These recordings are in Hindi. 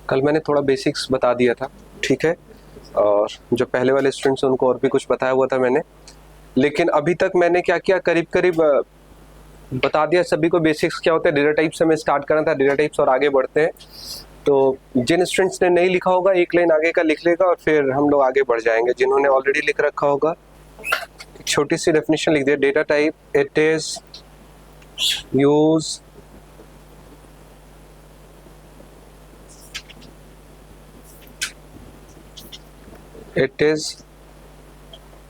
कल मैंने थोड़ा बेसिक्स बता दिया था, ठीक है, और जो पहले वाले स्टूडेंट्स उनको और भी कुछ बताया हुआ था मैंने, लेकिन अभी तक मैंने क्या किया, करीब करीब बता दिया सभी को बेसिक्स क्या होता है। डेटा टाइप से हमें स्टार्ट करना था, डेटा टाइप्स, और आगे बढ़ते हैं। तो जिन स्टूडेंट्स ने नहीं लिखा होगा एक लाइन आगे का लिख लेगा और फिर हम लोग आगे बढ़ जाएंगे। जिन्होंने ऑलरेडी लिख रखा होगा एक छोटी सी डेफिनेशन लिख दिया। Data type it is use it is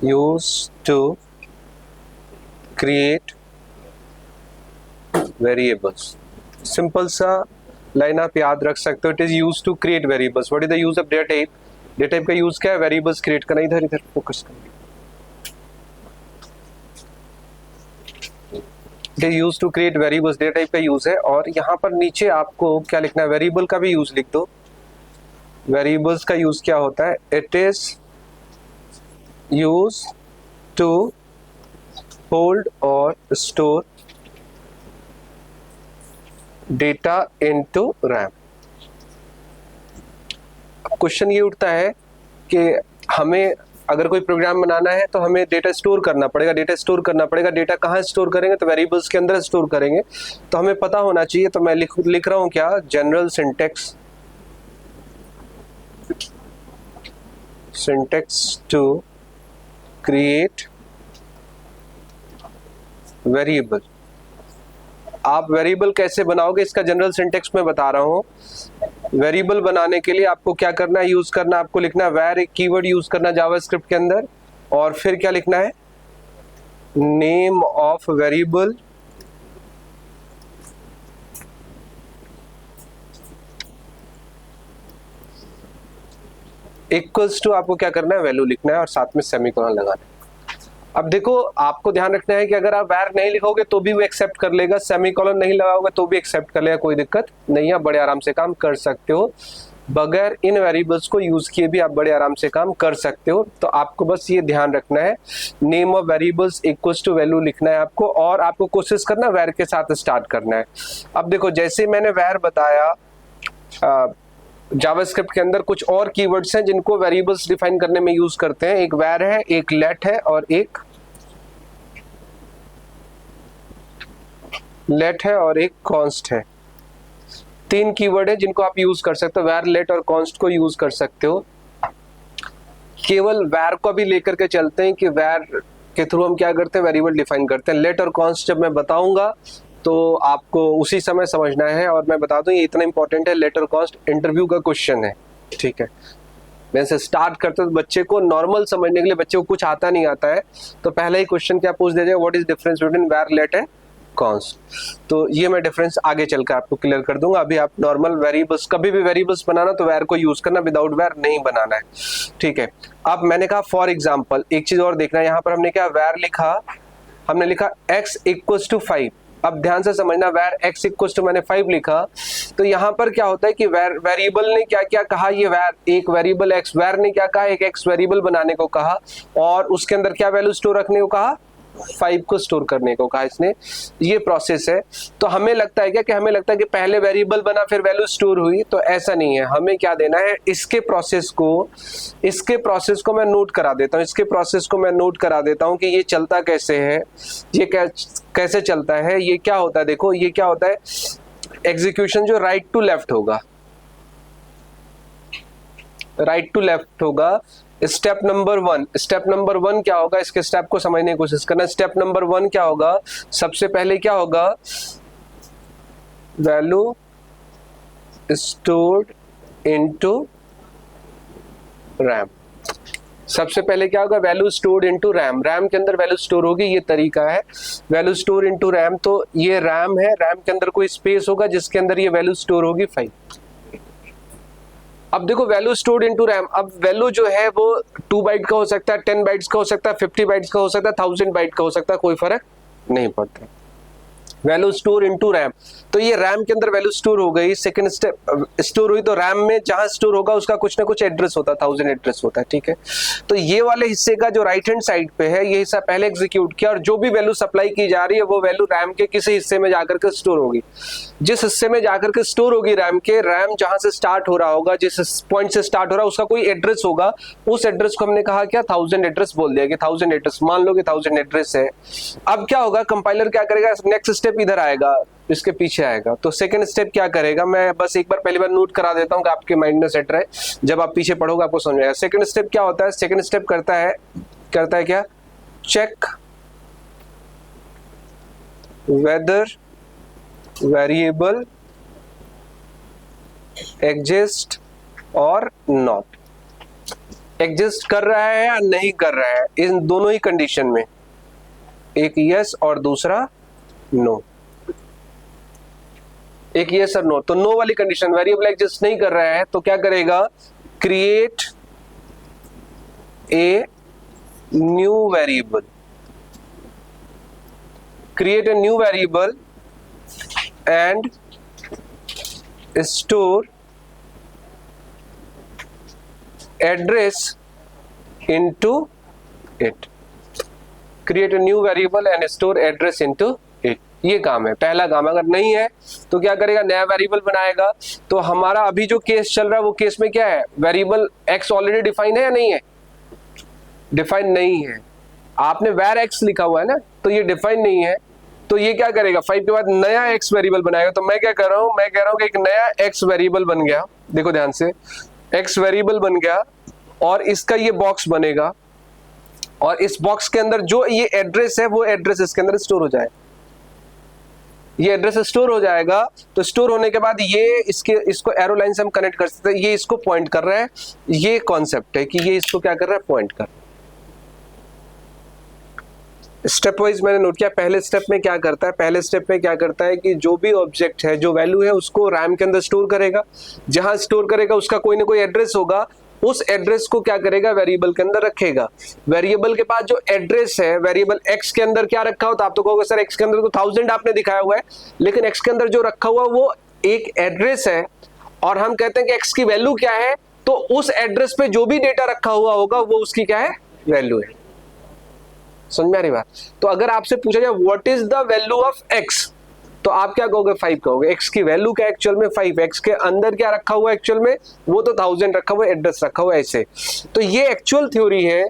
used to create variables। Simple सा लाइन आप याद रख सकते हो, it is use to create variables. What is the use of data type? Data type का यूज क्या है? वेरिएबल्स क्रिएट करना। इधर इधर फोकस करना। It is use to create variables, data type का यूज है। और यहाँ पर नीचे आपको क्या लिखना है? वेरिएबल का भी यूज लिख दो। वेरिएबल्स का यूज क्या होता है? It is use to hold और store data into RAM. Question ये उठता है कि हमें अगर कोई प्रोग्राम बनाना है तो हमें डेटा स्टोर करना पड़ेगा। डेटा स्टोर करना पड़ेगा, डेटा कहाँ स्टोर करेंगे? तो वेरिएबल्स के अंदर स्टोर करेंगे। तो हमें पता होना चाहिए, तो मैं लिख रहा हूं क्या? General syntax to create variable. आप वेरिएबल कैसे बनाओगे इसका जनरल सिंटेक्स में बता रहा हूं। वेरिएबल बनाने के लिए आपको क्या करना है? यूज करना, आपको लिखना है वैर, एक कीवर्ड यूज करना जावास्क्रिप्ट के अंदर, और फिर क्या लिखना है? Name of variable equals to, आपको क्या करना है? वैल्यू लिखना है और साथ में सेमीकोलन लगाना है। अब देखो, आपको ध्यान रखना है कि अगर आप वैर नहीं लिखोगे तो भी वो एक्सेप्ट कर लेगा, सेमीकोलन नहीं लगाओगे तो भी एक्सेप्ट कर लेगा, कोई दिक्कत नहीं है। बड़े आराम से काम कर सकते हो, बगैर इन वेरिएबल्स को यूज किए भी आप बड़े आराम से काम कर सकते हो। तो आपको बस ये ध्यान रखना है, name of variables equals to value लिखना है आपको, और आपको कोशिश करना वैर के साथ स्टार्ट करना है। अब देखो, जैसे मैंने वैर बताया, जावास्क्रिप्ट के अंदर कुछ और कीवर्ड्स हैं जिनको वेरिएबल्स डिफाइन करने में यूज करते हैं। एक वैर है, एक लेट है, और एक कॉन्स्ट है। तीन कीवर्ड है जिनको आप यूज कर सकते हो, वैर, लेट और कॉन्स्ट को यूज कर सकते हो। केवल वैर को भी लेकर के चलते हैं कि वैर के थ्रू हम क्या करते हैं? वेरिएबल डिफाइन करते हैं। लेट और कॉन्स्ट जब मैं बताऊंगा तो आपको उसी समय समझना है। और मैं बता दूं, ये इतना इंपॉर्टेंट है, लेट और कॉन्स्ट इंटरव्यू का क्वेश्चन है, ठीक है। वैसे स्टार्ट करते तो बच्चे को नॉर्मल समझने के लिए, बच्चे को कुछ आता नहीं आता है तो पहला ही क्वेश्चन क्या पूछ दिया जाए? व्हाट इज डिफरेंस बिटवीन वैर, लेट एंड कॉन्स्ट। तो ये मैं डिफरेंस आगे चलकर आपको क्लियर कर दूंगा। अभी आप नॉर्मल वेरिएबल्स, कभी भी वेरिएबल्स बनाना तो वैर को यूज करना, विदाउट वैर नहीं बनाना है, ठीक है। अब मैंने कहा फॉर एग्जांपल, एक चीज और देखना है, यहाँ पर हमने क्या वैर लिखा? हमने लिखा x इक्वल्स टू 5। अब ध्यान से समझना, वैर x इक्वल्स टू मैंने 5 लिखा, तो यहाँ पर क्या होता है कि वेरिएबल ने क्या क्या कहा? ये वैर, एक वेरिएबल x, वैर ने क्या कहा? एक x वेरिएबल बनाने को कहा, और उसके अंदर क्या वैल्यू स्टोर रखने को कहा? 5 को स्टोर करने को कहा इसने। ये प्रोसेस है। तो हमें लगता है क्या कि हमें लगता है कि पहले वेरिएबल बना फिर वैल्यू स्टोर हुई, तो ऐसा नहीं है। हमें क्या देना है? इसके प्रोसेस को मैं नोट करा देता हूँ। इसके प्रोसेस को मैं नोट करा देता हूँ कि ये चलता कैसे है, ये कैसे चलता है, ये क्या होता है। देखो, ये क्या होता है? एग्जीक्यूशन जो राइट टू लेफ्ट होगा, राइट टू लेफ्ट होगा। स्टेप नंबर वन क्या होगा? इसके स्टेप को समझने की कोशिश करना। स्टेप नंबर 1 क्या होगा? सबसे पहले क्या होगा? Value stored into RAM. सबसे पहले क्या होगा? Value stored into RAM. RAM के अंदर वैल्यू स्टोर होगी, ये तरीका है। वैल्यू स्टोर इनटू रैम, तो ये रैम है, रैम के अंदर कोई स्पेस होगा जिसके अंदर ये वैल्यू स्टोर होगी 5। अब देखो, वैल्यू स्टोर्ड इनटू रैम। अब वैल्यू जो है वो 2 बाइट का हो सकता है, 10 बाइट्स का हो सकता है, 50 बाइट्स का हो सकता है, 1000 बाइट का हो सकता है, कोई फर्क नहीं पड़ता। Value store into RAM. तो ये रैम के अंदर वैल्यू स्टोर हो गई, सेकंड स्टेप स्टोर हुई, तो रैम में जहां स्टोर होगा उसका कुछ ना कुछ एड्रेस होता है, 1000 एड्रेस होता है, ठीक है। तो ये वाले हिस्से का जो राइट हैंड साइड पे है, ये हिस्सा पहले एग्जीक्यूट किया, और जो भी वैल्यू सप्लाई की जा रही है वो वैल्यू रैम के किसी हिस्से में जाकर के स्टोर होगी। जिस हिस्से में जाकर के स्टोर होगी रैम के, रैम जहां से स्टार्ट हो रहा होगा, जिस पॉइंट से स्टार्ट हो रहा है उसका कोई एड्रेस होगा, उस एड्रेस को हमने कहा क्या, 1000 एड्रेस बोल दिया कि 1000 एड्रेस, मान लो कि 1000 एड्रेस है। अब क्या होगा, कंपाइलर क्या करेगा, नेक्स्ट स्टेप इधर आएगा, इसके पीछे आएगा। तो सेकंड स्टेप क्या करेगा, मैं बस एक बार पहली बार नोट करा देता हूं कि आपके माइंड में सेट रहे, जब आप पीछे पढ़ोगे आपको समझ आएगा। सेकंड स्टेप क्या होता है, सेकंड स्टेप करता है क्या, चेक वेदर वेरिएबल एग्जिस्ट और नॉट। एग्जिस्ट कर रहा है या नहीं कर रहा है, इन दोनों ही कंडीशन में, एक यस और दूसरा नो, एक यस और नो। तो नो वाली कंडीशन, वेरिएबल एग्जिस्ट नहीं कर रहा है, तो क्या करेगा, create a new variable, create a new variable and store address into it. Create a new variable and store address into it, ये काम है, पहला काम। अगर नहीं है तो क्या करेगा, नया वेरिएबल बनाएगा। तो हमारा अभी जो केस चल रहा है वो केस में क्या है, वेरिएबल एक्स ऑलरेडी डिफाइन है या नहीं है, डिफाइन नहीं है। आपने वेर एक्स लिखा हुआ है ना, तो ये डिफाइन नहीं है। तो ये क्या करेगा, 5 के बाद नया एक्स वेरिएबल बनाएगा। तो मैं क्या कर रहा हूं, मैं कह रहा हूं कि एक नया एक्स वेरिएबल बन गया, देखो ध्यान से, एक्स वेरिएबल बन गया, और इसका ये बॉक्स बनेगा, और इस बॉक्स के अंदर जो ये एड्रेस है वो एड्रेस इसके अंदर स्टोर हो जाएगा, ये एड्रेस स्टोर हो जाएगा। तो स्टोर होने के बाद ये इसको एरो लाइन से हम कनेक्ट कर सकते हैं, ये इसको पॉइंट कर रहा है, ये कॉन्सेप्ट है कि ये इसको क्या कर रहा है, पॉइंट कर। स्टेप वाइज मैंने नोट किया, पहले स्टेप में क्या करता है, पहले स्टेप में क्या करता है कि जो भी ऑब्जेक्ट है, जो वैल्यू है, उसको रैम के अंदर स्टोर करेगा, जहां स्टोर करेगा उसका कोई ना कोई एड्रेस होगा, उस एड्रेस को क्या करेगा, वेरिएबल के अंदर रखेगा। वेरिएबल के पास जो एड्रेस है, वेरिएबल एक्स के अंदर क्या रखा हो, तो आप तो कहोगे सर एक्स के अंदर तो 1000 आपने दिखाया हुआ है, लेकिन एक्स के अंदर जो रखा हुआ वो एक एड्रेस है, और हम कहते हैं कि एक्स की वैल्यू क्या है, तो उस एड्रेस पे जो भी डेटा रखा हुआ होगा वो उसकी क्या है, वैल्यू है। समझ में आ रही बात। तो अगर आपसे पूछा जाए what is the value of x, तो आप क्या कहोगे, 5 कहोगे। एक्स की वैल्यू क्या एक्चुअल में 5, एक्स के अंदर क्या रखा हुआ एक्चुअल में, वो तो 1000 रखा हुआ, एड्रेस रखा हुआ ऐसे। तो ये एक्चुअल थ्योरी है।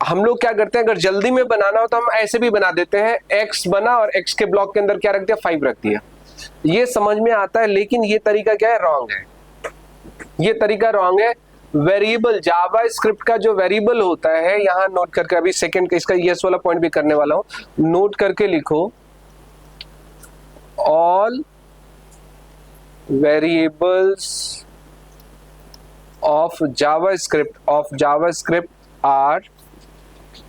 हम लोग क्या करते हैं, अगर जल्दी में बनाना हो तो हम ऐसे भी बना देते हैं, एक्स बना और एक्स के ब्लॉक के अंदर क्या रख दिया, 5 रख दिया, ये समझ में आता है। लेकिन ये तरीका क्या है, रॉन्ग है, ये तरीका रॉन्ग है। वेरिएबल, जावा स्क्रिप्ट का जो वेरिएबल होता है, यहां नोट करके, अभी सेकंड का इसका यस वाला पॉइंट भी करने वाला हूं, नोट करके लिखो, all variables of JavaScript are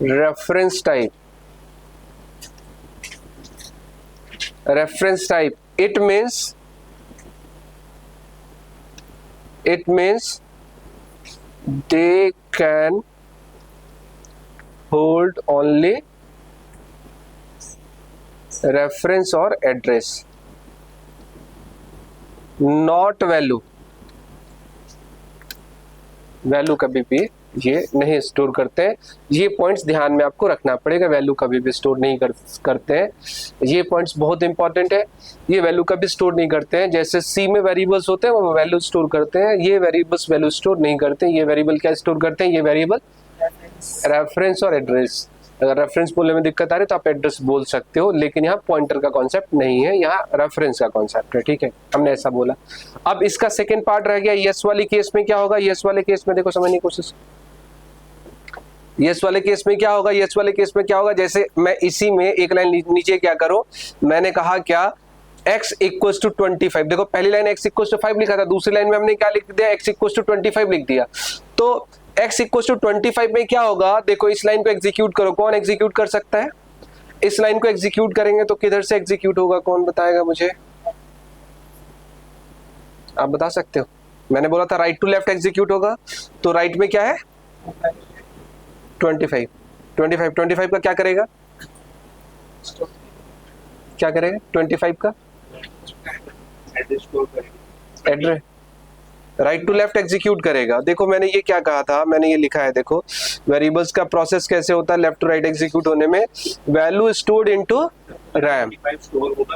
reference type. Reference type. It means they can hold only reference और एड्रेस, नॉट वैल्यू। वैल्यू कभी भी ये नहीं स्टोर करते हैं, ये पॉइंट्स ध्यान में आपको रखना पड़ेगा। वैल्यू कभी भी स्टोर नहीं करते हैं, ये पॉइंट्स बहुत इंपॉर्टेंट है। ये वैल्यू कभी स्टोर नहीं करते हैं, जैसे सी में वेरिएबल्स होते हैं वो वैल्यू स्टोर करते हैं, ये वेरिएबल्स वैल्यू स्टोर नहीं करते हैं। ये वेरिएबल क्या स्टोर करते हैं, ये वेरिएबल रेफरेंस और एड्रेस। अगर रेफरेंस बोलने में दिक्कत आ रही है तो आप एड्रेस बोल सकते हो, लेकिन यहाँ पॉइंटर का कॉन्सेप्ट नहीं है, यहाँ रेफरेंस का कॉन्सेप्ट है, ठीक है, हमने ऐसा बोला। अब इसका सेकंड पार्ट रह गया, यस वाली केस में क्या होगा। यस वाले केस में देखो, समझने की कोशिश, यस वाले केस में क्या होगा, यस वाले केस में क्या होगा, जैसे मैं इसी में एक लाइन नीचे क्या करूं, मैंने कहा क्या, x इक्वल्स टू 25। देखो पहली लाइन x इक्वल्स टू 5 लिखा था, दूसरी लाइन में हमने क्या लिख दिया, x इक्वल्स टू 25 लिख दिया। तो x इक्वल्स टू 25 में क्या होगा, देखो इस लाइन को एग्जीक्यूट करो, कौन एग्जीक्यूट कर सकता है, इस लाइन को एग्जीक्यूट करेंगे तो किधर से एग्जीक्यूट होगा, कौन बताएगा मुझे, आप बता सकते हो। मैंने बोला था राइट टू लेफ्ट एग्जीक्यूट होगा, तो राइट में क्या है 25 का क्या करेगा, क्या करेगा 25 का address right to left execute करेगा। देखो मैंने ये क्या कहा था, मैंने ये लिखा है, देखो वेरिएबल्स का प्रोसेस कैसे होता है लेफ्ट टू राइट एग्जीक्यूट होने में। Value stored into RAM,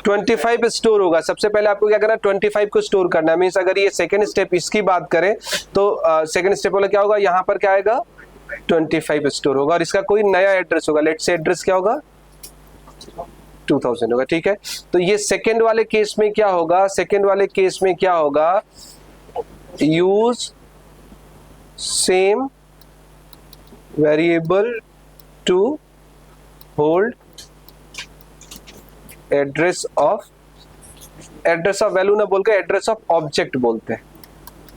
25 store होगा। सबसे पहले आपको क्या करना है 25 को स्टोर करना है। मींस अगर ये सेकंड स्टेप इसकी बात करें तो सेकंड स्टेप वाला क्या होगा, यहाँ पर क्या आएगा 25 स्टोर होगा और इसका कोई नया एड्रेस होगा। लेट्स से एड्रेस क्या होगा 2000 होगा, ठीक है। तो ये सेकंड वाले केस में क्या होगा, सेकंड वाले केस में क्या होगा, use same variable to hold address of value ना बोल के एड्रेस ऑफ ऑब्जेक्ट बोलते हैं,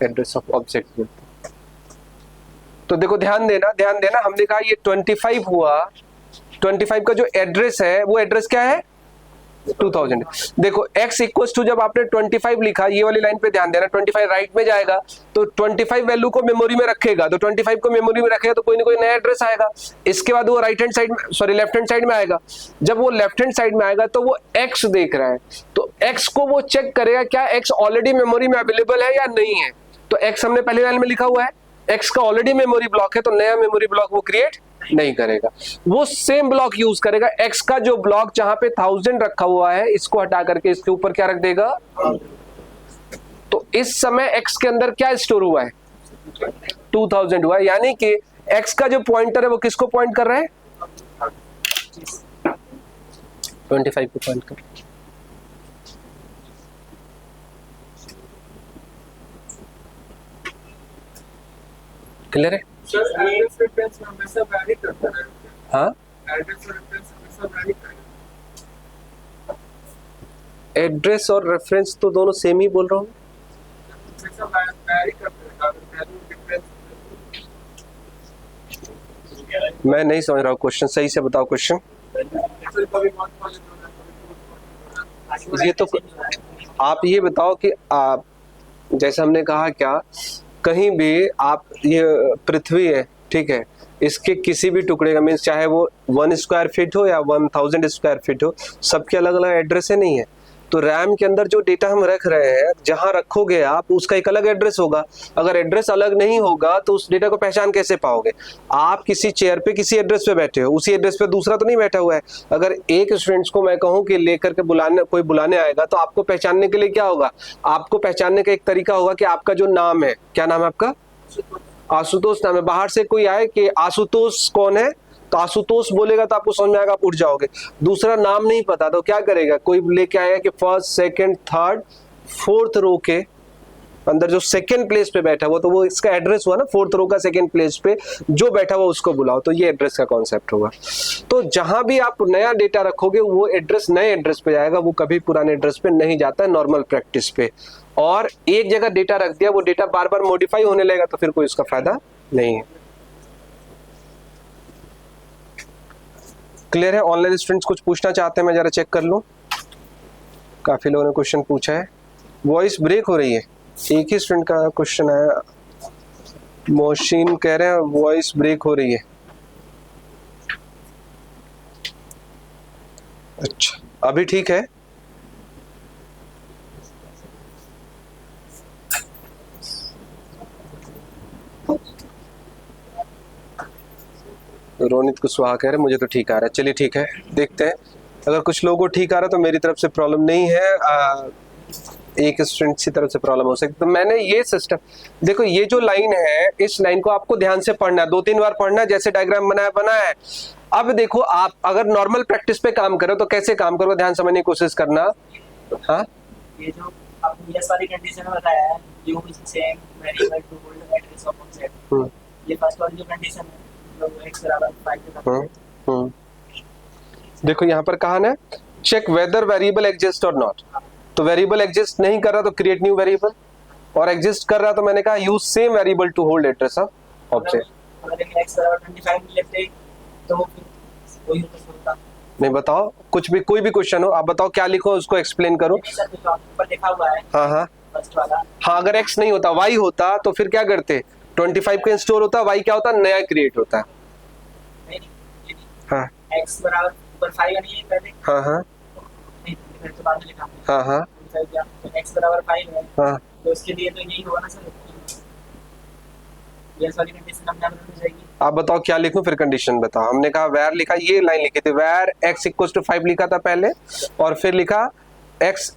एड्रेस ऑफ ऑब्जेक्ट बोलते हैं। तो देखो ध्यान देना हमने कहा ये 25 हुआ, 25 का जो एड्रेस है वो एड्रेस क्या है 2000। देखो x इक्वल्स टू जब आपने 25 लिखा, ये वाली लाइन पे ध्यान देना, 25 राइट में जाएगा तो 25 वैल्यू को मेमोरी में रखेगा, तो 25 को मेमोरी में रखेगा तो कोई ना कोई नया एड्रेस आएगा। इसके बाद वो राइट हैंड साइड में, सॉरी लेफ्ट हैंड साइड में आएगा। जब वो लेफ्ट हैंड साइड में आएगा तो वो x देख रहा है, तो x को वो चेक करेगा क्या x ऑलरेडी मेमोरी में अवेलेबल है या नहीं है। तो x हमने पहले लाइन में लिखा हुआ है, x का ऑलरेडी मेमोरी ब्लॉक है तो नया मेमोरी ब्लॉक वो क्रिएट नहीं करेगा, वो सेम ब्लॉक यूज करेगा। x का जो ब्लॉक जहां पे 1000 रखा हुआ है इसको हटा करके इसके ऊपर क्या रख देगा। तो इस समय x के अंदर क्या स्टोर हुआ है 2000 हुआ है, यानी कि x का जो पॉइंटर है वो किसको पॉइंट कर रहा है 25 को पॉइंट कर रहा है। क्लियर है? हाँ एड्रेस और रेफरेंस तो दोनों सेम ही बोल रहा हूँ। मैं नहीं समझ रहा हूँ क्वेश्चन, सही से बताओ क्वेश्चन। ये तो आप ये बताओ कि आप जैसे हमने कहा क्या, कहीं भी आप, ये पृथ्वी है ठीक है, इसके किसी भी टुकड़े का मीन्स चाहे वो 1 स्क्वायर फीट हो या 1000 स्क्वायर फीट हो, सबके अलग अलग एड्रेस है नहीं है। तो रैम के अंदर जो डेटा हम रख रहे हैं जहां रखोगे आप उसका एक अलग एड्रेस होगा। अगर एड्रेस अलग नहीं होगा तो उस डेटा को पहचान कैसे पाओगे। आप किसी चेयर पे किसी एड्रेस पे बैठे हो, उसी एड्रेस पे दूसरा तो नहीं बैठा हुआ है। अगर एक स्टूडेंट्स को मैं कहूं कि लेकर के कोई बुलाने आएगा तो आपको पहचानने के लिए क्या होगा, आपको पहचानने का एक तरीका होगा कि आपका जो नाम है, क्या नाम है आपका, आशुतोष नाम है। बाहर से कोई आए कि आशुतोष कौन है तो आशुतोष बोलेगा तो आपको समझ में आएगा, आप उठ जाओगे। दूसरा नाम नहीं पता तो क्या करेगा, कोई लेके आएगा कि first second third fourth row के अंदर जो सेकंड प्लेस पे बैठा हुआ, तो वो इसका एड्रेस हुआ ना, फोर्थ रो का सेकंड प्लेस पे जो बैठा हुआ उसको बुलाओ, तो ये एड्रेस का कॉन्सेप्ट होगा। तो जहां भी आप नया डेटा रखोगे वो एड्रेस नए एड्रेस पे जाएगा, वो कभी पुराने एड्रेस पे नहीं जाता है नॉर्मल प्रैक्टिस पे। और एक जगह डेटा रख दिया, वो डेटा बार बार मॉडिफाई होने लगेगा तो फिर कोई उसका फायदा नहीं है। क्लियर है? ऑनलाइन स्टूडेंट्स कुछ पूछना चाहते हैं, मैं जरा चेक कर लूं। काफी लोगों ने क्वेश्चन पूछा है। वॉइस ब्रेक हो रही है, एक ही स्टूडेंट का क्वेश्चन आया, मोहसिन कह रहे हैं वॉइस ब्रेक हो रही है। अच्छा अभी ठीक है? रोनित कुशवाहा कह रहे मुझे तो ठीक आ रहा है। चलिए ठीक है, देखते हैं। अगर कुछ लोगों को ठीक आ रहा है तो मेरी तरफ से प्रॉब्लम नहीं है, एक स्टूडेंट की तरफ से प्रॉब्लम हो सकती है। तो मैंने ये सिस्टम, देखो ये जो लाइन है इस लाइन को आपको ध्यान से पढ़ना है, 2-3 बार पढ़ना है, जैसे डायग्राम बनाया है। अब देखो आप अगर नॉर्मल प्रैक्टिस पे काम करो तो कैसे काम करो, ध्यान समझने की कोशिश करना। हाँ ये जो आपने ये सारी कंडीशन बताया है, use same variable to hold address of object, ये फर्स्ट वाली जो कंडीशन है x बराबर 5 के, देखो यहाँ पर कहा ना चेक वेदर वेरिएबल एग्जिस्ट और नॉट। तो वेरिएबल एग्जिस्ट नहीं कर रहा तो क्रिएट न्यू वेरिएबल, और एग्जिस्ट कर रहा तो मैंने कहा use same variable to hold address of object. अगर x बराबर 25 लेते तो वही होता। नहीं बताओ कुछ भी, कोई भी क्वेश्चन हो आप बताओ, क्या लिखो उसको एक्सप्लेन करो। ऊपर लिखा हुआ है हाँ हाँ फर्स्ट वाला, हाँ अगर x नहीं होता y होता तो फिर क्या करते, 25 का स्टोर होता, y क्या होता, नया क्रिएट होता है। नहीं हाँ x बराबर ऊपर 5 नहीं है पहले, हाँ हाँ नहीं फिर तो बाद में लिखा हमने। हाँ हाँ 25 दिया तो x बराबर 5 है, हाँ तो उसके लिए तो यही होगा ना सर, ये वाली कंडीशन हमने अप्लाई हो जाएगी। आप बताओ क्या लिखूं, फिर कंडीशन बताओ। हमने कहा वैर लिखा, ये लाइन लिखी थी वैर x इक्वल टू 5 लिखा था पहले, और फिर लिखा x,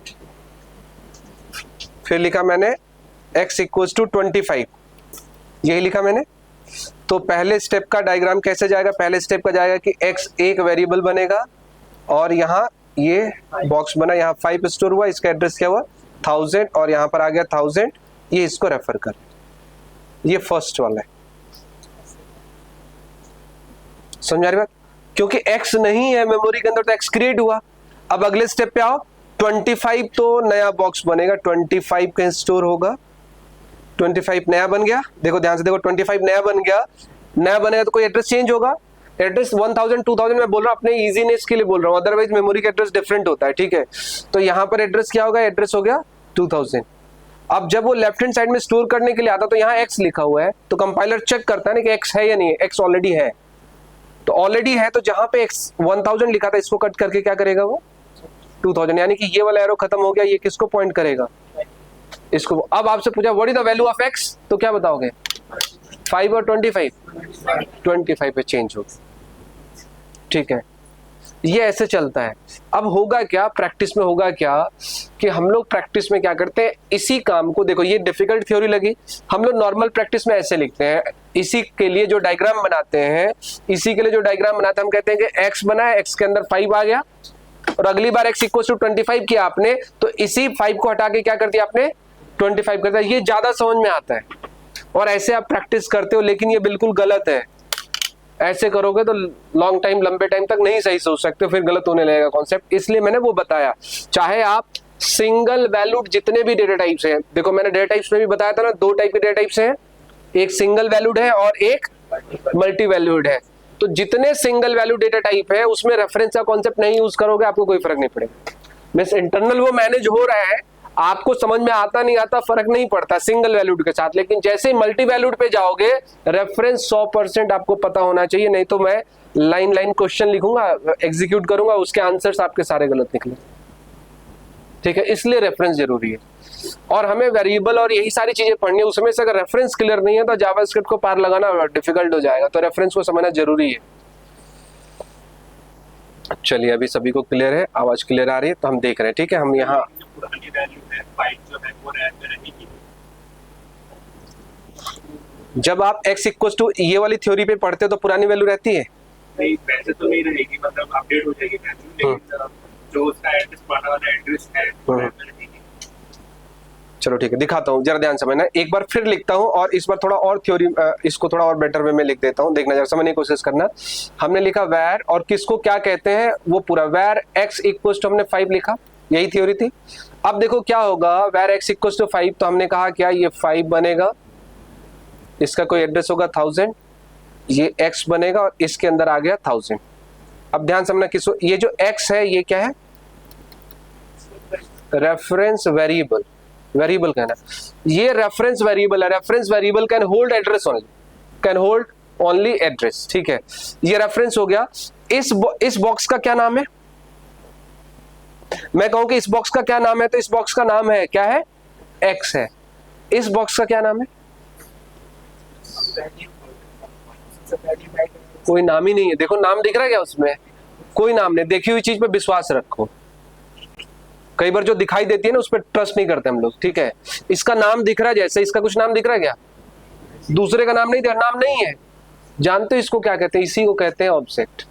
फिर लिखा मैंने x इक्वल टू 25, यही लिखा मैंने। तो पहले स्टेप का डायग्राम कैसे जाएगा, पहले स्टेप का जाएगा कि x एक वेरिएबल बनेगा और यहाँ ये बॉक्स बना, यहाँ 5 स्टोर हुआ, इसका एड्रेस क्या हुआ 1000, और यहाँ पर आ गया 1000, ये इसको रेफर कर, ये फर्स्ट वाला है। समझ आ रही बात, क्योंकि x नहीं है मेमोरी के अंदर तो x क्रिएट हुआ। अब अगले स्टेप पे आओ, 25 तो नया बॉक्स बनेगा, 25 कहीं स्टोर होगा, 25 नया बन गया, देखो ध्यान से देखो 25 नया बन गया, नया बनेगा तो कोई एड्रेस चेंज होगा, एड्रेस 1000 2000 मैं बोल रहा हूँ अपने इजीनेस के लिए बोल रहा हूँ, अदरवाइज मेमोरी का एड्रेस डिफरेंट होता है, ठीक है। तो यहाँ पर एड्रेस क्या होगा, एड्रेस हो गया 2000। अब जब वो लेफ्ट हैंड साइड में स्टोर करने के लिए आता तो यहाँ x लिखा हुआ है, तो कंपाइलर चेक करता है ना कि x है या नहीं है, x ऑलरेडी है, तो ऑलरेडी है, तो जहां पे x 1000 लिखा था इसको कट करके क्या करेगा वो 2000, यानी कि ये वाला एरो खत्म हो गया, ये किसको पॉइंट करेगा, इसको। अब आपसे पूछा what is the value of x, तो क्या बताओगे 5 और 25 पे चेंज होगा, ठीक है। ये ऐसे चलता है। अब होगा क्या प्रैक्टिस में, होगा क्या कि हम लोग प्रैक्टिस में क्या करते हैं, इसी काम को देखो, ये डिफिकल्ट थ्योरी लगी, हम लोग नॉर्मल प्रैक्टिस में ऐसे लिखते हैं, इसी के लिए जो डायग्राम बनाते हैं, इसी के लिए जो डायग्राम बनाते हैं हम कहते हैं कि x बना है, x के अंदर 5 आ गया, और अगली बार x इक्वल टू 25 किया आपने, तो इसी 5 को हटा के क्या कर दिया आपने 25 कर दिया, ये ज्यादा समझ में आता है, और ऐसे आप प्रैक्टिस करते हो, लेकिन ये बिल्कुल गलत है। ऐसे करोगे तो लॉन्ग टाइम, लंबे टाइम तक नहीं सही सोच सकते, फिर गलत होने लगेगा कॉन्सेप्ट, इसलिए मैंने वो बताया। चाहे आप सिंगल वैल्यूड जितने भी डेटा टाइप्स हैं, देखो मैंने डेटा टाइप्स में भी बताया था ना, 2 टाइप के डेटा टाइप्स हैं, एक सिंगल वैल्यूड है और एक मल्टी वैल्यूड है। तो जितने सिंगल वैल्यू डेटा टाइप है उसमें रेफरेंस का कॉन्सेप्ट नहीं यूज करोगे, आपको कोई फर्क नहीं पड़ेगा। मींस इंटरनल वो मैनेज हो रहा है, आपको समझ में आता नहीं आता फर्क नहीं पड़ता सिंगल वैल्यूड के साथ, लेकिन जैसे ही मल्टी वैल्यूड पे जाओगे रेफरेंस 100% आपको पता होना चाहिए, नहीं तो मैं लाइन लाइन क्वेश्चन लिखूंगा, एग्जीक्यूट करूंगा, उसके आंसर्स आपके सारे गलत निकले, ठीक है। इसलिए रेफरेंस जरूरी है, और हमें वेरिएबल और यही सारी चीजें पढ़नी है, उसमें से अगर रेफरेंस क्लियर नहीं है तो जावास्क्रिप्ट को पार लगाना डिफिकल्ट हो जाएगा, तो रेफरेंस को समझना जरूरी है। चलिए अभी सभी को क्लियर है, आवाज क्लियर आ रही है, तो हम देख रहे हैं, ठीक है। हम यहाँ जब आप x इक्वल टू ये वाली थ्योरी पे पढ़ते हो तो पुरानी वैल्यू रहती है, नहीं वैसे तो नहीं रहेगी, मतलब अपडेट हो जाएगी वैल्यू, लेकिन जो उसका एड्रेस पुराना वाला एड्रेस है वो रहेगी। चलो ठीक है, दिखाता हूँ, जरा ध्यान समझना, एक बार फिर लिखता हूँ, और इस बार थोड़ा और थ्योरी, इसको थोड़ा और बेटर वे में लिख देता हूँ, देखना जरा समझने की कोशिश करना। हमने लिखा वैर, और किसको क्या कहते हैं वो पूरा, वैर x इक्वल टू हमने 5 लिखा, यही थ्योरी थी। अब देखो क्या होगा, वैर x इक्वल टू 5, तो हमने कहा क्या ये 5 बनेगा, इसका कोई एड्रेस होगा 1000, ये x बनेगा और इसके अंदर आ गया 1000। अब ध्यान समझना, किसको, ये जो x है ये क्या है, रेफरेंस वेरिएबल, वेरिएबल कहना, ये रेफरेंस वेरिएबल है, reference variable can hold address only, can hold only address, ठीक है। ये रेफरेंस हो गया। इस बॉक्स का क्या नाम है, मैं कहूं कि इस बॉक्स का क्या नाम है, तो इस बॉक्स का नाम है क्या है, x है। इस बॉक्स का क्या नाम है, कोई नाम ही नहीं है, देखो नाम दिख रहा है क्या उसमें, कोई नाम नहीं, देखी हुई चीज पे विश्वास रखो, कई बार जो दिखाई देती है ना उस पर ट्रस्ट नहीं करते हम लोग, ठीक है। इसका नाम दिख रहा है, जैसे इसका कुछ नाम दिख रहा है क्या, दूसरे का नाम नहीं, नाम नहीं है, जानते हो इसको क्या कहते हैं, इसी को कहते हैं ऑब्जेक्ट।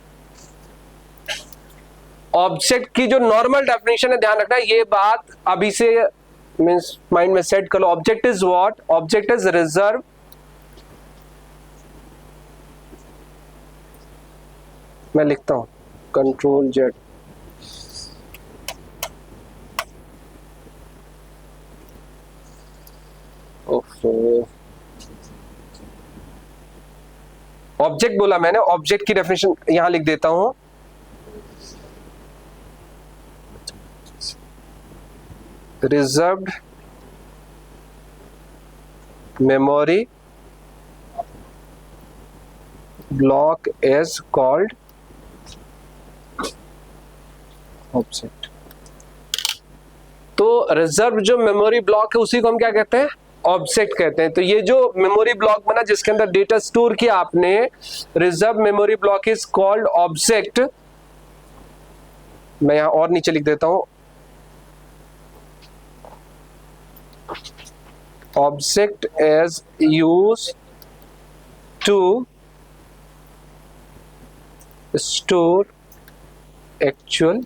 ऑब्जेक्ट की जो नॉर्मल डेफिनेशन है, ध्यान रखना ये बात अभी से मींस माइंड में सेट कर लो। Object is what, object is reserve, मैं लिखता हूं कंट्रोल जेड, ऑब्जेक्ट बोला मैंने, ऑब्जेक्ट की डेफिनेशन यहां लिख देता हूं, reserved memory block is called object. तो रिजर्व जो मेमोरी ब्लॉक है उसी को हम क्या कहते हैं, ऑब्जेक्ट कहते हैं। तो ये जो मेमोरी ब्लॉक बना जिसके अंदर डेटा स्टोर किया आपने, reserve memory block is called object. मैं यहां और नीचे लिख देता हूं, object as use to store actual.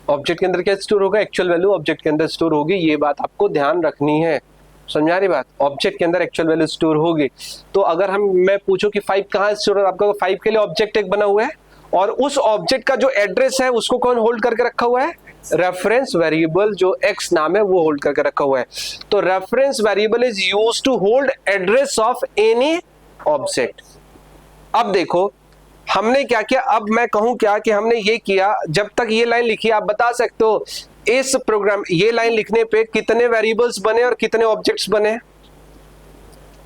Object के अंदर क्या स्टोर होगा, एक्चुअल वैल्यू ऑब्जेक्ट के अंदर स्टोर होगी। ये बात आपको ध्यान रखनी है, समझा रही बात, ऑब्जेक्ट के अंदर एक्चुअल वैल्यू स्टोर होगी। तो अगर मैं पूछूं कि 5 कहाँ स्टोर है, आपका 5 के लिए ऑब्जेक्ट एक बना हुआ है और उस ऑब्जेक्ट का जो एड्रेस है उसको कौन होल्ड करके रखा हुआ है, रेफरेंस वेरिएबल जो x नाम है वो होल्ड करके रखा हुआ है। तो reference variable is used to hold address of any object. अब देखो हमने क्या किया, अब मैं कहूं क्या कि हमने ये किया, जब तक ये लाइन लिखी आप बता सकते हो इस प्रोग्राम ये लाइन लिखने पे कितने वेरिएबल्स बने और कितने ऑब्जेक्ट्स बने,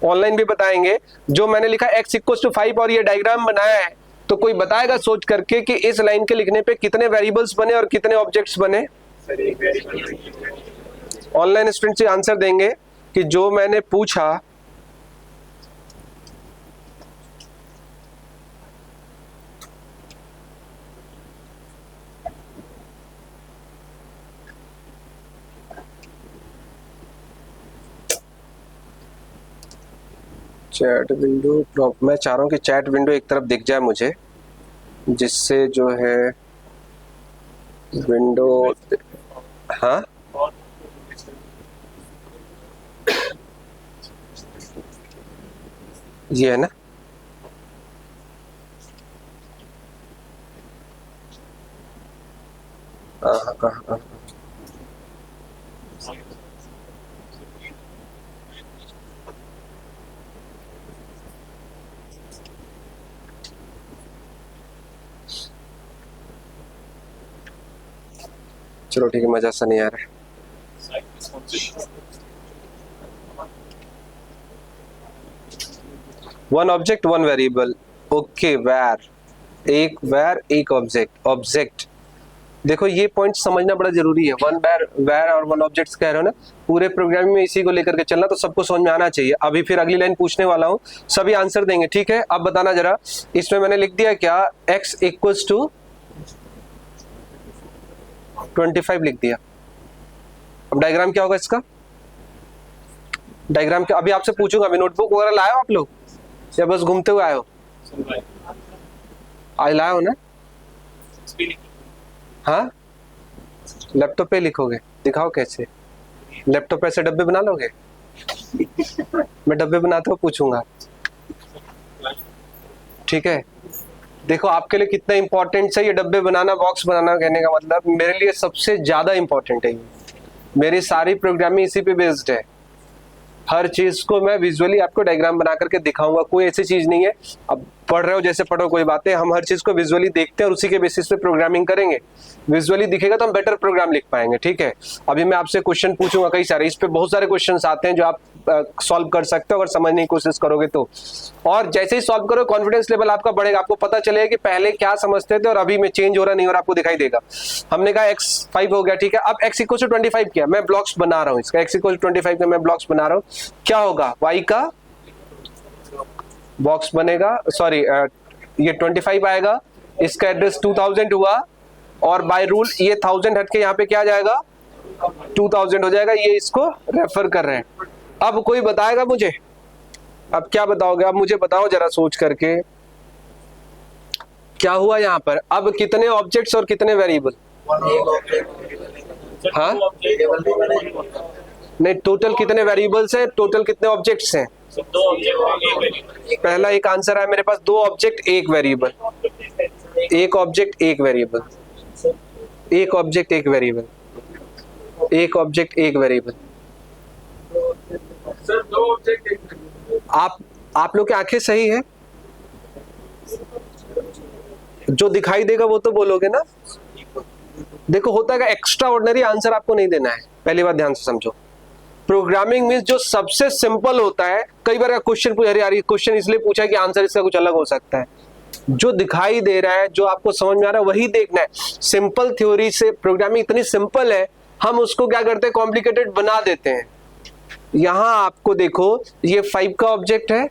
ऑनलाइन भी बताएंगे। जो मैंने लिखा x इक्वल टू 5 और ये डायग्राम बनाया है, तो कोई बताएगा सोच करके कि इस लाइन के लिखने पे कितने वेरिएबल्स बने और कितने ऑब्जेक्ट्स बने। ऑनलाइन स्टूडेंट्स आंसर देंगे कि जो मैंने पूछा चैट विंडो, मैं चाह रहा हूँ कि चैट विंडो एक तरफ दिख जाए मुझे, जिससे जो है विंडो, हाँ ये है ना, हाँ। चलो ठीक है, मजा सा नहीं आ रहा है। One object one variable, okay, वैर एक ऑब्जेक्ट। देखो ये पॉइंट समझना बड़ा जरूरी है, वन वैर और वन ऑब्जेक्ट्स कह रहे हो ना, पूरे प्रोग्रामिंग में इसी को लेकर के चलना, तो सबको समझ में आना चाहिए। अभी फिर अगली लाइन पूछने वाला हूं, सभी आंसर देंगे, ठीक है। अब बताना जरा, इसमें मैंने लिख दिया क्या, x इक्वल्स टू 25 लिख दिया। अब डायग्राम क्या होगा इसका, डायग्राम क्या, अभी आपसे पूछूंगा, अभी नोटबुक वगैरह लाए हो आप लोग या बस घूमते हुए आए हो, आज लाए हो ना, हाँ लैपटॉप पे लिखोगे, दिखाओ कैसे, लैपटॉप पे ऐसे डब्बे बना लोगे मैं डब्बे बनाते हुए पूछूंगा, ठीक है। देखो आपके लिए कितना इंपॉर्टेंट है ये डब्बे बनाना, बॉक्स बनाना, कहने का मतलब मेरे लिए सबसे ज्यादा इंपॉर्टेंट है। मेरी सारी प्रोग्रामिंग इसी पे बेस्ड है, हर चीज को मैं विजुअली आपको डायग्राम बना करके दिखाऊंगा, कोई ऐसी चीज नहीं है अब पढ़ रहे हो जैसे पढ़ो कोई बात है, हम हर चीज को विजुअली देखते हैं और उसी के बेसिस पे प्रोग्रामिंग करेंगे। विजुअली दिखेगा तो हम बेटर प्रोग्राम लिख पाएंगे, ठीक है। अभी मैं आपसे क्वेश्चन पूछूंगा कई सारे, इस पे बहुत सारे क्वेश्चंस आते हैं जो आप सॉल्व कर सकते हो अगर समझने की कोशिश करोगे तो, और जैसे ही सॉल्व करो कॉन्फिडेंस लेवल आपका बढ़ेगा, आपको पता चलेगा कि पहले क्या समझते थे और अभी में चेंज हो रहा नहीं हो रहा, आपको दिखाई देगा। हमने कहा x5 हो गया, ठीक है। अब x इक्वल टू 25 किया, मैं ब्लॉक्स बना रहा हूँ इसका, x इक्वल टू 25 का मैं ब्लॉक्स बना रहा हूँ, क्या होगा, y का बॉक्स बनेगा, सॉरी ये 25 आएगा, इसका एड्रेस 2000 हुआ और बाय रूल ये 1000 हटके यहाँ पे क्या आ जाएगा 2000 हो जाएगा, ये इसको रेफर कर रहे हैं। अब कोई बताएगा मुझे, अब क्या बताओगे, अब मुझे बताओ जरा सोच करके क्या हुआ यहाँ पर, अब कितने ऑब्जेक्ट्स और कितने वेरिएबल, हाँ नहीं टोटल कितने वेरिएबल्स है, टोटल कितने ऑब्जेक्ट्स हैं, पहला एक आंसर है मेरे पास, 2 object 1 variable, 1 object 1 variable, 1 object 1 variable, 1 object 1 variable. आप लोग की आंखें सही है, जो दिखाई देगा वो तो बोलोगे ना। देखो होता है एक्स्ट्रा ऑर्डिनरी आंसर आपको नहीं देना है, पहली बात ध्यान से समझो। प्रोग्रामिंग में जो सबसे सिंपल होता है, कई बार क्वेश्चन पूछा, अरे यार ये क्वेश्चन इसलिए पूछा है कि आंसर इसका कुछ अलग हो सकता है, जो दिखाई दे रहा है, जो आपको समझ में आ रहा है वही देखना है। सिंपल थ्योरी से प्रोग्रामिंग इतनी सिंपल है, हम उसको क्या करते हैं, कॉम्प्लिकेटेड बना देते हैं। यहां आपको देखो, ये 5 का ऑब्जेक्ट है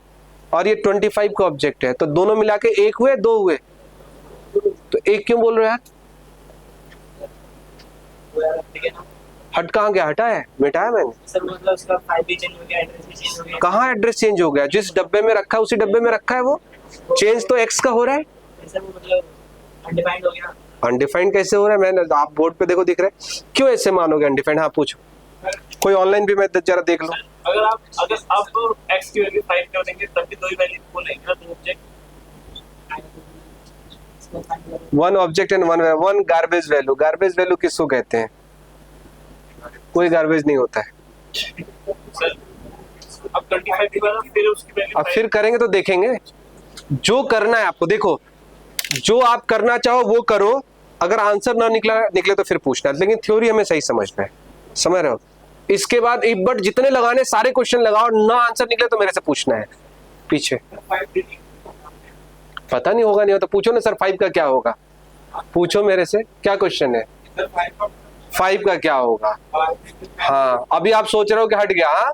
और ये 25 का ऑब्जेक्ट है, तो दोनों मिला के 1 हुए 2 हुए, तो 1 क्यों बोल रहे हैं? हट कहाँ गया? हटा है, मिटाया मैंने। सर मतलब उसका 5 भी चेंज हो गया, एड्रेस भी चेंज हो गया। कहाँ एड्रेस चेंज हो गया? जिस डब्बे में रखा है उसी डब्बे में रखा है, वो चेंज तो एक्स का हो रहा है। सर वो मतलब अनडिफाइंड हो गया। अनडिफाइंड कैसे हो रहा है? मैंने, आप बोर्ड पे देखो, दिख रहा है। क्यों ऐसे मानोगे अनडिफाइंड? हाँ पूछो, कोई ऑनलाइन भी मैं जरा देख लो। अगर आप x की वैल्यू 5 कर देंगे तब भी दो ही वैल्यू को लेंगे ना, दो object. One object and one garbage value. Garbage value किसको कहते हैं? कोई गार्बेज नहीं होता है। सर अब 25 के बाद फिर उसकी वैल्यू अब फिर करेंगे तो देखेंगे। जो करना है आपको, देखो, जो आप करना चाहो वो करो, अगर आंसर ना निकले तो फिर पूछना, लेकिन थ्योरी हमें सही समझना है, समझ रहे हो? इसके बाद एक बट जितने लगाने सारे क्वेश्चन लगाओ, ना आंसर निकले तो मेरे से पूछना है पीछे। 5 पता नहीं होगा, नहीं हो तो पूछो ना, सर 5 का क्या होगा? पूछो मेरे से, क्या क्वेश्चन है? 5 का क्या होगा? हाँ, अभी आप सोच रहे हो कि हट गया। हाँ,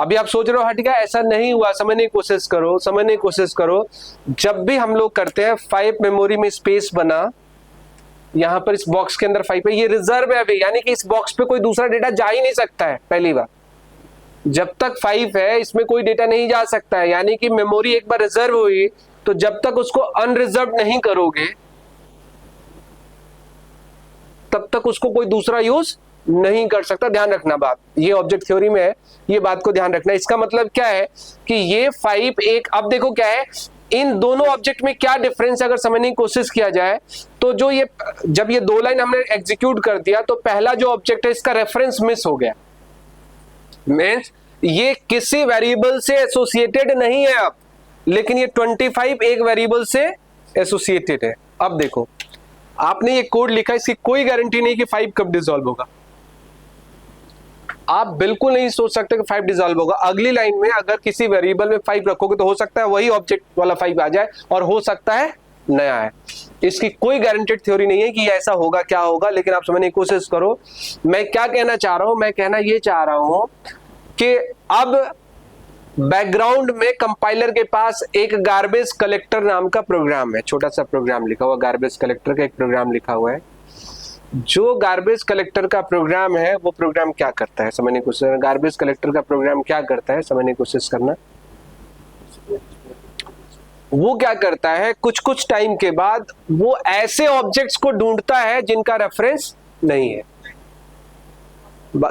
अभी आप सोच रहे हो हट गया, ऐसा नहीं हुआ। समझने की कोशिश करो, समझने की कोशिश करो। जब भी हम लोग करते हैं 5 मेमोरी में स्पेस बना, यहां पर इस बॉक्स के अंदर 5 है, ये रिजर्व है अभी, यानी कि इस बॉक्स पे कोई दूसरा डेटा जा ही नहीं सकता है। पहली बार, जब तक 5 है इसमें कोई डेटा नहीं जा सकता है, यानी कि मेमोरी एक बार रिजर्व हुई तो जब तक उसको अनरिजर्व नहीं करोगे तब तक उसको कोई दूसरा यूज नहीं कर सकता। ध्यान रखना बात, ये ऑब्जेक्ट थ्योरी में है, ये बात को ध्यान रखना। इसका मतलब क्या है कि ये 5 एक, अब देखो क्या है, इन दोनों ऑब्जेक्ट में क्या डिफरेंस अगर समझने की कोशिश किया जाए तो जो ये, जब ये 2 लाइन हमने एग्जीक्यूट कर दिया तो पहला जो ऑब्जेक्ट है इसका रेफरेंस मिस हो गया, मींस ये किसी वेरिएबल से एसोसिएटेड नहीं है अब, लेकिन ये 25 एक वेरिएबल से एसोसिएटेड है। अब देखो, आपने ये कोड लिखा, इसकी कोई गारंटी नहीं कि 5 कब डिसॉल्व होगा। आप बिल्कुल नहीं सोच सकते कि 5 डिसॉल्व होगा। अगली लाइन में अगर किसी वेरिएबल में 5 रखोगे तो हो सकता है वही ऑब्जेक्ट वाला 5 आ जाए, और हो सकता है नया है। इसकी कोई गारंटेड थ्योरी नहीं है कि ऐसा होगा, क्या होगा, लेकिन आप समझने की कोशिश करो। मैं क्या कहना चाह रहा हूं, मैं कहना ये चाह रहा हूं कि अब बैकग्राउंड में कंपाइलर के पास एक गार्बेज कलेक्टर नाम का प्रोग्राम है, छोटा सा प्रोग्राम लिखा हुआ, गार्बेज कलेक्टर का एक प्रोग्राम लिखा हुआ है। जो गार्बेज कलेक्टर का प्रोग्राम है वो प्रोग्राम क्या करता है समझने की कोशिश, गार्बेज कलेक्टर का प्रोग्राम क्या करता है समझने की कोशिश करना। वो क्या करता है, कुछ कुछ टाइम के बाद वो ऐसे ऑब्जेक्ट्स को ढूंढता है जिनका रेफरेंस नहीं है।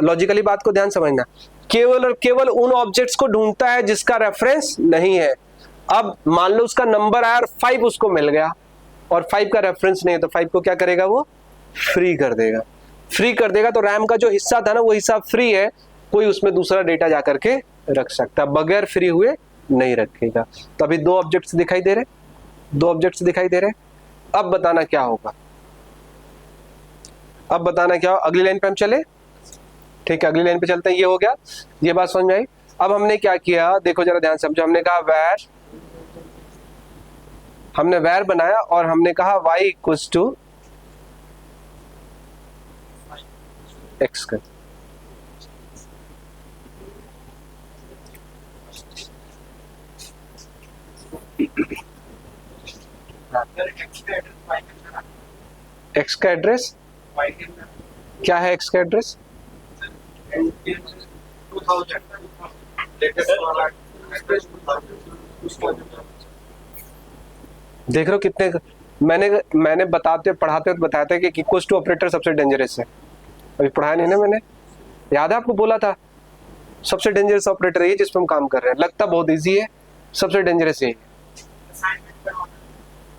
लॉजिकली बात को ध्यान समझना, केवल और केवल उन ऑब्जेक्ट्स को ढूंढता है जिसका रेफरेंस नहीं है। अब मान लो उसका नंबर आया और 5 उसको मिल गया और 5 का रेफरेंस नहीं है, तो 5 को क्या करेगा, वो फ्री कर देगा। फ्री कर देगा तो रैम का जो हिस्सा था ना वो हिस्सा फ्री है, कोई उसमें दूसरा डेटा जाकर के रख सकता है, बगैर फ्री हुए नहीं रखेगा। तो अभी 2 ऑब्जेक्ट्स दिखाई दे रहे, 2 ऑब्जेक्ट्स दिखाई दे रहे। अब बताना क्या होगा, अब बताना क्या होगा। अगली लाइन पे हम चले, ठीक है, अगली लाइन पे चलते हैं। ये हो गया, ये बात समझ में आई। अब हमने क्या किया, देखो जरा ध्यान समझो। हमने कहा वैर, हमने वैर बनाया और हमने कहा y इक्वल्स टू x कर। x का एड्रेस क्या है, x का एड्रेस देख रहे हो कितने, मैंने बताते पढ़ाते बताते कि इक्वल्स टू ऑपरेटर सबसे डेंजरस है। अभी पढ़ाया नहीं ना मैंने, याद है आपको, बोला था सबसे डेंजरस ऑपरेटर है जिस पर हम काम कर रहे हैं। लगता बहुत इजी है, सबसे डेंजरस यही है।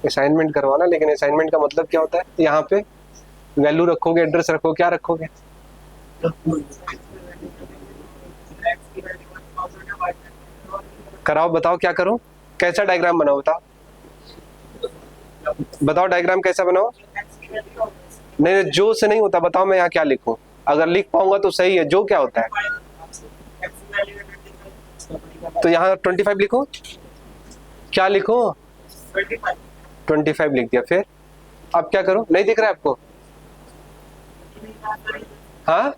असाइनमेंट करवाना, लेकिन असाइनमेंट का मतलब क्या होता है, यहाँ पे वैल्यू रखोगे, एड्रेस रखोगे, क्या रखोगे, कराओ, बताओ क्या करो, कैसा डायग्राम बनाओ, बताओ बताओ डायग्राम कैसा बनाओ। नहीं, जो से नहीं होता, बताओ मैं यहाँ क्या लिखूं, अगर लिख पाऊंगा तो सही है। जो क्या होता है, तो यहाँ 25 लिखो, क्या लिखो, 25 लिख दिया, फिर अब क्या करूं? नहीं दिख रहा है आपको? हाँ,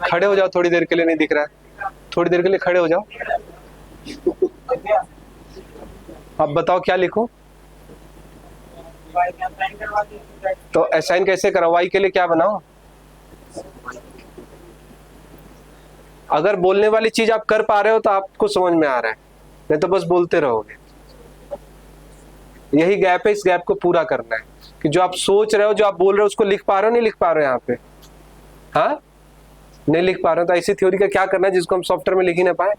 खड़े हो जाओ थोड़ी देर के लिए, नहीं दिख रहा है, थोड़ी देर के लिए खड़े हो जाओ। अब बताओ क्या लिखूं? तो असाइन कैसे करा? वाई के लिए क्या बनाओ? अगर बोलने वाली चीज आप कर पा रहे हो तो आपको समझ में आ रहा है, नहीं तो बस बोलते रहोगे। यही गैप है, इस गैप को पूरा करना है कि जो आप सोच रहे हो, जो आप बोल रहे हो, उसको लिख पा रहे हो, नहीं लिख पा रहे हो यहाँ पे? हाँ, नहीं लिख पा रहे हो तो ऐसी थ्योरी का क्या करना है जिसको हम सॉफ्टवेयर में लिख ही ना पाए?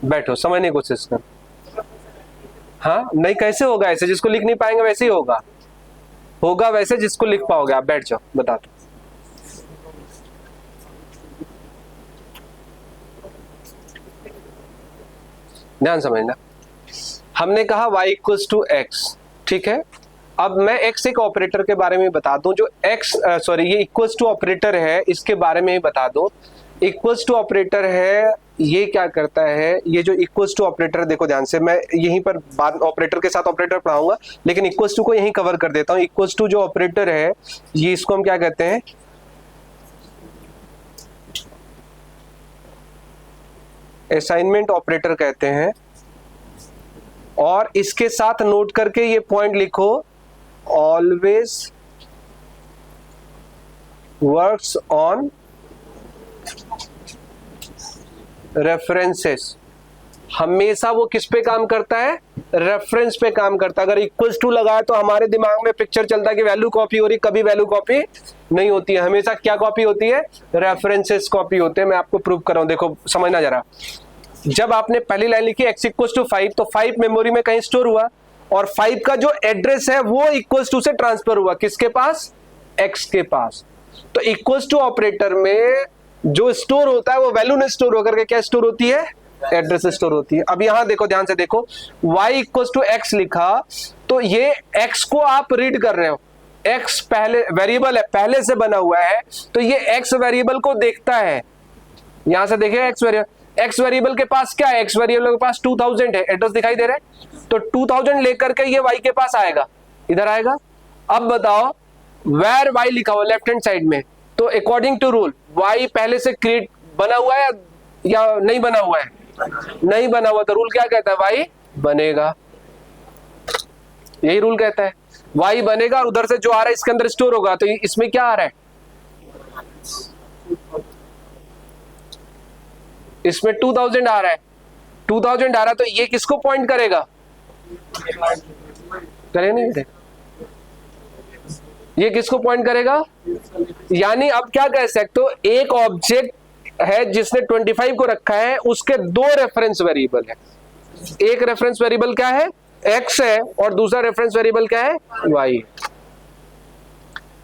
बैठो, समझने की कोशिश कर। हाँ, नहीं कैसे होगा ऐसे? जिसको लिख नहीं पाएंगे वैसे ही होगा, होगा वैसे जिसको लिख पाओगे आप। बैठ जाओ, बता दो। ध्यान समझना, हमने कहा y इक्वल्स टू एक्स, ठीक है। अब मैं x एक ऑपरेटर के बारे में बता दूं, जो ये इक्वल्स टू ऑपरेटर है, इसके बारे में ही बता दो। इक्वल्स टू ऑपरेटर है, ये क्या करता है? ये जो इक्वल्स टू ऑपरेटर, देखो ध्यान से, मैं यहीं पर बाद ऑपरेटर के साथ ऑपरेटर पढ़ाऊंगा, लेकिन इक्वल्स टू को यहीं कवर कर देता हूं। इक्वल्स टू जो ऑपरेटर है, ये इसको हम क्या कहते हैं? असाइनमेंट ऑपरेटर कहते हैं। और इसके साथ नोट करके ये पॉइंट लिखो, ऑलवेज वर्क्स ऑन रेफरेंसेस। हमेशा वो किस पे काम करता है? रेफरेंस पे काम करता है। अगर इक्वल्स टू लगाए तो हमारे दिमाग में पिक्चर चलता है कि वैल्यू कॉपी हो रही, कभी वैल्यू कॉपी नहीं होती है। हमेशा क्या कॉपी होती है? रेफरेंसेस कॉपी होते हैं। मैं आपको प्रूव कर रहा हूं, देखो समझना जरा। जब आपने पहली लाइन लिखी x इक्वल्स टू 5, तो 5 मेमोरी में कहीं स्टोर हुआ, और 5 का जो एड्रेस है वो इक्वल्स टू से ट्रांसफर हुआ, किसके पास? x के पास। तो इक्वल्स टू ऑपरेटर में जो स्टोर होता है वो वैल्यू नहीं स्टोर होकर के क्या स्टोर होती है? एड्रेस स्टोर होती है। अब यहां देखो, ध्यान से देखो, y इक्वल्स टू x लिखा, तो ये x को आप रीड कर रहे हो। x पहले वेरिएबल है, पहले से बना हुआ है, तो ये x वेरिएबल को देखता है। यहां से देखिए x वेरिएबल के पास क्या है? x वेरिएबल के पास 2000 है, एड्रेस दिखाई दे रहा है, तो 2000 लेकर के ये y के पास आएगा, इधर आएगा। अब बताओ, वेर y लिखा हुआ लेफ्ट हैंड साइड में, तो अकॉर्डिंग टू रूल y पहले से क्रिएट बना हुआ है या नहीं बना हुआ है? नहीं बना हुआ, तो रूल क्या कहता है? y बनेगा। यही रूल कहता है, y बनेगा, और उधर से जो आ रहा है इसके अंदर स्टोर होगा। तो इसमें क्या आ रहा है? इसमें 2000 आ रहा है, 2000 आ रहा है, तो ये किसको पॉइंट करेगा? करे नहीं, ये किसको पॉइंट करेगा? यानी अब क्या कह सकते हो, एक ऑब्जेक्ट है जिसने 25 को रखा है, उसके दो रेफरेंस वेरिएबल है। एक रेफरेंस वेरिएबल क्या है? x है, और दूसरा रेफरेंस वेरिएबल क्या है? y।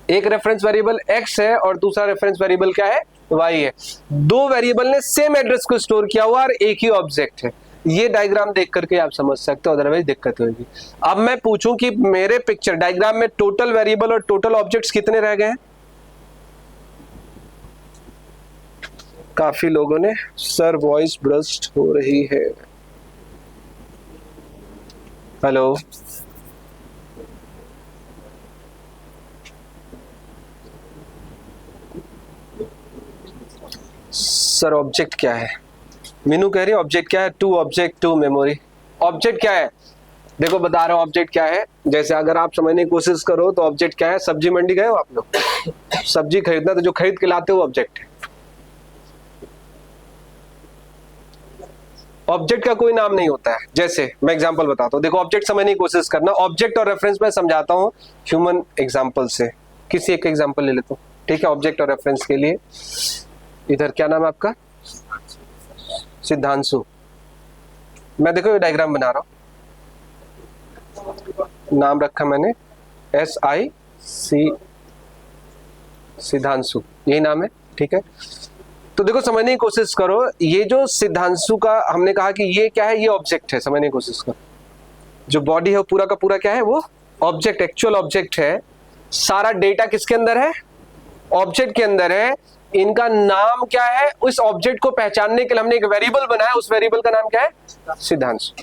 एक रेफरेंस वेरिएबल x है और दूसरा रेफरेंस वेरिएबल क्या है? y है। दो वेरिएबल ने सेम एड्रेस को स्टोर किया हुआ और एक ही ऑब्जेक्ट है। ये डायग्राम देख करके आप समझ सकते हो, अदरवाइज दिक्कत होगी। अब मैं पूछूं कि मेरे पिक्चर डायग्राम में टोटल वेरिएबल और टोटल ऑब्जेक्ट्स कितने रह गए हैं? काफी लोगों ने सर वॉइस ब्रस्ट हो रही है। हेलो, सर ऑब्जेक्ट क्या है? मीनू कह रही है ऑब्जेक्ट क्या है? To object to memory. Object क्या है? देखो बता रहा हूं ऑब्जेक्ट क्या है। जैसे अगर आप समझने की कोशिश करो तो ऑब्जेक्ट क्या है? सब्जी मंडी गए हो आप लोग, सब्जी खरीदना, तो जो खरीद के लाते हो ऑब्जेक्ट है। ऑब्जेक्ट का कोई नाम नहीं होता है। जैसे मैं एग्जांपल बताता हूं, देखो ऑब्जेक्ट समझने की कोशिश करना। ऑब्जेक्ट और रेफरेंस में समझाता हूं ह्यूमन एग्जांपल से। किसी एक एग्जांपल ले लेता हूं, ठीक है, ऑब्जेक्ट और रेफरेंस के लिए। इधर क्या नाम है आपका? सिद्धांशु। मैं देखो ये डायग्राम बना रहा हूं, नाम रखा मैंने SIC, सिद्धांशु, यही नाम है, ठीक है। तो देखो समझने की कोशिश करो, ये जो सिद्धांशु का हमने कहा कि ये क्या है? ये ऑब्जेक्ट है। समझने की कोशिश करो, जो बॉडी है पूरा का पूरा क्या है? वो ऑब्जेक्ट, एक्चुअल ऑब्जेक्ट है। सारा डेटा किसके अंदर है? ऑब्जेक्ट के अंदर है। इनका नाम क्या है? उस ऑब्जेक्ट को पहचानने के लिए हमने एक वेरिएबल बनाया, उस वेरिएबल का नाम क्या है? सिद्धांशु।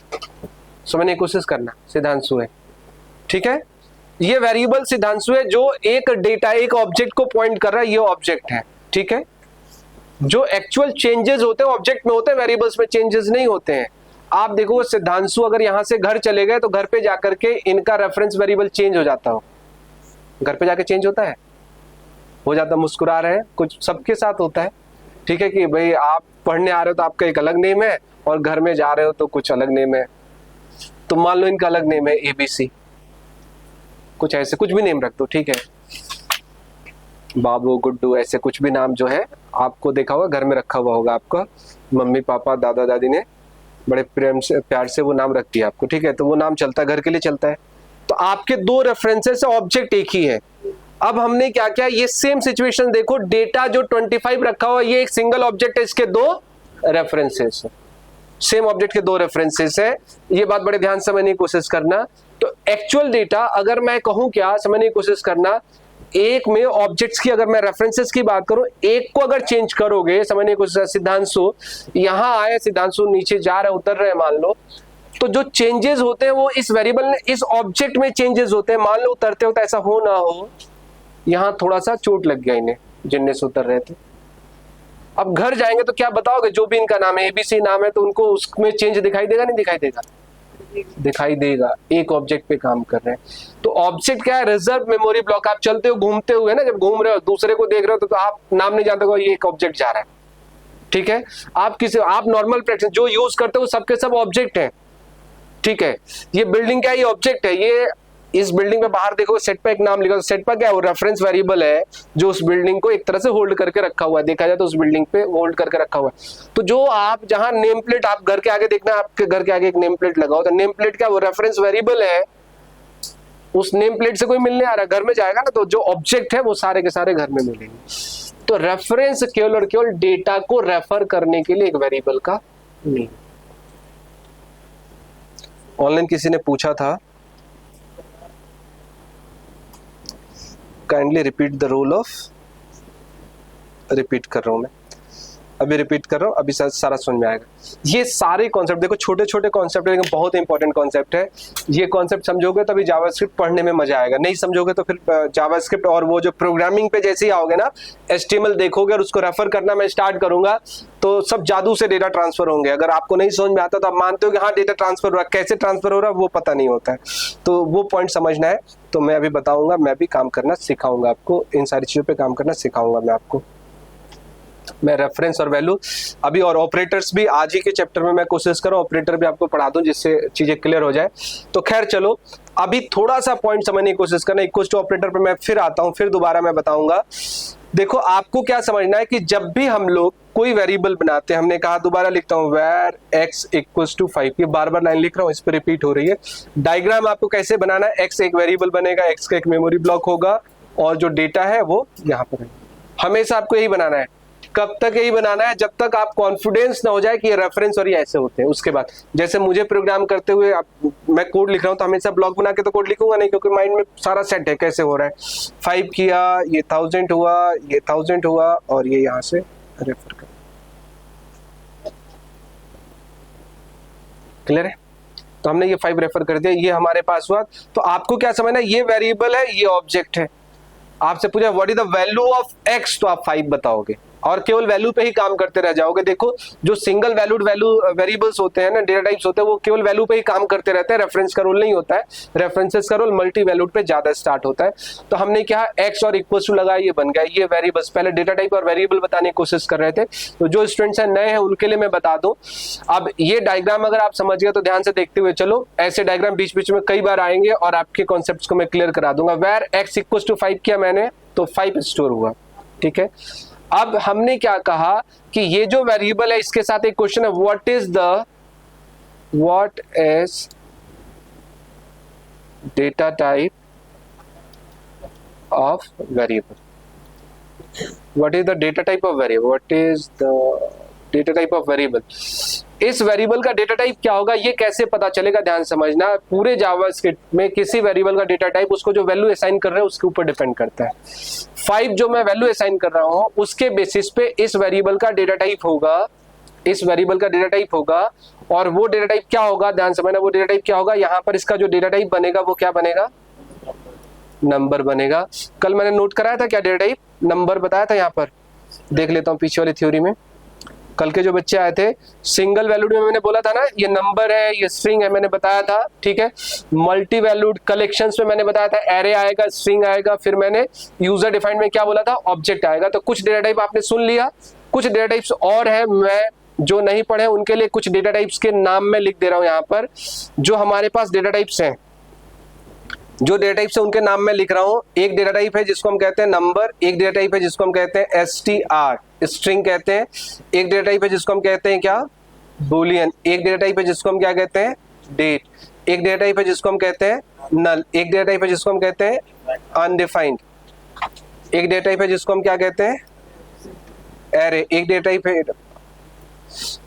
समझने की कोशिश करना, सिद्धांशु है, ठीक है। ये वेरिएबल सिद्धांशु है जो एक डेटा, एक ऑब्जेक्ट को पॉइंट कर रहा है, ये ऑब्जेक्ट है, ठीक है। जो एक्चुअल चेंजेस होते हैं ऑब्जेक्ट में होते हैं, वेरिएबल्स में चेंजेस नहीं होते हैं। आप देखो सिद्धांशु अगर यहां से घर चले गए तो घर पे जाकर के इनका रेफरेंस वेरिएबल चेंज हो जाता हो, घर पे जाके चेंज होता है, हो जाता, मुस्कुरा रहे हैं, कुछ सबके साथ होता है, ठीक है, कि भाई आप पढ़ने आ रहे हो तो आपका एक अलग नेम है और घर में जा रहे हो तो कुछ अलग नेम है। तो मान लो इनका अलग नेम है ABC, कुछ ऐसे कुछ भी नेम रख दो, ठीक है, बाबू, गुड्डू, ऐसे कुछ भी नाम जो है आपको देखा होगा, घर में रखा हुआ होगा आपका, मम्मी पापा दादा दादी ने बड़े प्रेम से प्यार से वो नाम रख दिया आपको, ठीक है। तो वो नाम चलता है, घर के लिए चलता है। तो आपके दो रेफरेंसेस है, ऑब्जेक्ट एक ही है। अब हमने क्या किया, ये सेम सिचुएशन देखो, डेटा जो 25 रखा हुआ ये एक सिंगल ऑब्जेक्ट है, इसके दो रेफरेंसेस है, सेम ऑब्जेक्ट के दो रेफरेंसेस है। ये बात बड़े ध्यान से समझने की कोशिश करना। तो एक्चुअल डेटा अगर मैं कहूं क्या, समझने की कोशिश करना, एक में ऑब्जेक्ट्स की अगर मैं रेफरेंसेस की बात करूं, एक को अगर चेंज करोगे, समझने की कोशिश, सिद्धांशु यहां आए, सिद्धांशु नीचे जा रहे उतर रहे मान लो, तो जो चेंजेस होते हैं वो इस वेरिएबल ने, इस ऑब्जेक्ट में चेंजेस होते हैं। मान लो उतरते हो तो ऐसा हो ना हो, यहां थोड़ा सा चोट लग गया इन्हें जिनने से उतर रहे थे। अब घर जाएंगे तो क्या बताओगे, जो भी इनका नाम है ABC नाम है, तो उनको उसमें चेंज दिखाई देगा नहीं दिखाई देगा? दिखाई देगा, एक ऑब्जेक्ट पे काम कर रहे हैं। तो ऑब्जेक्ट क्या है, रिजर्व मेमोरी ब्लॉक। आप चलते हो घूमते हुए ना, जब घूम रहे हो दूसरे को देख रहे हो तो आप नाम नहीं जानते हो, ये एक ऑब्जेक्ट जा रहा है, ठीक है। आप नॉर्मल प्रैक्टिस जो यूज करते हो सबके सब ऑब्जेक्ट है, ठीक है। ये बिल्डिंग क्या है, ये ऑब्जेक्ट है। ये इस बिल्डिंग में बाहर देखो सेट पर एक नाम लिखा, सेट पर क्या है, वो रेफरेंस वेरिएबल है जो उस बिल्डिंग को एक तरह से होल्ड करके रखा हुआ है। देखा जाए तो उस बिल्डिंग पे होल्ड करके रखा हुआ है। तो जो आप जहां नेम प्लेट, आप घर के आगे देखना, आपके घर के आगे एक नेम प्लेट लगा हो, तो नेम प्लेट क्या, वो रेफरेंस वेरिएबल है, उस नेम प्लेट से कोई मिलने आ रहा है, घर में जाएगा ना, तो जो ऑब्जेक्ट है वो सारे के सारे घर में मिलेंगे। तो रेफरेंस केवल और केवल डेटा को रेफर करने के लिए एक वेरिएबल का नहीं। ऑनलाइन किसी ने पूछा था, kindly repeat the rule of, repeat कर रहा हूं मैं, अभी रिपीट कर रहा हूं, अभी सारा समझ में आएगा। ये सारे कॉन्सेप्ट देखो, छोटे छोटे कॉन्सेप्ट है लेकिन बहुत इंपॉर्टेंट कॉन्सेप्ट है। ये कॉन्सेप्ट समझोगे तभी जावास्क्रिप्ट पढ़ने में मजा आएगा, नहीं समझोगे तो फिर जावास्क्रिप्ट और वो जो प्रोग्रामिंग पे जैसे ही आओगे ना, HTML देखोगे और उसको रेफर करना मैं स्टार्ट करूंगा तो सब जादू से डेटा ट्रांसफर होंगे। अगर आपको नहीं समझ में आता तो आप मानते हो कि हाँ डेटा ट्रांसफर हो रहा है, कैसे ट्रांसफर हो रहा है वो पता नहीं होता है। तो वो पॉइंट समझना है, तो मैं अभी बताऊंगा, मैं भी काम करना सिखाऊंगा आपको, इन सारी चीजों पे काम करना सिखाऊंगा मैं आपको। मैं रेफरेंस और वैल्यू अभी, और ऑपरेटर्स भी आज ही के चैप्टर में मैं कोशिश करूं ऑपरेटर भी आपको पढ़ा दूं जिससे चीजें क्लियर हो जाए। तो खैर चलो, अभी थोड़ा सा पॉइंट समझने की कोशिश करना। इक्वल टू ऑपरेटर पे मैं फिर आता हूं, फिर दोबारा मैं बताऊंगा। देखो आपको क्या समझना है कि जब भी हम लोग कोई वेरिएबल बनाते हैं, हमने कहा, दोबारा लिखता हूं, where x equals to 5, ये बार बार लाइन लिख रहा हूं, इस पर रिपीट हो रही है। डायग्राम आपको कैसे बनाना है, x एक वेरिएबल बनेगा, x का एक मेमोरी ब्लॉक होगा और जो डेटा है वो यहाँ पर है। हमेशा आपको यही बनाना है। कब तक यही बनाना है, जब तक आप कॉन्फिडेंस ना हो जाए कि ये रेफरेंस और ये ऐसे होते हैं। उसके बाद जैसे मुझे प्रोग्राम करते हुए मैं कोड लिख रहा हूं तो हमेशा ब्लॉक बना के तो कोड लिखूंगा नहीं, क्योंकि माइंड में सारा सेट है कैसे हो रहा है। 5 किया, ये 1000 हुआ, ये 1000 हुआ और ये यहां से रेफर कर। क्लियर है? तो हमने ये 5 रेफर कर दिया, ये हमारे पास हुआ। तो आपको क्या समझना है, ये वेरिएबल है, ये ऑब्जेक्ट है। आपसे पूछा what is the value of x, तो आप 5 बताओगे और केवल वैल्यू पे ही काम करते रह जाओगे। देखो जो सिंगल वैल्यूड वेरिएबल्स होते हैं ना, डेटा टाइप्स होते हैं, वो केवल वैल्यू पे ही काम करते रहते हैं, रेफरेंस का रोल नहीं होता है। रेफरेंसेस का रोल मल्टी वैल्यूड पे ज्यादा स्टार्ट होता है। तो हमने क्या x और इक्वल टू लगाया, ये बन गया ये वेरिएबल्स। पहले डेटा टाइप और वेरिएबल बताने की कोशिश कर रहे थे, तो जो स्टूडेंट्स हैं नए हैं उनके लिए मैं बता दूं। अब ये डायग्राम अगर आप समझ गए तो ध्यान से देखते हुए चलो, ऐसे डायग्राम बीच बीच में कई बार आएंगे और आपके कॉन्सेप्ट्स को मैं क्लियर करा दूंगा। वेयर x इक्वल टू 5 किया मैंने तो 5 स्टोर हुआ, ठीक है। अब हमने क्या कहा कि ये जो वेरिएबल है इसके साथ एक क्वेश्चन है, what is data type of variable, what is the data type of variable, what is the data type of variable. इस वेरिएबल का डेटा टाइप क्या होगा, ये कैसे पता चलेगा, ध्यान समझना। पूरे जावास्क्रिप्ट में किसी वेरिएबल का डेटा टाइप उसको जो वैल्यू असाइन कर रहे हैं उसके ऊपर डिपेंड करता है। 5 जो मैं वैल्यू असाइन कर रहा हूं उसके बेसिस पे इस वेरिएबल का डेटा टाइप होगा, इस वेरिएबल का डेटा टाइप होगा और वो डेटा टाइप क्या होगा, ध्यान समझना, वो डेटा टाइप क्या होगा, यहाँ पर इसका जो डेटा टाइप बनेगा वो क्या बनेगा, नंबर बनेगा। कल मैंने नोट कराया था क्या, डेटा टाइप नंबर बताया था। यहाँ पर देख लेता हूँ पीछे वाली थ्योरी में, कल के जो बच्चे आए थे, सिंगल वैल्यूड में मैंने बोला था ना, ये नंबर है, ये स्ट्रिंग है, मैंने बताया था, ठीक है। मल्टी वैल्यूड कलेक्शंस में मैंने बताया था एरे आएगा, स्ट्रिंग आएगा, फिर मैंने यूजर डिफाइंड में क्या बोला था, ऑब्जेक्ट आएगा। तो कुछ डेटा टाइप आपने सुन लिया, कुछ डेटा टाइप्स और है, मैं जो नहीं पढ़े उनके लिए कुछ डेटा टाइप्स के नाम में लिख दे रहा हूं यहाँ पर। जो हमारे पास डेटा टाइप्स हैं, जो डेटा टाइप्स है उनके नाम में लिख रहा हूं। एक डेटा टाइप है जिसको हम कहते हैं नंबर, एक डेटा टाइप है जिसको हम कहते हैं str स्ट्रिंग कहते हैं, एक डेटा टाइप है जिसको हम कहते हैं क्या, बूलियन, एक डेटा टाइप है जिसको हम क्या कहते हैं, डेट, एक डेटा टाइप है जिसको हम कहते हैं नल, एक डेटा टाइप है जिसको हम कहते हैं अनडिफाइंड, एक डेटा टाइप है जिसको हम क्या कहते हैं एरे, एक डेटा टाइप है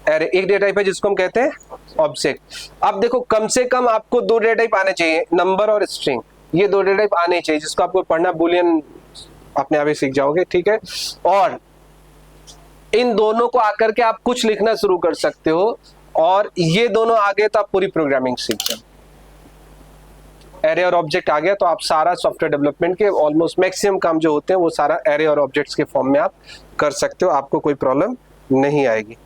एरे, एक डेटा टाइप है जिसको हम कहते हैं ऑब्जेक्ट। अब देखो कम से कम आपको दो डेटा टाइप आने चाहिए, नंबर और स्ट्रिंग, ये दो डेटा टाइप आने चाहिए, जिसको आपको पढ़ना, बूलियन अपने आप ही सीख जाओगे, ठीक है। और इन दोनों को आकर के आप कुछ लिखना शुरू कर सकते हो, और ये दोनों आ गए तो आप पूरी प्रोग्रामिंग सीख जाओ। एरे और ऑब्जेक्ट आ गया तो आप सारा सॉफ्टवेयर डेवलपमेंट के ऑलमोस्ट मैक्सिमम काम जो होते हैं वो सारा एरे और ऑब्जेक्ट्स के फॉर्म में आप कर सकते हो, आपको कोई प्रॉब्लम नहीं आएगी।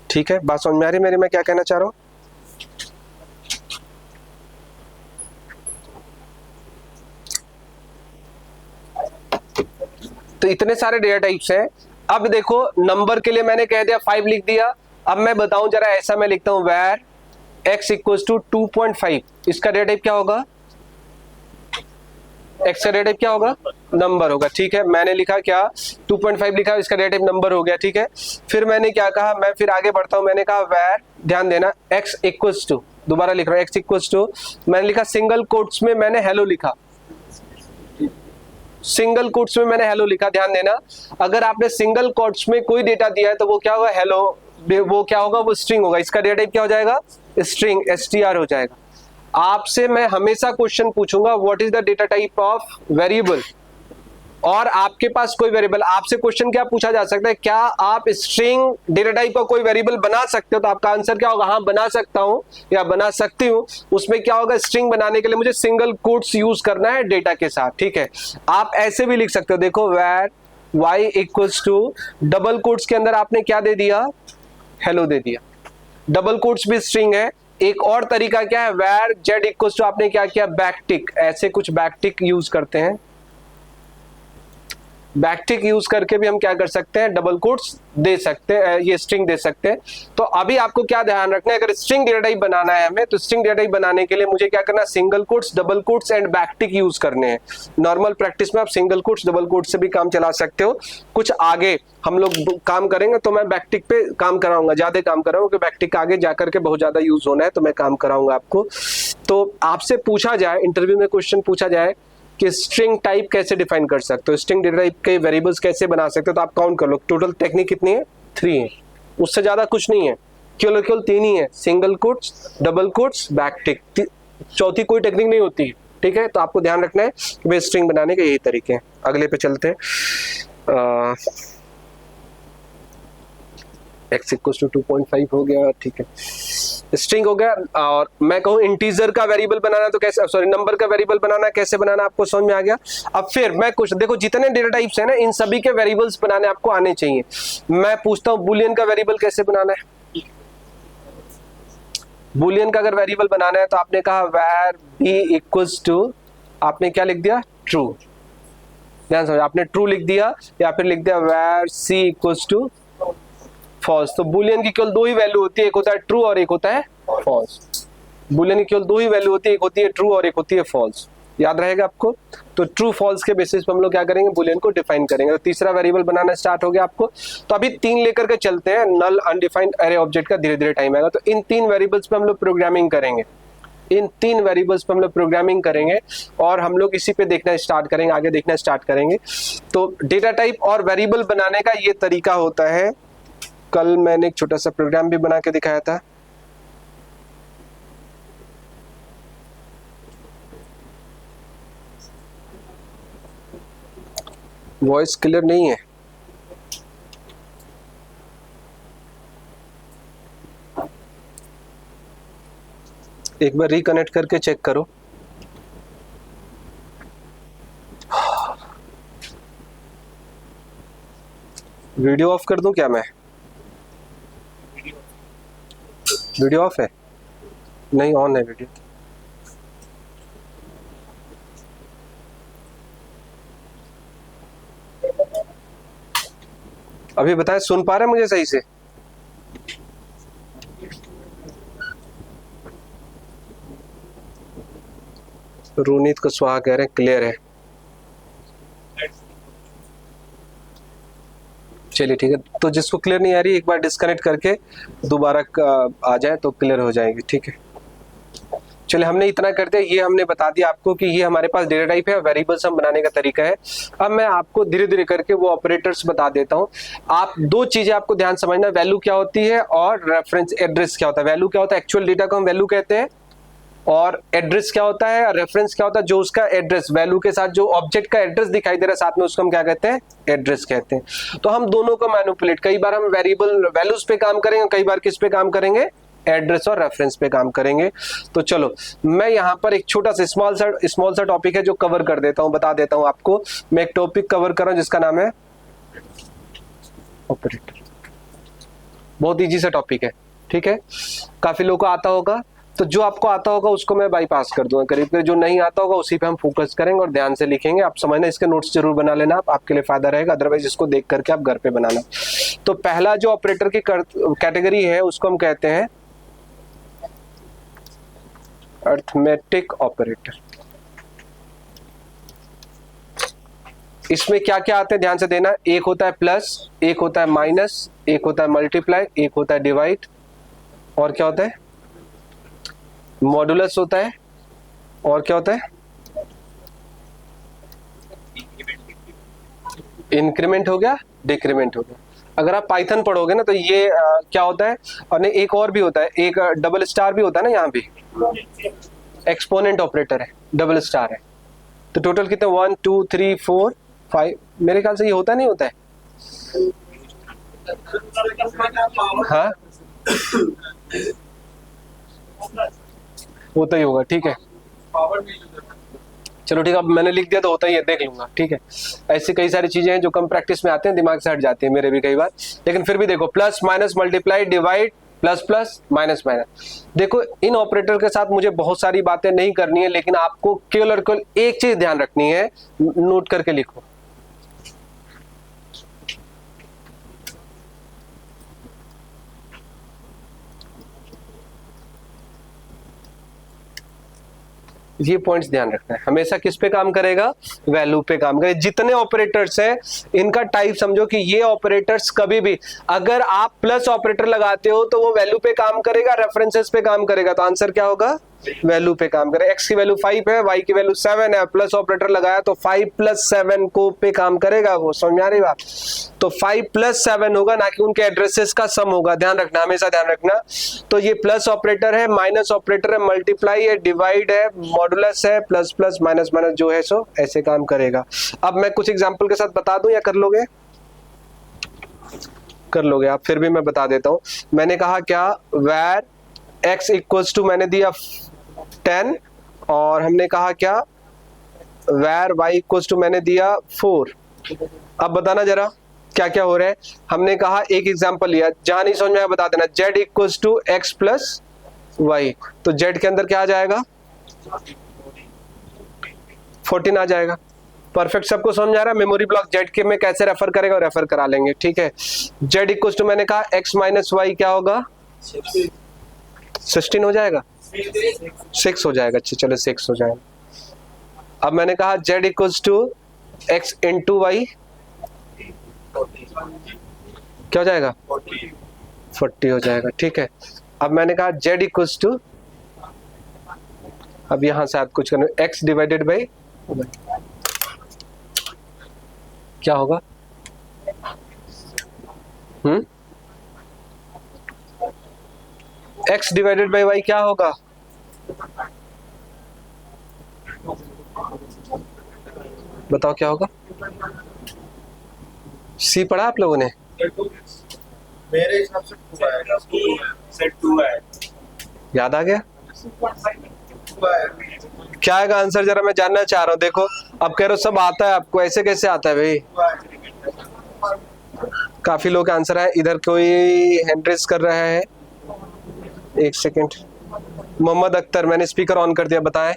ठीक है, बात समझ में आ रही मेरी, मैं क्या कहना चाह रहा हूं। तो इतने सारे डेटा टाइप्स हैं। अब देखो नंबर के लिए मैंने कह दिया 5 लिख दिया। अब मैं बताऊं जरा, ऐसा मैं लिखता हूं वेर x इक्वल्स टू 2.5, इसका डेटा टाइप क्या होगा, x का डेटा टाइप क्या होगा, नंबर होगा, ठीक है। मैंने लिखा क्या, 2.5 लिखा, इसका डेटा टाइप नंबर हो गया, ठीक है। फिर मैंने क्या कहा, मैं फिर आगे बढ़ता हूं, मैंने कहा वेर, ध्यान देना, x इक्वल्स टू, दोबारा लिख रहा हूं, x इक्वल्स टू, मैंने लिखा सिंगल कोट्स में मैंने हेलो लिखा, सिंगल कोट्स में मैंने हेलो लिखा, ध्यान देना। अगर आपने सिंगल कोट्स में कोई डेटा दिया है तो वो क्या होगा, हेलो, वो क्या होगा, वो स्ट्रिंग होगा, इसका डेटा टाइप क्या हो जाएगा, स्ट्रिंग, str हो जाएगा। आपसे मैं हमेशा क्वेश्चन पूछूंगा what is the data type of variable, और आपके पास कोई वेरिएबल, आपसे क्वेश्चन क्या पूछा जा सकता है, क्या आप स्ट्रिंग डेटा टाइप का कोई वेरिएबल बना सकते हो, तो आपका आंसर क्या होगा, हाँ बना सकता हूं या बना सकती हूं। उसमें क्या होगा, स्ट्रिंग बनाने के लिए मुझे सिंगल कोट्स यूज करना है डेटा के साथ, ठीक है। आप ऐसे भी लिख सकते हो, देखो var y equals to, double quotes के अंदर आपने क्या दे दिया, हेलो दे दिया, डबल कोट्स भी स्ट्रिंग है। एक और तरीका क्या है, वेर z इक्वल्स टू, आपने क्या किया, बैकटिक, ऐसे कुछ बैकटिक यूज करते हैं, बैकटिक यूज करके भी हम क्या कर सकते हैं, डबल कोट्स दे सकते हैं, ये स्ट्रिंग दे सकते हैं। तो अभी आपको क्या ध्यान रखना है, अगर स्ट्रिंग डेटा टाइप बनाना है हमें, तो स्ट्रिंग डेटा टाइप बनाने के लिए मुझे क्या करना है, single quotes, double quotes and backtick use करने हैं। नॉर्मल प्रैक्टिस में आप सिंगल कोट्स, डबल कोट्स से भी काम चला सकते हो। कुछ आगे हम लोग काम करेंगे तो मैं बैकटिक पे काम कराऊंगा, ज्यादा काम कराऊंगा, क्योंकि बैकटिक आगे जाकर के बहुत ज्यादा यूज होना है, तो मैं काम कराऊंगा आपको। तो आपसे पूछा जाए, इंटरव्यू में क्वेश्चन पूछा जाए कि स्ट्रिंग टाइप कैसे डिफाइन कर सकते हो, स्ट्रिंग डेटा टाइप के वेरिएबल्स कैसे बना सकते हो, तो आप काउंट कर लो, टोटल टेक्निक कितनी है, 3 है, उससे ज्यादा कुछ नहीं है, केवल 3 ही है, single quotes, double quotes, backtick, चौथी कोई टेक्निक नहीं होती है, ठीक है। तो आपको ध्यान रखना है कि भाई स्ट्रिंग बनाने के यही तरीके हैं। अगले पे चलते हैं, x इक्वल टू 2.5 हो गया, ठीक है, स्ट्रिंग हो गया। और मैं कहूं इंटीजर का वेरिएबल बनाना तो कैसे, सॉरी नंबर का वेरिएबल बनाना कैसे बनाना आपको समझ में आ गया। अब फिर मैं कुछ देखो, जितने डेटा टाइप्स हैं ना, इन सभी के वेरिएबल्स बनाने आपको आने चाहिए। मैं पूछता हूं बूलियन का वेरिएबल कैसे बनाना है। बूलियन का अगर वेरिएबल बनाना है तो आपने कहा वेर b इक्वल्स टू, आपने क्या लिख दिया, ट्रू, ध्यान समझो, आपने ट्रू लिख दिया, या फिर लिख दिया var c equals to false. तो बूलियन की केवल 2 ही वैल्यू होती है, एक होता है ट्रू और एक होता है फॉल्स। बूलियन की केवल 2 ही वैल्यू होती है, एक होती है ट्रू और एक होती है फॉल्स, याद रहेगा आपको। तो ट्रू फॉल्स के बेसिस पे हम लोग क्या करेंगे, बूलियन को डिफाइन करेंगे। तो तीसरा वेरिएबल बनाना स्टार्ट हो गया आपको। तो अभी 3 लेकर के चलते हैं, नल, अनडिफाइंड, एरे, ऑब्जेक्ट का धीरे धीरे टाइम आएगा। तो इन 3 वेरिएबल्स पे हम लोग प्रोग्रामिंग करेंगे, इन 3 वेरिएबल्स पे हम लोग प्रोग्रामिंग करेंगे, और हम लोग इसी पे देखना स्टार्ट करेंगे, आगे देखना स्टार्ट करेंगे। तो डेटा टाइप और वेरिएबल बनाने का ये तरीका होता है। कल मैंने एक छोटा सा प्रोग्राम भी बना के दिखाया था, वॉइस क्लियर नहीं है, एक बार रिकनेक्ट करके चेक करो। वीडियो ऑफ कर दूं क्या मैं? वीडियो ऑफ है? नहीं, ऑन है वीडियो। अभी बताएं, सुन पा रहे हैं मुझे सही से? रूनीत कुशवाहा कह रहे हैं क्लियर है। चलिए ठीक है, तो जिसको क्लियर नहीं आ रही एक बार डिस्कनेक्ट करके दोबारा आ जाए तो क्लियर हो जाएगी। ठीक है, चलिए हमने इतना करते हैं, ये हमने बता दिया आपको कि ये हमारे पास डेटा टाइप है, वेरिएबल्स हम बनाने का तरीका है। अब मैं आपको धीरे धीरे करके वो ऑपरेटर्स बता देता हूँ। आप दो चीजें आपको ध्यान समझना, वैल्यू क्या होती है और रेफरेंस एड्रेस क्या होता है। वैल्यू क्या होता है, एक्चुअल डेटा को हम वैल्यू कहते हैं, और एड्रेस क्या होता है, रेफरेंस क्या होता है, जो उसका एड्रेस वैल्यू के साथ जो ऑब्जेक्ट का एड्रेस दिखाई दे रहा है साथ में, उसको हम क्या कहते हैं, एड्रेस कहते हैं। तो हम दोनों को मैनिपुलेट, कई बार हम वेरिएबल वैल्यूज पे काम करेंगे, कई बार किस पे काम करेंगे, एड्रेस और रेफरेंस पे काम करेंगे। तो चलो मैं यहाँ पर एक छोटा सा स्मॉल सा टॉपिक है जो कवर कर देता हूँ, बता देता हूँ आपको। मैं एक टॉपिक कवर कर रहा हूँ जिसका नाम है ऑपरेटर। बहुत इजी सा टॉपिक है, ठीक है, काफी लोगों को आता होगा। तो जो आपको आता होगा उसको मैं बाईपास कर दूंगा करीब करीब, जो नहीं आता होगा उसी पे हम फोकस करेंगे और ध्यान से लिखेंगे। आप समझना, इसके नोट्स जरूर बना लेना, आपके लिए फायदा रहेगा, अदरवाइज इसको देख करके आप घर पे बनाना। तो पहला जो ऑपरेटर की कैटेगरी है उसको हम कहते हैं अरिथमेटिक ऑपरेटर। इसमें क्या क्या आते हैं ध्यान से देना, एक होता है प्लस, एक होता है माइनस, एक होता है मल्टीप्लाई, एक होता है डिवाइड, और क्या होता है, मॉडुलस होता है, और क्या होता है, इंक्रीमेंट हो गया, डिक्रीमेंट हो गया। अगर आप पाइथन पढ़ोगे ना तो ये क्या होता है, और एक और भी होता है, एक डबल स्टार भी होता है ना, यहाँ भी एक्सपोनेंट ऑपरेटर है, डबल स्टार है। तो टोटल कितने, 1 2 3 4 5, मेरे ख्याल से ये होता नहीं होता है, हाँ होता ही होगा, ठीक है। चलो ठीक है, अब मैंने लिख दिया तो होता ही है, देख लूंगा, ठीक है। ऐसी कई सारी चीजें हैं जो कम प्रैक्टिस में आते हैं, दिमाग से हट जाती है मेरे भी कई बार, लेकिन फिर भी देखो, plus minus multiply divide, plus plus minus minus. देखो इन ऑपरेटर के साथ मुझे बहुत सारी बातें नहीं करनी है, लेकिन आपको केवल और केवल एक चीज ध्यान रखनी है, नोट करके लिखो। ये पॉइंट्स ध्यान रखना है, हमेशा किस पे काम करेगा, वैल्यू पे काम करेगा। जितने ऑपरेटर्स हैं इनका टाइप समझो कि ये ऑपरेटर्स कभी भी, अगर आप प्लस ऑपरेटर लगाते हो तो वो वैल्यू पे काम करेगा, रेफरेंसेस पे काम करेगा। तो आंसर क्या होगा, वैल्यू पे काम करेगा। एक्स की वैल्यू 5 है, वाई की वैल्यू 7 है, प्लस ऑपरेटर लगाया तो 5 + 7 को पे काम करेगा वो, समझ में आ रही बात। तो 5 + 7 होगा, ना कि उनके एड्रेसेस का सम होगा, ध्यान रखना, हमेशा ध्यान रखना। तो ये प्लस ऑपरेटर है, माइनस ऑपरेटर है, मल्टीप्लाई है, डिवाइड है, मॉडुलस है, प्लस प्लस माइनस माइनस जो है सो ऐसे काम करेगा। अब मैं कुछ एग्जांपल के साथ बता दूं या कर लोगे, कर लोगे आप, फिर भी मैं बता देता हूं। मैंने कहा क्या, where x इक्वल्स टू, मैंने दिया 10, और हमने कहा क्या, where y इक्वल्स टू मैंने दिया 4। अब बताना जरा क्या क्या हो रहा है। हमने कहा एक एग्जांपल लिया, जहां नहीं समझ में आया बता देना, z equals to x + y, तो z के अंदर क्या आ जाएगा, 14 आ जाएगा। परफेक्ट, सबको समझ आ रहा है। मेमोरी ब्लॉक जेड के में कैसे रेफर करेगा, रेफर करा लेंगे, ठीक है। जेड इक्वल टू मैंने कहा x - y क्या होगा, 16 हो जाएगा, 6 हो जाएगा, अच्छा चलो 6 हो जाएगा। अब मैंने कहा z equal to x × y क्या हो जाएगा, 40 हो जाएगा, ठीक है। अब मैंने कहा z इक्वल टू, अब यहां से आप कुछ करना, x / क्या होगा, x / y क्या होगा, बताओ क्या होगा। सी पढ़ा आप लोगों ने, मेरे हिसाब से 2 है, 2 है, याद आ गया। क्या आएगा आंसर, जरा मैं जानना चाह रहा हूँ। देखो अब कह रहे हो सब आता है आपको, ऐसे कैसे आता है भाई? काफी लोग का आंसर है। इधर कोई हैंड रेज कर रहा है, एक सेकंड। मोहम्मद अख्तर, मैंने स्पीकर ऑन कर दिया, बताएं।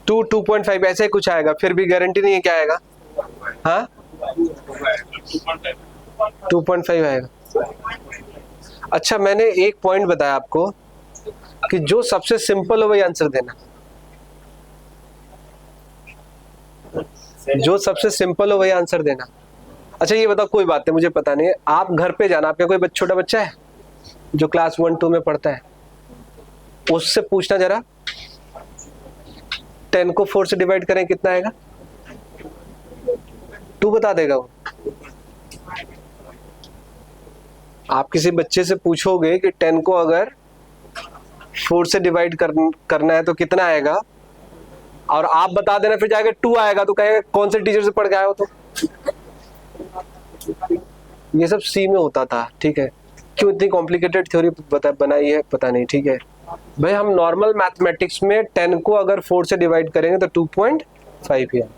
टू 2.5 ऐसे ही कुछ आएगा, फिर भी गारंटी नहीं है क्या आएगा। हाँ 2.5 आएगा। अच्छा, मैंने एक पॉइंट बताया आपको कि जो सबसे सिंपल हो वही आंसर देना। जो सबसे सिंपल हो वही आंसर देना। अच्छा ये बताओ, कोई बात नहीं, मुझे पता नहीं है, आप घर पे जाना, आपका कोई छोटा बच्चा है जो क्लास 1-2 में पढ़ता है, उससे पूछना जरा 10 को 4 से डिवाइड करें कितना आएगा। 2 बता देगा वो। आप किसी बच्चे से पूछोगे कि 10 को अगर 4 से डिवाइड करना है तो कितना आएगा, और आप बता देना, फिर जाके 2 आएगा तो कहेगा कौन से टीचर से पढ़ के आए हो। तो ये सब सी में होता था, ठीक है। क्यों इतनी कॉम्प्लिकेटेड थ्योरी बनाई है पता नहीं, ठीक है भाई। हम नॉर्मल मैथमेटिक्स में 10 को अगर 4 से डिवाइड करेंगे तो 2.5 ही आएगा,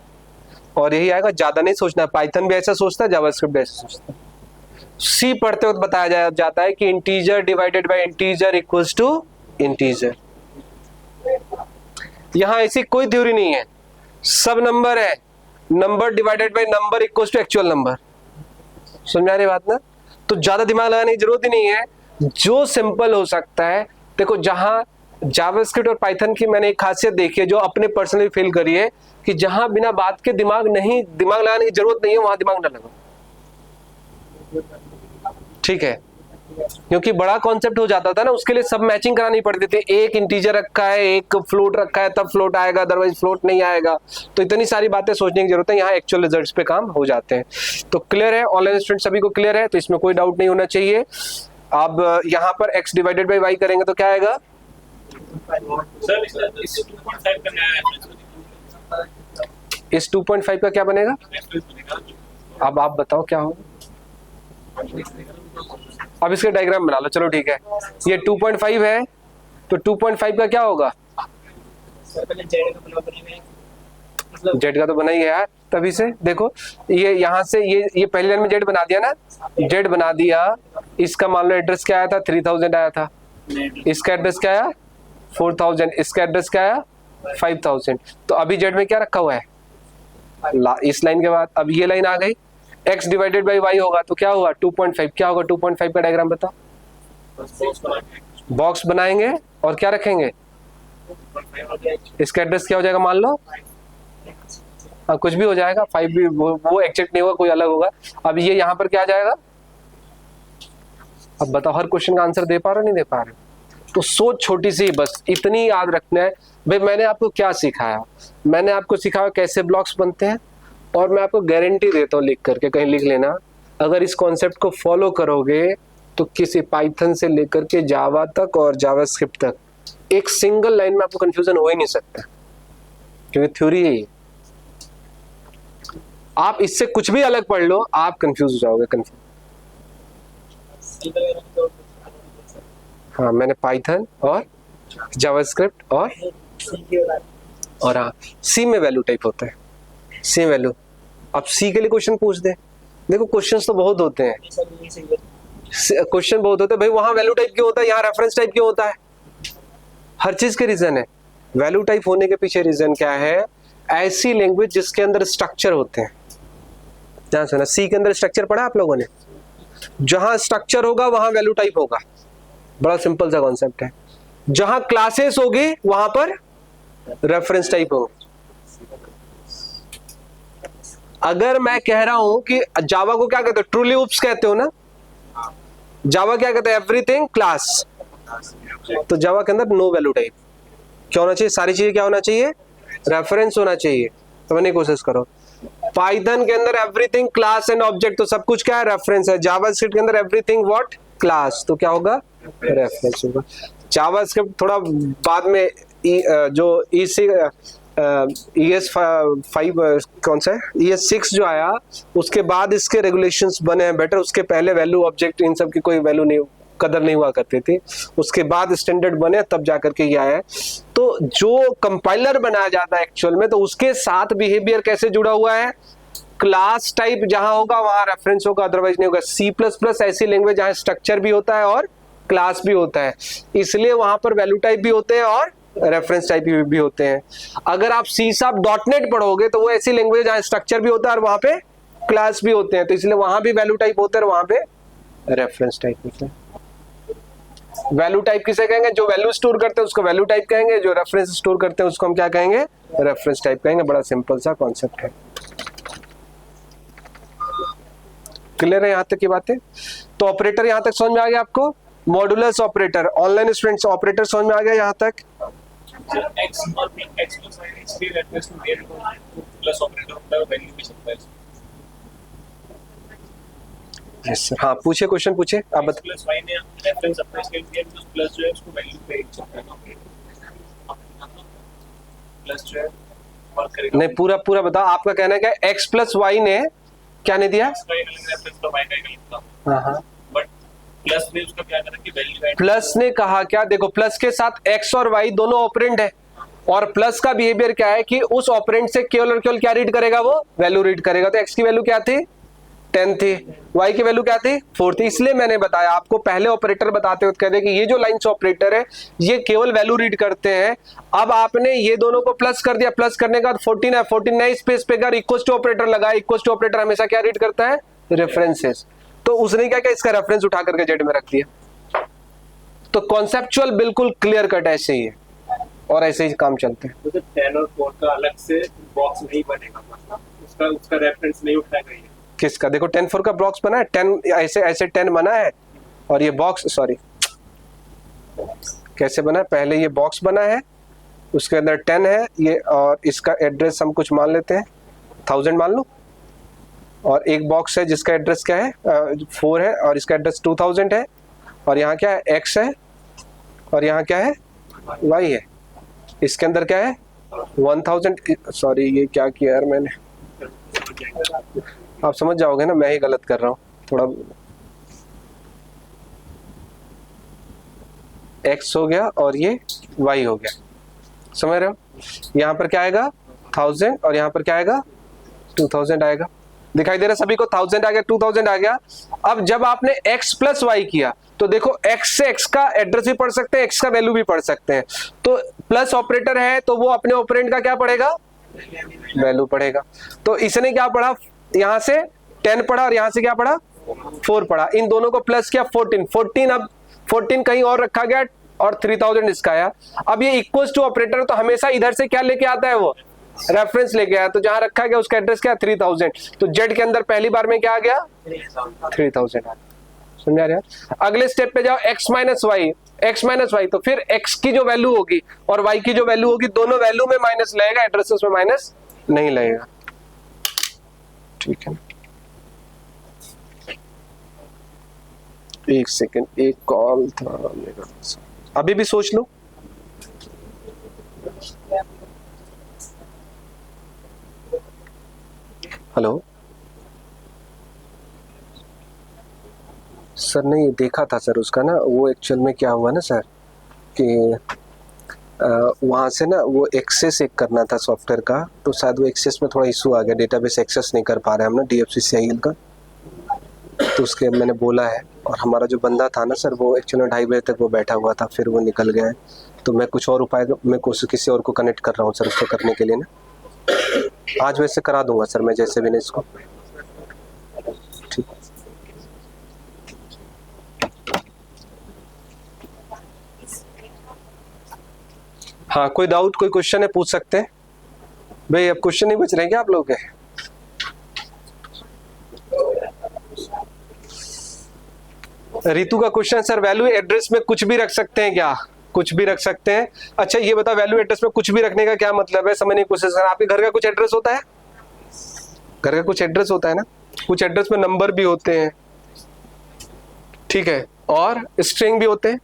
और यही आएगा। ज्यादा नहीं सोचना। पाइथन भी ऐसा सोचता है, जावास्क्रिप्ट भी ऐसा सोचता है। सी पढ़ते वक्त बताया जाता है कि integer divided by integer equals to integer. यहां ऐसी कोई थ्योरी नहीं है, सब नंबर है, number divided by number equals to actual number. समझा रही बात ना? तो ज्यादा दिमाग लगाने की जरूरत ही नहीं है, जो सिंपल हो सकता है। देखो जहां जावास्क्रिप्ट और पाइथन की मैंने एक खासियत देखी है, जो अपने पर्सनली फील करी है, कि जहां बिना बात के दिमाग लगाने की जरूरत नहीं है, वहां दिमाग न लगाओ, ठीक है। क्योंकि बड़ा कॉन्सेप्ट हो जाता था ना, उसके लिए सब मैचिंग करानी पड़ती थी। एक इंटीजर रखा है, एक फ्लोट रखा है, तब फ्लोट आएगा, अदरवाइज फ्लोट नहीं आएगा। तो इतनी सारी बातें सोचने की जरूरत है, यहाँ एक्चुअल रिजल्ट्स पे काम हो जाते हैं। तो क्लियर है, ऑनलाइन स्टूडेंट सभी को क्लियर है, तो इसमें कोई डाउट नहीं होना चाहिए। अब यहाँ पर x डिवाइडेड बाई y करेंगे तो क्या आएगा? इस 2.5 का क्या बनेगा? अब आप बताओ क्या होगा। अब इसके डायग्राम बना लो, चलो ठीक है। ये 2.5 है, तो 2.5 का क्या होगा? जेड का तो बना ही है यार, तभी से देखो ये यहाँ से ये पहली लाइन में जेड बना दिया ना, जेड बना दिया। इसका मान लो एड्रेस क्या आया था? 3000 आया था। इसका एड्रेस क्या आया? 4000। इसका एड्रेस क्या आया? 5000। तो अभी जेड में क्या रखा हुआ है? इस लाइन के बाद अब ये लाइन आ गई, x डिवाइडेड बाई y होगा तो क्या होगा? 2.5। क्या होगा 2.5 का डायग्राम बताओ। बॉक्स बनाएंगे और क्या रखेंगे? इसका एड्रेस क्या हो जाएगा मान लो? हाँ कुछ भी हो जाएगा, 5 भी, वो एग्जैक्ट नहीं होगा, कोई अलग होगा। अब ये यहाँ पर क्या आ जाएगा? अब बताओ, हर क्वेश्चन का आंसर दे पा रहे हो नहीं दे पा रहे? तो सोच छोटी सी, बस इतनी याद रखना है। भाई मैंने आपको क्या सिखाया? मैंने आपको सिखाया कैसे ब्लॉक्स बनते हैं, और मैं आपको गारंटी देता हूँ, लिख करके कहीं लिख लेना, अगर इस कॉन्सेप्ट को फॉलो करोगे तो किसी पाइथन से लेकर के जावा तक और जावास्क्रिप्ट तक एक सिंगल लाइन में आपको कंफ्यूजन हो ही नहीं सकता, क्योंकि थ्योरी है ये। आप इससे कुछ भी अलग पढ़ लो, आप कंफ्यूज हो जाओगे। कंफ्यूज, हाँ मैंने पाइथन और जावास्क्रिप्ट और हाँ सी में वैल्यू टाइप होता है, सी वैल्यू। अब सी के लिए क्वेश्चन पूछ दे, देखो क्वेश्चंस तो बहुत होते हैं, क्वेश्चन बहुत होते हैं भाई। वहां वैल्यू टाइप क्यों होता है, यहाँ रेफरेंस टाइप क्यों होता है? हर चीज के रीजन है। वैल्यू टाइप होने के पीछे रीजन क्या है? ऐसी लैंग्वेज जिसके अंदर स्ट्रक्चर होते हैं। ध्यान सुना, सी के अंदर स्ट्रक्चर पढ़ा आप लोगों ने? जहां स्ट्रक्चर होगा वहां वैल्यू टाइप होगा। बड़ा सिंपल सा कॉन्सेप्ट है। जहां क्लासेस होगी वहां पर रेफरेंस टाइप होगा। अगर मैं कह रहा हूं कि जावा को क्या कहते हो? ट्रू लूप्स कहते हो ना? जावा क्या कहते हैं? Everything class. तो जावा के अंदर नो वैल्यू टाइप। क्या होना चाहिए? सारी चीजें क्या होना चाहिए? रेफरेंस होना चाहिए। समझने की कोशिश करो। पाइथन के अंदर एवरीथिंग क्लास एंड ऑब्जेक्ट, तो सब कुछ क्या है? रेफरेंस है। जावास्क्रिप्ट के अंदर एवरीथिंग व्हाट? क्लास, तो क्या होगा? रेफरेंस होगा। जावास्क्रिप्ट थोड़ा बाद में जो ES5 कौन सा है, ES6 जो आया उसके बाद इसके रेगुलेशंस बने हैं बेटर। उसके पहले वैल्यू ऑब्जेक्ट इन सब की कोई वैल्यू नहीं, कदर नहीं हुआ करते थे। उसके बाद स्टैंडर्ड बने तब जाकर के ये आया है। तो जो कंपाइलर बनाया जाता है एक्चुअल में, तो उसके साथ बिहेवियर कैसे जुड़ा हुआ है, क्लास टाइप जहां होगा वहां रेफरेंस होगा, अदरवाइज नहीं होगा। C++ ऐसी लैंग्वेज जहां स्ट्रक्चर भी होता है और क्लास भी होता है, इसलिए वहां पर वैल्यू टाइप भी होते हैं और रेफरेंस टाइप भी होते हैं। अगर आप C#.NET पढ़ोगे तो वो ऐसी लैंग्वेज जहां स्ट्रक्चर भी होता है और वहां पे क्लास भी होते हैं, तो इसलिए वहां भी वैल्यू टाइप होते हैं और वहां पे रेफरेंस टाइप होते हैं। वैल्यू टाइप किसे कहेंगे, जो वैल्यू स्टोर करते हैं उसको वैल्यू टाइप कहेंगे, जो रेफरेंस स्टोर करते हैं उसको हम क्या कहेंगे, रेफरेंस टाइप कहेंगे। बड़ा सिंपल सा कॉन्सेप्ट है। क्लियर है यहाँ तक की बातें? तो ऑपरेटर यहाँ तक समझ में आ गया आपको? Modulus operator, online students operator समझ में आ गया यहाँ तक? X और X plus y is still address to their plus operator होता है, वैल्यू भी सकता है। यस सर, हाँ पूछे, क्वेश्चन पूछे आप X plus y ने रेफरेंस अपना स्केल किया, तो प्लस जो है उसको वैल्यू पे एक सकता है ना, प्लस जो है वर्क करेगा। नहीं, पूरा पूरा बताओ, आपका कहना है क्या? X+Y ने क्या नहीं दिया? X का एक अलग रेफरेंस था, y का एक अलग था, हाँ हाँ। बट प्लस ने उसका क्या करा कि वैल्यू ऐड। प्लस ने कहा क्या, देखो प्लस के साथ X और Y दोनों ऑपरेंड है, और प्लस का बिहेवियर क्या है कि उस ऑपरेंड से केवल और केवल क्या रीड करेगा, वो वैल्यू रीड करेगा। तो X की वैल्यू क्या थी, 10 थी, Y की वैल्यू क्या थी, 4 थी। इसलिए मैंने बताया आपको पहले ऑपरेटर बताते हुए कहते कि ये जो लाइंस ऑपरेटर है ये केवल वैल्यू रीड करते हैं। अब आपने ये दोनों को प्लस कर दिया, प्लस करने के बाद 14 है, 14 नए स्पेस पे कर इक्वल टू ऑपरेटर लगा। इक्वल टू ऑपरेटर हमेशा क्या रीड करता है, रेफरेंसेस। तो उसने क्या किया, इसका रेफरेंस उठा करके जेड में रख दिया। तो कॉन्सेप्चुअल बिल्कुल क्लियर कट ऐसे ही है और ऐसे ही काम चलते हैं। तो 10 और 4 का अलग से बॉक्स नहीं बनेगा, मतलब उसका रेफरेंस नहीं उठाएगा ये। किसका? देखो 10 4 का बॉक्स बना है, 10 ऐसे ऐसे 10 बना है, और ये बॉक्स, सॉरी कैसे बना है, पहले ये बॉक्स बना है, उसके अंदर 10 है ये, और इसका एड्रेस हम कुछ मान लेते हैं 1000 मान लो, और एक बॉक्स है जिसका एड्रेस क्या है 4 है, और इसका एड्रेस 2000 है, और यहाँ क्या है X है, और यहाँ क्या है Y है। इसके अंदर क्या है 1000, सॉरी ये क्या किया यार मैंने, आप समझ जाओगे ना, मैं ही गलत कर रहा हूँ थोड़ा। X हो गया और ये Y हो गया, समझ रहे हो? यहाँ पर क्या आएगा 1000 और यहाँ पर क्या आएगा 2000 आएगा। दिखाई दे रहा है सभी को? 1000 आ गया, 2000 आ गया। अब जब आपने X+Y किया तो देखो X से X का एड्रेस भी पढ़ सकते हैं, X का वैल्यू भी पढ़ सकते हैं। तो प्लस ऑपरेटर है तो वो अपने ऑपरेंड का क्या पढ़ेगा, वैल्यू पढ़ेगा। तो इसने क्या पढ़ा, यहाँ से 10 पढ़ा और यहाँ से क्या पढ़ा 4 पढ़ा, इन दोनों को प्लस किया 14। अब 14 कहीं और रखा गया और 3000 इसका आया। अब ये इक्वल्स टू ऑपरेटर तो हमेशा इधर से क्या लेके आता है, वो रेफरेंस लेके आया। तो जहां रखा गया उसका एड्रेस क्या 3000, तो जेड के अंदर पहली बार में क्या आ गया 3000 आ गया। समझा रहे हैं? अगले स्टेप पे जाओ X-Y, तो फिर X की जो वैल्यू होगी और Y की जो वैल्यू होगी दोनों वैल्यू में माइनस लगेगा, एड्रेसेस में माइनस नहीं लगेगा। ठीक है, एक सेकंड, एक कॉल था मेरा, अभी भी सोच लो। हेलो सर, नहीं देखा था सर उसका ना, वो एक्चुअल में क्या हुआ ना सर कि वहाँ से ना वो एक्सेस एक करना था सॉफ्टवेयर का, तो शायद वो एक्सेस में थोड़ा इशू आ गया, डेटाबेस एक्सेस नहीं कर पा रहे हम ना DFCCIL का। तो उसके मैंने बोला है, और हमारा जो बंदा था ना सर वो एक्चुअली 2:30 बजे तक वो बैठा हुआ था, फिर वो निकल गया है। तो मैं कुछ और उपाय, मैं किसी और को कनेक्ट कर रहा हूँ सर उसको करने के लिए ना। आज वैसे करा दूंगा सर मैं जैसे भी नहीं इसको। ठीक, हाँ कोई डाउट, कोई क्वेश्चन है पूछ सकते हैं भाई। अब क्वेश्चन नहीं बच रहे क्या आप लोग के? रितु का क्वेश्चन, सर वैल्यू एड्रेस में कुछ भी रख सकते हैं क्या? कुछ भी रख सकते हैं। अच्छा ये बताओ वैल्यू एड्रेस में कुछ भी रखने का क्या मतलब है, समझने की कोशिश कर। आपके घर का कुछ एड्रेस होता है, घर का कुछ एड्रेस होता है ना, कुछ एड्रेस में नंबर भी होते हैं, ठीक है, और स्ट्रिंग भी होते हैं।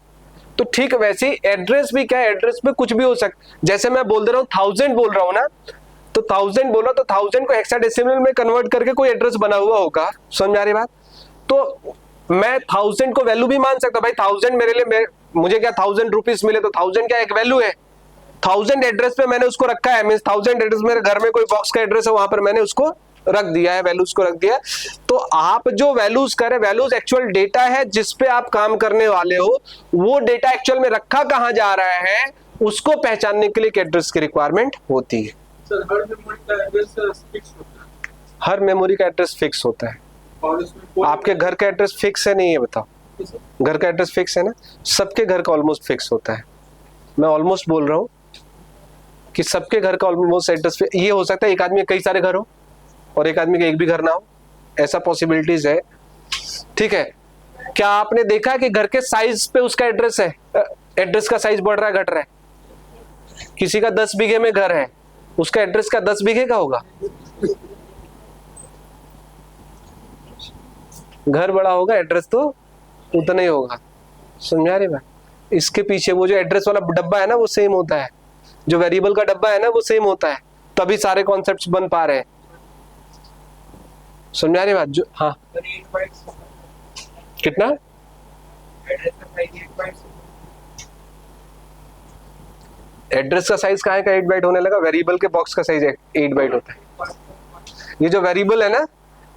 तो ठीक वैसे ही एड्रेस भी क्या है, एड्रेस में कुछ भी हो सकता, जैसे मैं बोल दे रहा हूँ 1000 बोल रहा हूँ ना, तो 1000 बोला तो 1000 को हेक्साडेसिमल में कन्वर्ट करके कोई एड्रेस बना हुआ होगा, समझ आ रही बात। तो मैं 1000 को वैल्यू भी मान सकता, भाई 1000 मेरे लिए, मुझे क्या 1000 रुपीज मिले तो 1000 क्या एक वैल्यू है, 1000 एड्रेस पे मैंने उसको रखा है, मींस 1000 एड्रेस मेरे घर में कोई बॉक्स का एड्रेस है, वहां पर मैंने उसको रख दिया है, वैल्यूज को रख दिया। तो आप जो वैल्यूज करें, वैल्यूज एक्चुअल डेटा है जिस पे आप काम करने वाले हो, वो डेटा एक्चुअल में रखा कहां जा रहा है उसको पहचानने के लिए एक एड्रेस की रिक्वायरमेंट होती है। सर हर मेमोरी का एड्रेस फिक्स होता है? हर मेमोरी का एड्रेस फिक्स होता है। और इसमें आपके घर का एड्रेस फिक्स है नहीं, ये बताओ? घर का एड्रेस फिक्स है ना, सबके घर का ऑलमोस्ट फिक्स होता है। मैं ऑलमोस्ट बोल रहा हूं कि सबके घर का ऑलमोस्ट एड्रेस, ये हो सकता है एक आदमी के कई सारे घर हो और एक आदमी का एक भी घर ना हो, ऐसा पॉसिबिलिटीज है, ठीक है। क्या आपने देखा है कि घर के साइज पे उसका एड्रेस है, एड्रेस का साइज बढ़ रहा है घट रहा है? किसी का 10 बीघे में घर है, उसका एड्रेस का 10 बीघे का होगा? घर बड़ा होगा, एड्रेस तो उतना ही होगा, समझा रहे भाई। इसके पीछे वो जो एड्रेस वाला डब्बा है ना, वो सेम होता है, जो वेरिएबल का डब्बा है ना, वो सेम होता है, तभी सारे कॉन्सेप्ट्स बन पा रहे हैं, समझा रहे बात। जो हाँ, कितना एड्रेस का साइज कहाँ का 8 बाइट होने लगा? वेरिएबल के बॉक्स का साइज 8 बाइट होता है। ये जो वेरिएबल है ना,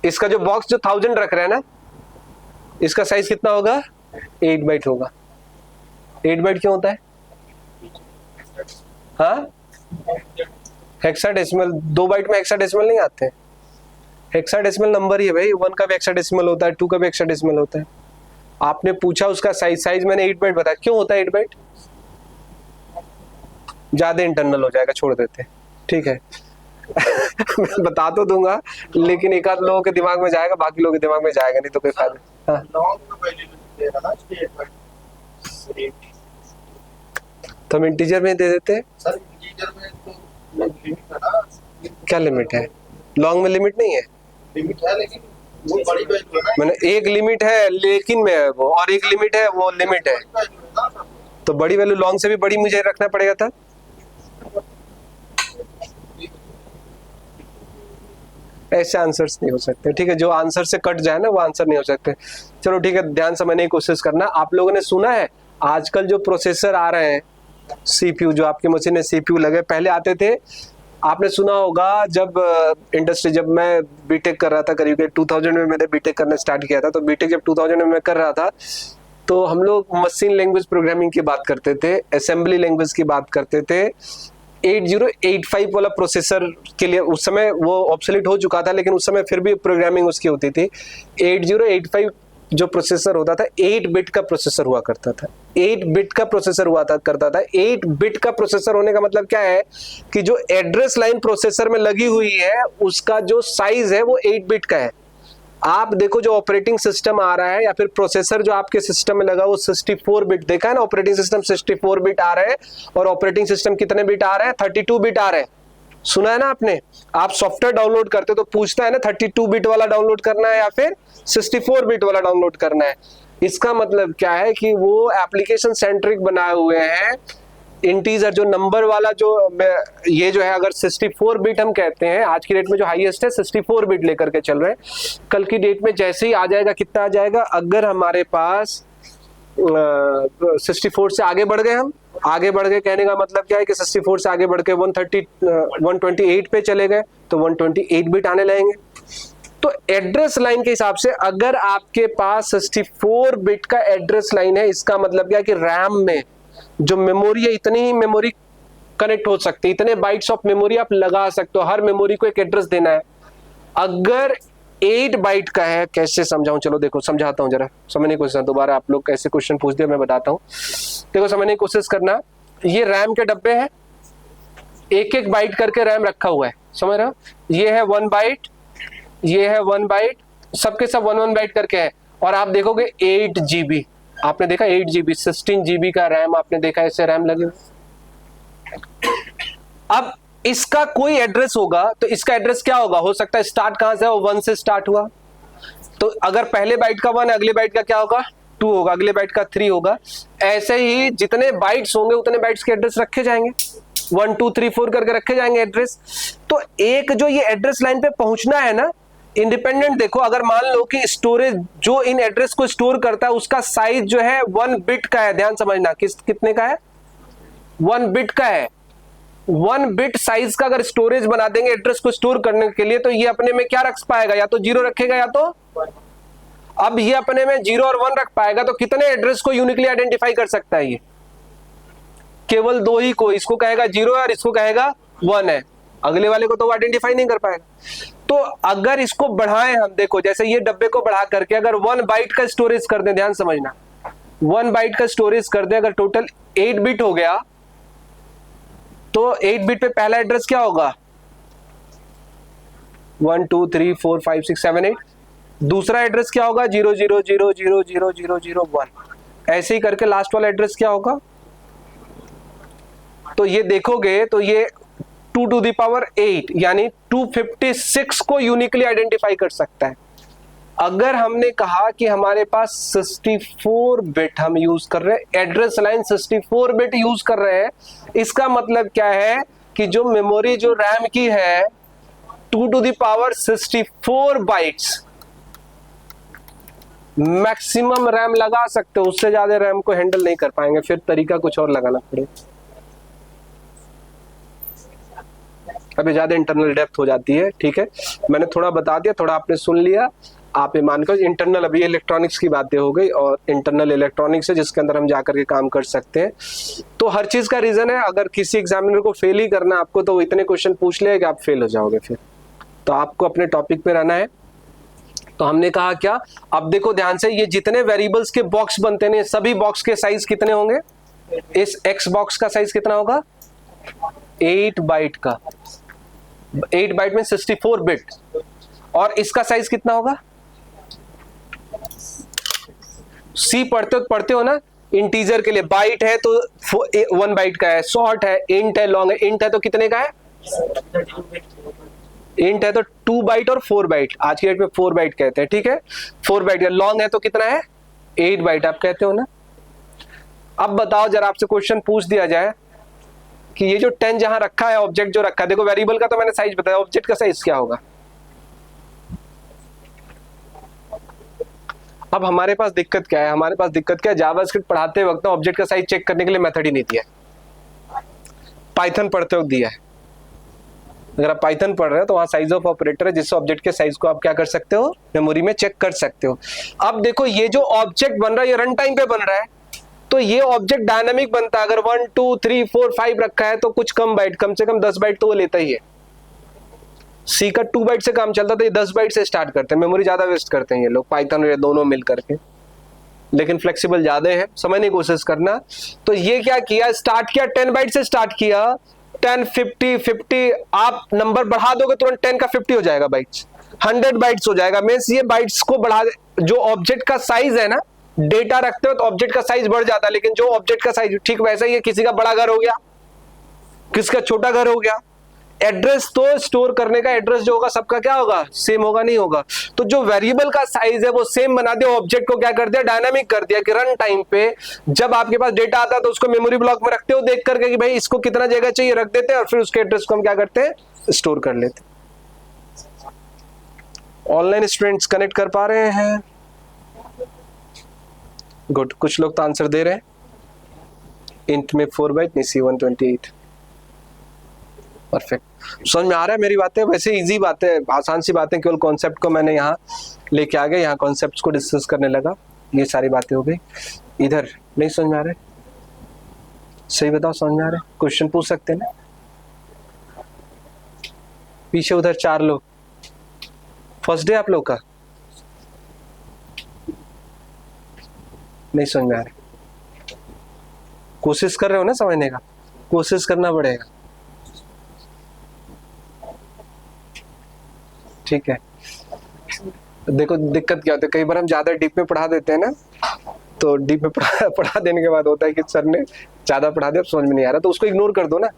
इसका जो बॉक्स जो 1000 रख रहे हैं ना, इसका साइज कितना होगा? 8 बाइट होगा। 8 बाइट क्यों होता है? हाँ, हेक्साडेसिमल, 2 बाइट में हेक्साडेसिमल नहीं आते हैं। हेक्साडेसिमल नंबर ही है भाई, 1 का भी हेक्साडेसिमल होता है, 2 का भी हेक्साडेसिमल होता है। आपने पूछा उसका साइज मैंने 8 बाइट बताया, क्यों होता है 8 बाइट? ज्यादा इंटरनल हो जाएगा, छोड़ देते, ठीक है। मैं बता तो दूंगा, लेकिन एक आध लोगों के दिमाग में जाएगा, बाकी लोगों के दिमाग में जाएगा नहीं, तो कोई फायदा। हाँ, तो हम इंटीजर में दे देते हैं। सर इंटीजर में तो लिमिट है ना? क्या लिमिट है? लॉन्ग में लिमिट नहीं है। लिमिट है लेकिन वो बड़ी वैल्यू है ना। मैंने एक लिमिट है लेकिन में है वो, और एक लिमिट है वो लिमिट है, तो बड़ी वैल्यू लॉन्ग से भी बड़ी मुझे रखना पड़ेगा था। ऐसे आंसर्स नहीं हो सकते, ठीक है। जो आंसर से कट जाए ना, वो आंसर नहीं हो सकते। चलो ठीक है, ध्यान समझने की कोशिश करना। आप लोगों ने सुना है आजकल जो प्रोसेसर आ रहे हैं, सीपीयू, जो आपके मशीन में सीपीयू लगे, पहले आते थे, आपने सुना होगा जब इंडस्ट्री, जब मैं बीटेक कर रहा था, करीब 2000 में मैंने बीटेक करना स्टार्ट किया था, तो बीटेक जब 2000 में मैं कर रहा था, तो हम लोग मशीन लैंग्वेज प्रोग्रामिंग की बात करते थे, असेंबली लैंग्वेज की बात करते थे। 8085 वाला प्रोसेसर के लिए उस समय वो ऑब्सोलीट हो चुका था, लेकिन उस समय फिर भी प्रोग्रामिंग उसकी होती थी। 8085 जो प्रोसेसर होता था, 8 बिट का प्रोसेसर हुआ करता था। 8 बिट का प्रोसेसर हुआ था करता था। 8 बिट का प्रोसेसर होने का मतलब क्या है कि जो एड्रेस लाइन प्रोसेसर में लगी हुई है, उसका जो साइज है वो 8 बिट का है। आप देखो जो ऑपरेटिंग सिस्टम आ रहा है या फिर प्रोसेसर जो आपके सिस्टम में लगा, वो 64 बिट, देखा है ना, ऑपरेटिंग सिस्टम 64 बिट आ रहे हैं, और ऑपरेटिंग सिस्टम कितने बिट आ रहे हैं? 32 बिट आ रहे हैं। सुना है ना आपने? आप सॉफ्टवेयर डाउनलोड करते तो पूछता है ना 32 बिट वाला डाउनलोड करना है या फिर 64 बिट वाला डाउनलोड करना है। इसका मतलब क्या है कि वो एप्लीकेशन सेंट्रिक बनाए हुए हैं। इंटीजर जो नंबर वाला जो ये जो है, अगर 64 बिट हम कहते हैं, आज की डेट में जो हाईएस्ट है 64 बिट लेकर के चल रहे हैं। कल की डेट में जैसे ही आ जाएगा, कितना आ जाएगा? अगर हमारे पास 64 से आगे बढ़ गए, हम आगे बढ़ गए, कहने का मतलब क्या है कि 64 से आगे बढ़ के 128 पे चले गए, तो 128 बिट आने लगेंगे। तो एड्रेस लाइन के हिसाब से अगर आपके पास 64 बिट का एड्रेस लाइन है, इसका मतलब क्या है कि रैम में जो मेमोरी है, इतनी ही मेमोरी कनेक्ट हो सकती है, इतने बाइट्स ऑफ मेमोरी आप लगा सकते हो। हर मेमोरी को एक एड्रेस देना है। अगर 8 बाइट का है, कैसे समझाऊं? चलो देखो समझाता हूं, जरा समझने की कोशिश। दोबारा आप लोग कैसे क्वेश्चन पूछ दिया, मैं बताता हूं। देखो समझने की कोशिश करना। ये रैम के डब्बे हैं, एक एक बाइट करके रैम रखा हुआ है, समझ रहे हो? ये है 1 बाइट, ये है 1 बाइट, सबके सब 1 बाइट करके है। और आप देखोगे 8 GB, आपने देखा 8 GB, 16 GB का रैम आपने देखा, ऐसे रैम लगे हुए। अब इसका कोई एड्रेस होगा, तो इसका एड्रेस क्या होगा? हो सकता है स्टार्ट कहां से हो, 1 से स्टार्ट हुआ, तो अगर पहले बाइट का 1 है, अगले बाइट का क्या होगा? 2 होगा, अगले बाइट का 3 होगा। ऐसे ही जितने बाइट्स होंगे उतने बाइट्स के एड्रेस रखे जाएंगे, 1 2 3 4 करके रखे जाएंगे एड्रेस। तो एक जो ये एड्रेस लाइन पे पहुंचना है ना, इंडिपेंडेंट देखो, अगर मान लो कि स्टोरेज जो इन एड्रेस को स्टोर करता है उसका साइज जो है 1 बिट का है, ध्यान समझना, कितने का है, 1 बिट का है। 1 बिट साइज का अगर स्टोरेज बना देंगे एड्रेस को स्टोर करने के लिए, तो ये अपने में क्या रख पाएगा, या तो 0 रखेगा या तो, अब ये अपने में 0 और 1 रख पाएगा। तो कितने एड्रेस को यूनिकली आइडेंटिफाई कर सकता है ये, केवल 2 ही को, इसको कहेगा 0 है और इसको कहेगा 1 है, अगले वाले को तो वो आइडेंटिफाई नहीं कर पाएगा। तो अगर इसको बढ़ाएं हम, देखो जैसे ये डब्बे को बढ़ा करके अगर 1 बाइट का स्टोरेज कर दें, ध्यान समझना, 1 बाइट का स्टोरेज कर दें, अगर टोटल 8 बिट हो गया तो 8 बिट पे पहला एड्रेस क्या होगा, 1 2 3 4 5 6 7 8, दूसरा एड्रेस क्या होगा 0 0 0 0 0 0 0 1, ऐसे ही करके लास्ट वाला एड्रेस क्या होगा। तो ये देखोगे तो ये 2 to the power 8 यानी 256 को यूनिकली आइडेंटिफाई कर सकता है। अगर हमने कहा कि हमारे पास 64 बिट हम यूज कर रहे हैं, एड्रेस लाइन 64 बिट यूज कर रहे हैं, इसका मतलब क्या है कि जो मेमोरी जो रैम की है 2 to the power 64 bytes, maximum RAM लगा सकते हो, उससे ज्यादा रैम को हैंडल नहीं कर पाएंगे, फिर तरीका कुछ और लगाना पड़ेगा। अभी ज्यादा इंटरनल डेप्थ हो जाती है, ठीक है, मैंने थोड़ा बता दिया, थोड़ा आपने सुन लिया, आप ये मान कर इंटरनल, अभी इलेक्ट्रॉनिक्स की बातें हो गई और इंटरनल इलेक्ट्रॉनिक्स है जिसके अंदर हम जाकर के काम कर सकते हैं। तो हर चीज का रीजन है, अगर किसी एग्जामिनर को फेल ही करना है आपको, तो वो इतने क्वेश्चन पूछ ले कि आप फेल हो जाओगे, फिर तो आपको अपने टॉपिक पे रहना है। तो हमने कहा क्या, अब देखो ध्यान से, ये जितने वेरिएबल्स के बॉक्स बनते हैं सभी बॉक्स के साइज कितने होंगे, इस एक्स बॉक्स का साइज कितना होगा 8 बाइट का, 8 बाइट में 64 बिट, और इसका साइज कितना होगा, सी पढ़ते हो ना, इंटीजर के लिए बाइट है तो 1 बाइट का है, शॉर्ट है, इंट है, लॉन्ग है, इंट है तो कितने का है, इंट है तो 2 बाइट और 4 बाइट, आज की डेट में 4 बाइट कहते हैं, ठीक है, 4 बाइट का, लॉन्ग है तो कितना है 8 बाइट आप कहते हो ना। अब बताओ जरा, आपसे क्वेश्चन पूछ दिया जाए कि ये जो 10 जहां रखा है, ऑब्जेक्ट जो रखा है, देखो वेरिएबल का तो मैंने साइज बताया, ऑब्जेक्ट का साइज क्या होगा। अब हमारे पास दिक्कत क्या है, हमारे पास दिक्कत क्या है, जावास्क्रिप्ट पढ़ाते वक्त ऑब्जेक्ट का साइज चेक करने के लिए मेथड ही नहीं दिया है, पाइथन पढ़ते वक्त दिया है। अगर आप पाइथन पढ़ रहे हो तो वहां साइज ऑफ ऑपरेटर है जिससे ऑब्जेक्ट के साइज को आप क्या कर सकते हो, मेमोरी में चेक कर सकते हो। अब देखो ये जो ऑब्जेक्ट बन रहा है ये रन टाइम पे बन रहा है, तो ये ऑब्जेक्ट डायनामिक बनता है। अगर 1 2 3 4 5 रखा है तो कुछ कम बाइट, कम से कम 10 बाइट तो वो लेता ही है। सी का 2 बाइट से काम चलता था, ये 10 बाइट से स्टार्ट करते हैं, मेमोरी ज्यादा वेस्ट करते हैं ये लोग, पाइथन और ये दोनों मिल करके, लेकिन फ्लेक्सिबल ज्यादा है, समझने की कोशिश करना। तो ये क्या किया, स्टार्ट किया 10 बाइट से स्टार्ट किया, 10 50 50, आप नंबर बढ़ा दोगे तुरंत 10 का 50 हो जाएगा बाइट्स, 100 बाइट्स हो जाएगा। मींस ये बाइट्स को बढ़ा, जो ऑब्जेक्ट का साइज है ना, डेटा रखते हो तो ऑब्जेक्ट का साइज बढ़ जाता है, लेकिन जो ऑब्जेक्ट का साइज ठीक वैसा ही है, किसी का बड़ा घर हो गया, किसका छोटा घर हो गया, एड्रेस तो स्टोर करने का एड्रेस जो होगा सबका क्या होगा, सेम होगा, नहीं होगा। तो जो वेरिएबल का साइज है वो सेम बना दिया, ऑब्जेक्ट को क्या कर दिया, डायनामिक कर दिया, कि रन टाइम पे जब आपके पास डेटा आता है तो उसको मेमोरी ब्लॉक में रखते हो देख करके कि भाई इसको कितना जगह चाहिए, रख देते हैं और फिर उसके एड्रेस को हम क्या करते हैं, स्टोर कर लेते। ऑनलाइन स्टूडेंट्स कनेक्ट कर पा रहे हैं, गुड, कुछ लोग तो आंसर दे रहे हैं। इंट में 4 बाइट नहीं, C128, परफेक्ट। समझ में आ रहा है मेरी बातें, वैसे इजी बातें, आसान सी बातें, केवल कॉन्सेप्ट को मैंने यहाँ लेके आ गया, यहाँ कॉन्सेप्ट्स को डिस्कस करने लगा, ये सारी बातें हो गई। इधर नहीं समझ में आ रहा है, सही बताओ, समझ में आ रहा है, क्वेश्चन पूछ सकते हैं ना। पीछे उधर 4 लोग, फर्स्ट डे आप लोग का, नहीं समझ में आ रहा, कोशिश कर रहे हो ना समझने का, कोशिश करना पड़ेगा, ठीक है। देखो दिक्कत क्या होती है, कई बार हम ज्यादा डीप में पढ़ा देते हैं ना, तो डीप में पढ़ा देने के बाद होता है कि सर ने ज्यादा पढ़ा दिया, समझ में नहीं आ रहा, तो उसको इग्नोर कर दो ना।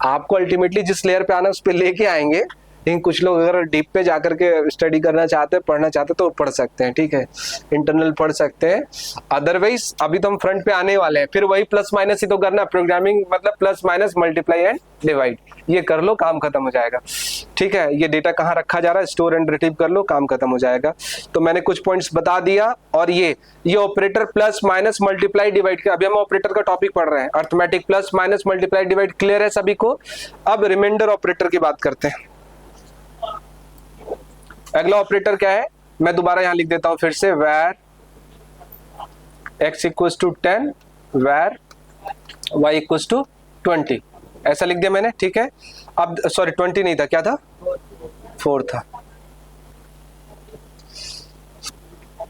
आपको अल्टीमेटली जिस लेयर पे आना उस पे लेके आएंगे, लेकिन कुछ लोग अगर डीप पे जाकर के स्टडी करना चाहते हैं, पढ़ना चाहते हैं तो पढ़ सकते हैं, ठीक है, इंटरनल पढ़ सकते हैं। अदरवाइज अभी तो हम फ्रंट पे आने वाले हैं, फिर वही प्लस माइनस ही तो करना, प्रोग्रामिंग मतलब plus minus multiply and divide, ये कर लो काम खत्म हो जाएगा, ठीक है। ये डेटा कहाँ रखा जा रहा है, स्टोर एंड रिट्रीव कर लो, काम खत्म हो जाएगा। तो मैंने कुछ पॉइंट्स बता दिया। और ये operator plus minus multiply divide का, अभी हम ऑपरेटर का टॉपिक पढ़ रहे हैं, arithmetic plus minus multiply divide, clear है सभी को। अब रिमाइंडर ऑपरेटर की बात करते हैं। अगला ऑपरेटर क्या है, मैं दोबारा यहां लिख देता हूं फिर से, where x equals to 10, where y equals to 20, ऐसा लिख दिया मैंने, ठीक है। अब सॉरी 20 नहीं था, क्या था, 4 था।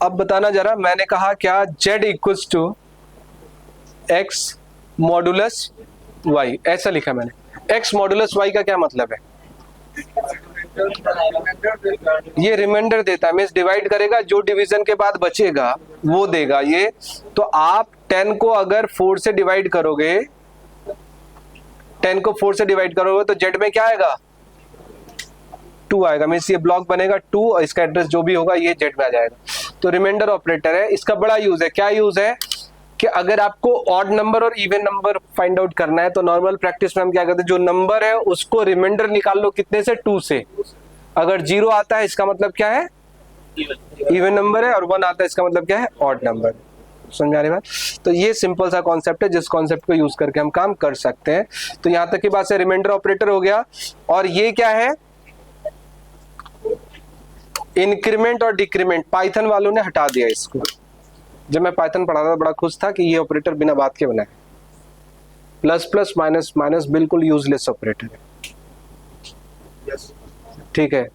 अब बताना जरा, मैंने कहा क्या z equals to x modulus y, ऐसा लिखा मैंने। x मॉडुलस y का क्या मतलब है, ये रिमाइंडर देता है, मींस डिवाइड करेगा, जो डिवीजन के बाद बचेगा वो देगा ये। तो आप 10 को अगर 4 से डिवाइड करोगे, 10 को 4 से डिवाइड करोगे तो जेड में क्या आएगा, 2 आएगा, मींस ये ब्लॉक बनेगा 2 और इसका एड्रेस जो भी होगा ये जेड में आ जाएगा। तो रिमाइंडर ऑपरेटर है, इसका बड़ा यूज है। क्या यूज है कि अगर आपको ऑड नंबर और इवन नंबर फाइंड आउट करना है तो नॉर्मल प्रैक्टिस में हम क्या करते हैं, जो नंबर है उसको रिमाइंडर निकाल लो, कितने से, 2 से। अगर 0 आता है इसका मतलब क्या है, इवन नंबर है, और 1 आता है इसका मतलब क्या है, ऑड नंबर। समझ में आ रही बात। तो ये सिंपल सा कॉन्सेप्ट है, जिस कॉन्सेप्ट को यूज करके हम काम कर सकते हैं। तो यहां तक की बात से रिमाइंडर ऑपरेटर हो गया। और ये क्या है, इंक्रीमेंट और डिक्रीमेंट, पाइथन वालों ने हटा दिया इसको। जब मैं पाइथन पढ़ा था बड़ा खुश था कि ये ऑपरेटर बिना बात के बना है। प्लस प्लस माइनस माइनस बिल्कुल यूजलेस ऑपरेटर है, ठीक है,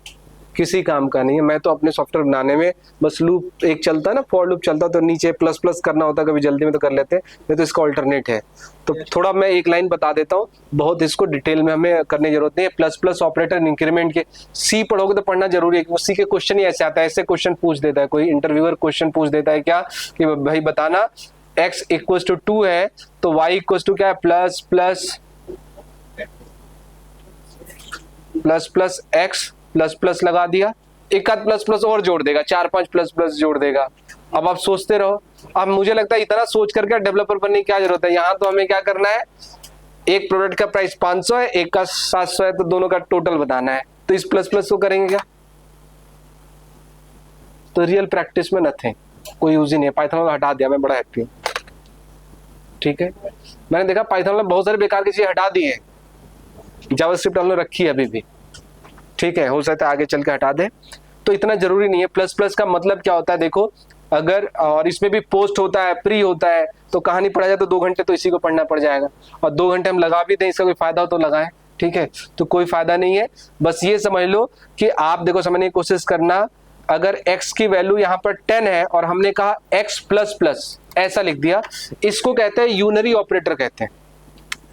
किसी काम का नहीं है। मैं तो अपने सॉफ्टवेयर बनाने में बस लूप एक चलता है ना, फॉर लूप चलता, तो नीचे प्लस प्लस करना होता है, कभी जल्दी में तो कर लेते हैं, नहीं तो इसका ऑल्टरनेट है। तो थोड़ा मैं एक लाइन बता देता हूँ, बहुत इसको डिटेल में हमें करने की जरूरत नहीं है। प्लस प्लस ऑपरेटर इंक्रीमेंट के सी पढ़ोगे तो पढ़ना जरूरी है, सी के क्वेश्चन ही ऐसे आता है, ऐसे क्वेश्चन पूछ देता है कोई इंटरव्यूअर, क्वेश्चन पूछ देता है क्या कि भाई बताना x इक्वल्स टू 2 है तो y इक्वल्स टू क्या है, plus plus plus plus x plus plus लगा दिया, एक आध प्लस प्लस और जोड़ देगा, 4-5 प्लस प्लस जोड़ देगा। अब आप सोचते रहो। अब मुझे लगता है इतना सोच करके डेवलपर बनने की क्या जरूरत है, यहाँ तो हमें क्या करना है, एक प्रोडक्ट का प्राइस 500 है, एक का 700 है, तो दोनों का टोटल बताना है। तो इस प्लस प्लस को करेंगे क्या, तो रियल प्रैक्टिस में नथिंग, कोई यूज ही नहीं है। पाइथन को हटा दिया, मैं बड़ा हैप्पी हूँ, ठीक है। मैंने देखा पाइथन में बहुत सारे बेकार की चीजें हटा दी है, जावास्क्रिप्ट हमने रखी है अभी भी, ठीक है, हो सकता है आगे चल के हटा दे। तो इतना जरूरी नहीं है। प्लस प्लस का मतलब क्या होता है देखो, अगर और इसमें भी पोस्ट होता है, प्री होता है, तो कहानी पढ़ा जाए तो 2 घंटे तो इसी को पढ़ना पड़ जाएगा, और 2 घंटे हम लगा भी दें, इसका कोई फायदा हो तो लगाएं, ठीक है। तो कोई फायदा नहीं है। बस ये समझ लो कि आप देखो, समझने की कोशिश करना, अगर x की वैल्यू यहाँ पर 10 है और हमने कहा x प्लस प्लस ऐसा लिख दिया, इसको कहते हैं यूनरी ऑपरेटर कहते हैं।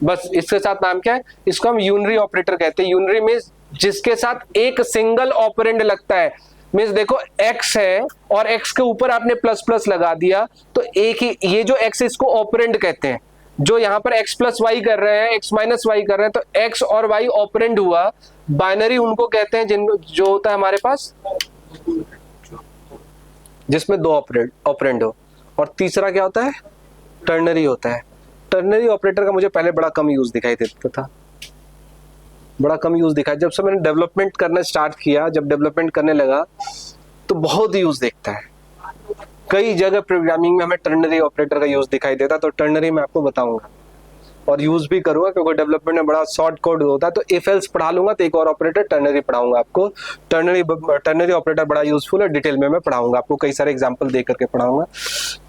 बस इसके साथ नाम क्या है, इसको हम यूनरी ऑपरेटर कहते हैं। यूनरी मींस जिसके साथ एक सिंगल ऑपरेंड लगता है। मींस देखो x है और x के ऊपर आपने प्लस प्लस लगा दिया, तो एक ही, ये जो x है इसको ऑपरेंड कहते हैं। जो यहाँ पर x प्लस वाई कर रहे हैं, x माइनस वाई कर रहे हैं, तो x और y ऑपरेंड हुआ। बाइनरी उनको कहते हैं जिन जो होता है हमारे पास जिसमें 2 ऑपरेंड हो। और तीसरा क्या होता है, टर्नरी होता है। टर्नरी ऑपरेटर का मुझे पहले बड़ा कम यूज दिखाई देता था, बड़ा कम यूज दिखाई। जब से मैंने डेवलपमेंट करना स्टार्ट किया, जब डेवलपमेंट करने लगा तो बहुत यूज देखता है। कई जगह प्रोग्रामिंग में हमें टर्नरी ऑपरेटर का यूज दिखाई देता, तो टर्नरी मैं आपको बताऊंगा और यूज भी करूंगा, क्योंकि डेवलपमेंट में बड़ा शॉर्ट कोड होता है। तो इफ एल्स पढ़ा लूंगा तो एक और ऑपरेटर टर्नरी पढ़ाऊंगा आपको। टर्नरी ऑपरेटर बड़ा यूजफुल है, डिटेल में मैं पढ़ाऊंगा आपको, कई सारे एग्जांपल दे करके पढ़ाऊंगा।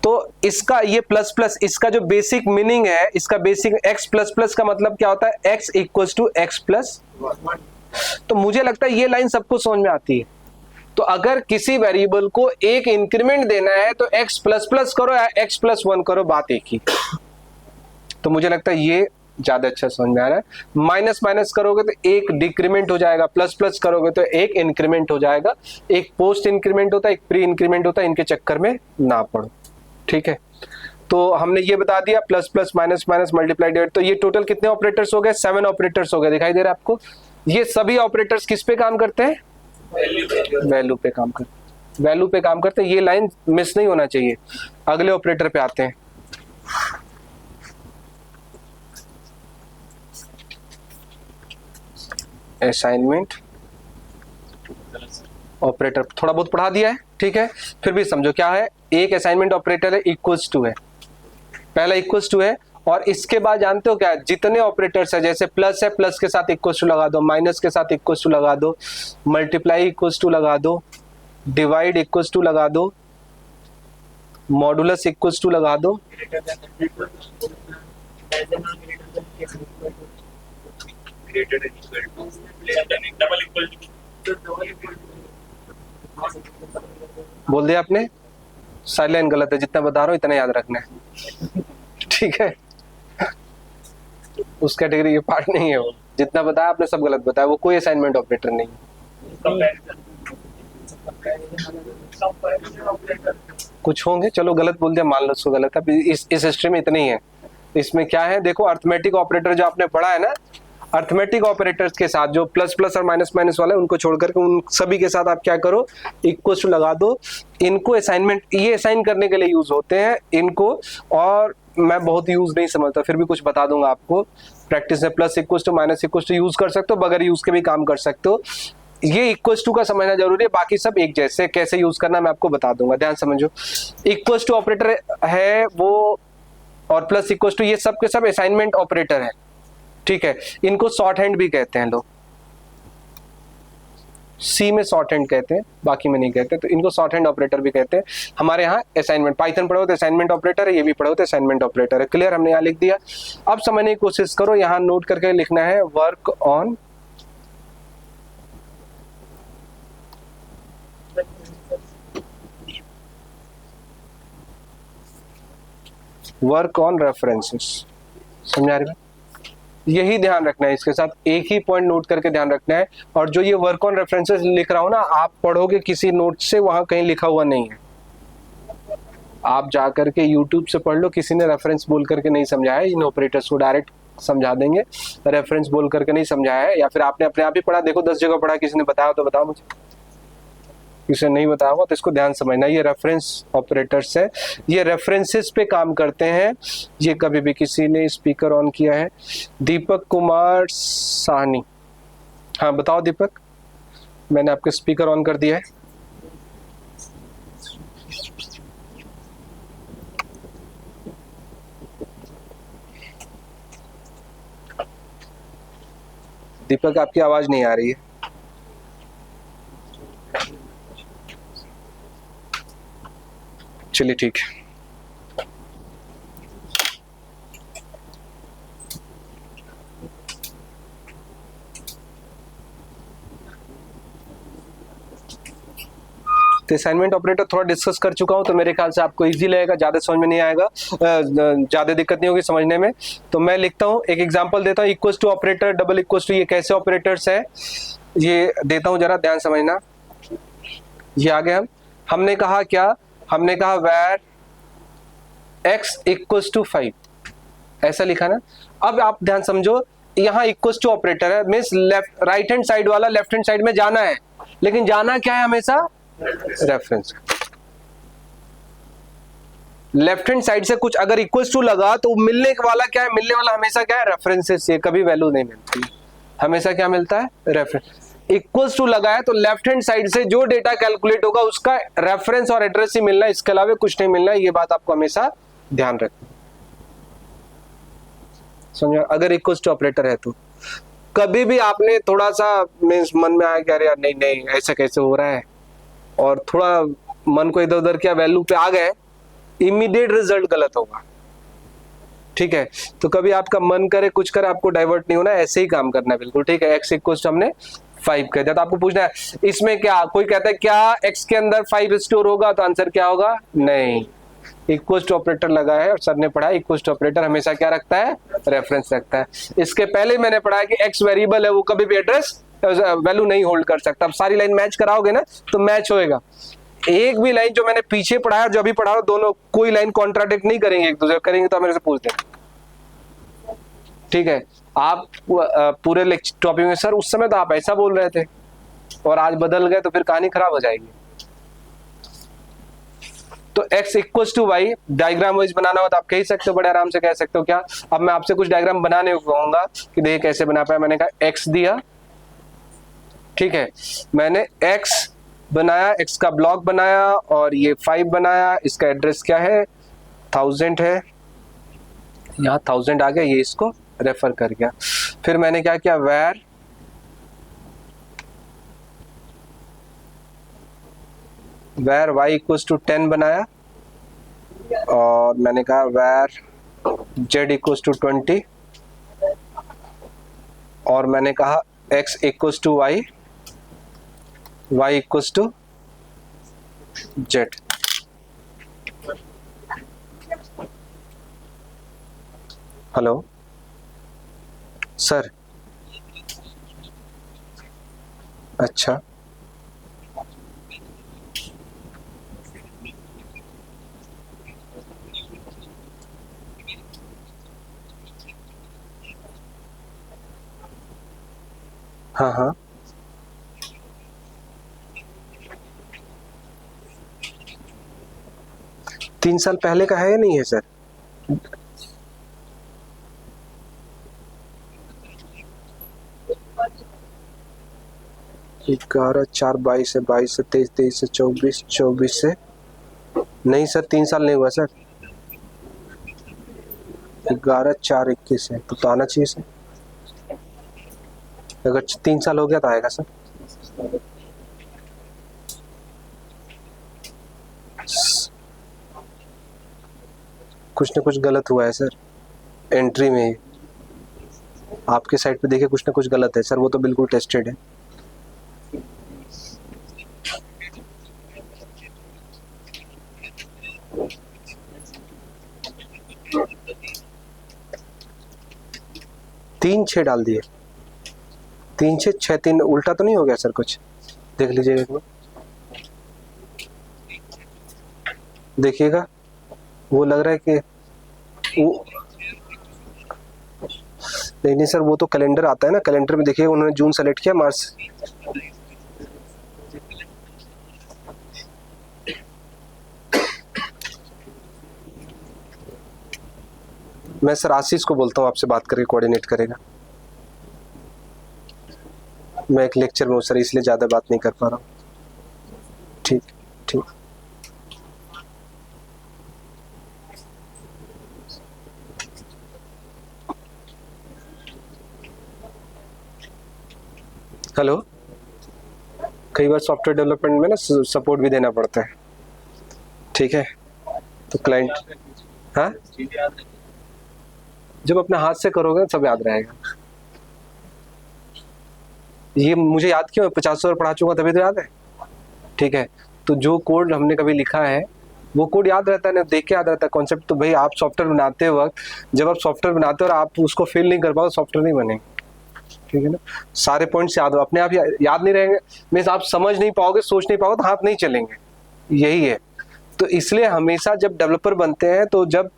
तो इसका ये प्लस प्लस, इसका जो बेसिक मीनिंग है, इसका बेसिक x प्लस प्लस का मतलब क्या होता है, x equals to x plus. तो मुझे लगता है ये लाइन सबको समझ में आती है। तो अगर किसी वेरिएबल को एक इंक्रीमेंट देना है तो x प्लस प्लस करो या x प्लस 1 करो, बात एक ही। तो मुझे लगता है ये ज्यादा अच्छा समझ में आ रहा है। माइनस माइनस करोगे तो एक डिक्रीमेंट हो जाएगा, प्लस प्लस करोगे तो एक इंक्रीमेंट हो जाएगा। एक पोस्ट इंक्रीमेंट होता है, एक प्री इंक्रीमेंट होता है, इनके चक्कर में ना पड़ो, ठीक है। तो हमने ये बता दिया, plus plus minus minus multiply divide. तो ये टोटल कितने ऑपरेटर्स हो गए, 7 ऑपरेटर्स हो गए, दिखाई दे रहा है आपको। ये सभी ऑपरेटर्स किस पे काम करते हैं? वैल्यू पे काम करते हैं, वैल्यू पे काम करते हैं। ये लाइन मिस नहीं होना चाहिए। अगले ऑपरेटर पे आते हैं। असाइनमेंट ऑपरेटर थोड़ा बहुत पढ़ा दिया है, ठीक है, फिर भी समझो क्या है। एक असाइनमेंट ऑपरेटर है, इक्वल्स टू है, पहला इक्वल्स टू है, और इसके बाद जानते हो क्या है? जितने ऑपरेटर्स है, जैसे प्लस है, प्लस के साथ इक्वल्स टू लगा दो, माइनस के साथ इक्वल्स टू लगा दो, मल्टीप्लाई इक्वल्स टू लगा दो, डिवाइड इक्वल्स टू लगा दो, मॉडुलस इक्वल्स टू लगा दो, बोल दिया आपने। सारी लाइन गलत है, जितना बता रहा हूं इतना याद रखना है, ठीक है। उस कैटेगरी के पार्ट नहीं है वो, जितना बताया आपने सब गलत बताया, वो कोई असाइनमेंट ऑपरेटर नहीं है। कुछ होंगे, चलो गलत बोल दिया, मान लो उसको गलत है। इस हिस्ट्री में इतने ही है। इसमें क्या है देखो, अर्थमेटिक ऑपरेटर जो आपने पढ़ा है ना, अर्थमेटिक ऑपरेटर्स के साथ जो प्लस प्लस और माइनस माइनस वाले उनको छोड़कर के उन सभी के साथ आप क्या करो, इक्वल टू लगा दो। इनको असाइनमेंट, ये असाइन करने के लिए यूज होते हैं इनको, और मैं बहुत यूज नहीं समझता, फिर भी कुछ बता दूंगा आपको। प्रैक्टिस में plus equal to minus equal to use कर सकते हो, बगैर यूज के भी काम कर सकते हो। ये इक्वल टू का समझना जरूरी है, बाकी सब एक जैसे, कैसे यूज करना मैं आपको बता दूंगा, ध्यान समझो। इक्वल टू ऑपरेटर है वो, और प्लस इक्वल टू, ये सब के सब असाइनमेंट ऑपरेटर है, ठीक है। इनको शॉर्ट हैंड भी कहते हैं लोग, सी में शॉर्ट हैंड कहते हैं, बाकी में नहीं कहते, तो इनको शॉर्ट हैंड ऑपरेटर भी कहते हैं। हमारे यहाँ असाइनमेंट, पाइथन पढ़ो तो असाइनमेंट ऑपरेटर है, ये भी पढ़ो तो असाइनमेंट ऑपरेटर है। क्लियर, हमने यहाँ लिख दिया। अब समझने की कोशिश करो, यहाँ नोट करके लिखना है वर्क ऑन रेफरेंसेस। समझा रहे हैं? यही ध्यान रखना है, इसके साथ एक ही पॉइंट नोट करके ध्यान रखना है। और जो ये वर्क ऑन रेफरेंसेस लिख रहा हूं ना, आप पढ़ोगे किसी नोट से, वहां कहीं लिखा हुआ नहीं है। आप जाकर के यूट्यूब से पढ़ लो, किसी ने रेफरेंस बोल करके नहीं समझाया। इन ऑपरेटर्स को डायरेक्ट समझा देंगे, रेफरेंस बोल करके नहीं समझाया है। या फिर आपने अपने आप ही पढ़ा, देखो 10 जगह पढ़ा, किसी ने बताया तो बताओ मुझे, किसी नहीं बताया होगा तो इसको ध्यान समझना। ये रेफरेंस ऑपरेटर्स है, ये रेफरेंसेस पे काम करते हैं। ये कभी भी किसी ने स्पीकर ऑन किया है, दीपक कुमार साहनी, हाँ बताओ दीपक, मैंने आपके स्पीकर ऑन कर दिया है। दीपक आपकी आवाज नहीं आ रही है। चलिए ठीक है। तो असाइनमेंट ऑपरेटर थोड़ा डिस्कस कर चुका हूं, तो मेरे ख्याल से आपको इजी लगेगा, ज्यादा समझ में नहीं आएगा, ज्यादा दिक्कत नहीं होगी समझने में। तो मैं लिखता हूं, एक एग्जांपल देता हूं, equal to operator, double equal to, ये कैसे ऑपरेटर्स है ये देता हूं, जरा ध्यान समझना। ये आगे हमने कहा क्या, हमने कहा where x इक्वल्स टू 5, ऐसा लिखा ना। अब आप ध्यान समझो, यहाँ इक्वल्स टू ऑपरेटर है, means left, right hand side वाला लेफ्ट हैंड साइड में जाना है, लेकिन जाना क्या है हमेशा, रेफरेंस। लेफ्ट हैंड साइड से कुछ अगर इक्वल्स टू लगा तो मिलने वाला क्या है, मिलने वाला हमेशा क्या है, रेफरेंसेस से, कभी वैल्यू नहीं मिलती, हमेशा क्या मिलता है, रेफरेंस। इक्वल्स टू लगा है तो लेफ्ट हैंड साइड से जो डेटा कैलकुलेट होगा उसका रेफरेंस और एड्रेस ही मिलना है, इसके अलावा कुछ नहीं मिलना है। ये बात आपको हमेशा ध्यान रखना, समझो। अगर इक्वल्स टू ऑपरेटर है तो कभी भी आपने थोड़ा सा मीन्स मन में आया कि अरे यार नहीं नहीं ऐसा कैसे हो रहा है, और थोड़ा मन को इधर उधर किया, वैल्यू पे आ गए, इमीडिएट रिजल्ट गलत होगा, ठीक है। तो कभी आपका मन करे कुछ करे, आपको डाइवर्ट नहीं होना, ऐसे ही काम करना है बिल्कुल, ठीक है। एक्स इक्वल्स टू हमने 5 कह दिया, तो आपको पूछना है इसमें क्या, कोई कहता है क्या x के अंदर 5 स्टोर होगा, तो आंसर क्या होगा, नहीं। इक्वल टू ऑपरेटर लगा है, और सर ने पढ़ा इक्वल टू ऑपरेटर हमेशा क्या रखता है, रेफरेंस रखता है। इसके पहले मैंने पढ़ा कि x वेरिएबल है, वो कभी भी एड्रेस वैल्यू नहीं होल्ड कर सकता। अब सारी लाइन मैच कराओगे ना तो मैच होएगा। एक भी लाइन जो मैंने पीछे पढ़ाया और जो अभी पढ़ा रहा हूं, दोनों कोई लाइन कॉन्ट्राडिक्ट नहीं करेंगे एक दूसरे, करेंगे तो मेरे से पूछ दें। ठीक है, आप पूरे लेक्चर टॉपिक में सर उस समय तो आप ऐसा बोल रहे थे और आज बदल गए तो फिर कहानी खराब हो जाएगी। तो x equals to Y diagram wise बनाना हो तो आप कह सकते हो, बड़े आराम से कह सकते हो। क्या अब मैं आपसे कुछ डायग्राम बनाने को कहूंगा कि देखिए कैसे बना पाया। मैंने कहा x दिया, ठीक है, मैंने x बनाया, x का ब्लॉक बनाया और ये 5 बनाया। इसका एड्रेस क्या है, 1000 है, यहाँ 1000 आ गया, ये इसको रेफर कर गया। फिर मैंने क्या किया, where y इक्वल्स टू 10 बनाया और मैंने कहा where z इक्वल्स टू 20 और मैंने कहा x equals to y, y equals to z। Hello sir, अच्छा हाँ हाँ, तीन साल पहले का है या नहीं है सर? ग्यारह 4/22 से 22 से 23, 23 से 24, 24 से नहीं सर, 3 साल नहीं हुआ सर। 11/4/21 है तो आना चाहिए सर। अगर 3 साल हो गया तो आएगा सर। कुछ ना कुछ गलत हुआ है सर एंट्री में। आपके साइड पे देखिए कुछ ना कुछ गलत है सर, वो तो बिल्कुल टेस्टेड है। तीन 6 डाल दिए, 3 6 6 3 उल्टा तो नहीं हो गया सर? कुछ देख लीजिएगा एक बार, देखिएगा। वो लग रहा है कि वो नहीं सर, वो तो कैलेंडर आता है ना, कैलेंडर में देखिए उन्होंने जून सेलेक्ट किया, मार्च। मैं सर आशीष को बोलता हूँ आपसे बात करके कोऑर्डिनेट करेगा। मैं एक लेक्चर में हूँ सर, इसलिए ज्यादा बात नहीं कर पा रहा हूँ। ठीक ठीक। हेलो, कई बार सॉफ्टवेयर डेवलपमेंट में ना सपोर्ट भी देना पड़ता है, ठीक है? तो क्लाइंट, हाँ, जब अपने हाथ से करोगे सब याद रहेगा। ये मुझे याद क्यों है, 50 बार पढ़ा चुका तभी तो याद है, ठीक है? तो जो कोड हमने कभी लिखा है वो कोड याद रहता है ना, देख के याद रहता है कॉन्सेप्ट। तो भाई आप सॉफ्टवेयर बनाते वक्त, जब आप सॉफ्टवेयर बनाते हो और आप उसको फेल नहीं कर पाओ, सॉफ्टवेयर नहीं बनेगा, ठीक है ना? सारे पॉइंट्स याद हो, अपने आप याद नहीं रहेंगे, मीन्स आप समझ नहीं पाओगे, सोच नहीं पाओगे तो हाथ नहीं चलेंगे, यही है। तो इसलिए हमेशा जब डेवलपर बनते हैं, तो जब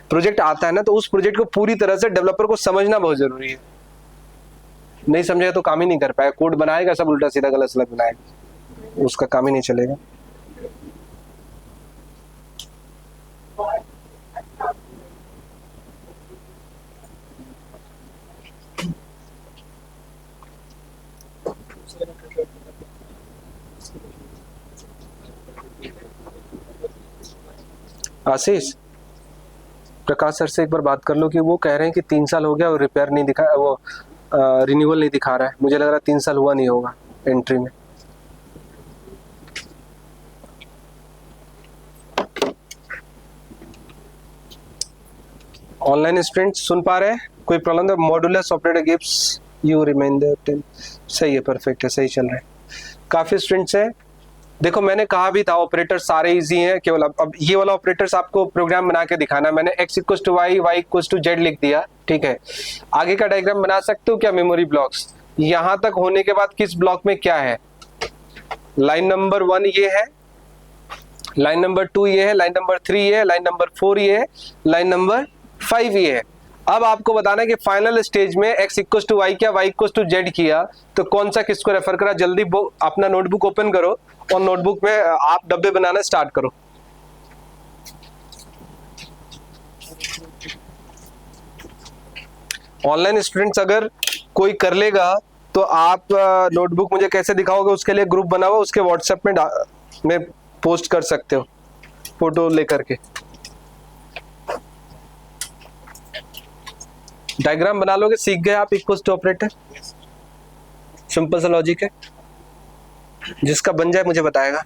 प्रोजेक्ट आता है ना, तो उस प्रोजेक्ट को पूरी तरह से डेवलपर को समझना बहुत जरूरी है। नहीं समझेगा तो काम ही नहीं कर पाएगा, कोड बनाएगा सब उल्टा सीधा गलत सलत बनाएगा, उसका काम ही नहीं चलेगा। आशीष, प्रकाश सर से एक बार बात कर लो कि वो कह रहे हैं कि 3 साल हो गया और रिपेयर नहीं दिखा, वो रिन्यूअल नहीं दिखा रहा है। मुझे लग रहा है 3 साल हुआ नहीं होगा एंट्री में। ऑनलाइन स्टूडेंट सुन पा रहे हैं? कोई प्रॉब्लम है? Modular software gives you reminder, सही है, परफेक्ट है, सही चल रहा है। काफी स्टूडेंट्स हैं। देखो मैंने कहा भी था ऑपरेटर सारे इजी हैं, केवल अब ये वाला ऑपरेटर्स आपको प्रोग्राम बना के दिखाना है। मैंने x equals to y, y equals to z लिख दिया, ठीक है? आगे का डायग्राम बना सकते हो क्या? मेमोरी ब्लॉक्स यहां तक होने के बाद किस ब्लॉक में क्या है? लाइन नंबर 1 ये है, लाइन नंबर 2 ये है, लाइन नंबर 3 ये है, लाइन नंबर 4 ये है, लाइन नंबर 5 ये है। अब आपको बताना है कि फाइनल स्टेज में x इक्वल टू वाई किया, y इक्वल टू जेड किया, तो कौन सा किसको रेफर करा। जल्दी अपना नोटबुक ओपन करो और नोटबुक में आप डब्बे बनाना स्टार्ट करो। ऑनलाइन स्टूडेंट्स अगर कोई कर लेगा तो आप नोटबुक मुझे कैसे दिखाओगे, उसके लिए ग्रुप बना हुआ, उसके व्हाट्सएप में पोस्ट कर सकते हो फोटो लेकर के। डायग्राम बना लोगे, सीख गए आप इक्वल टू ऑपरेटर। सिंपल सा लॉजिक है, जिसका बन जाए मुझे बताएगा।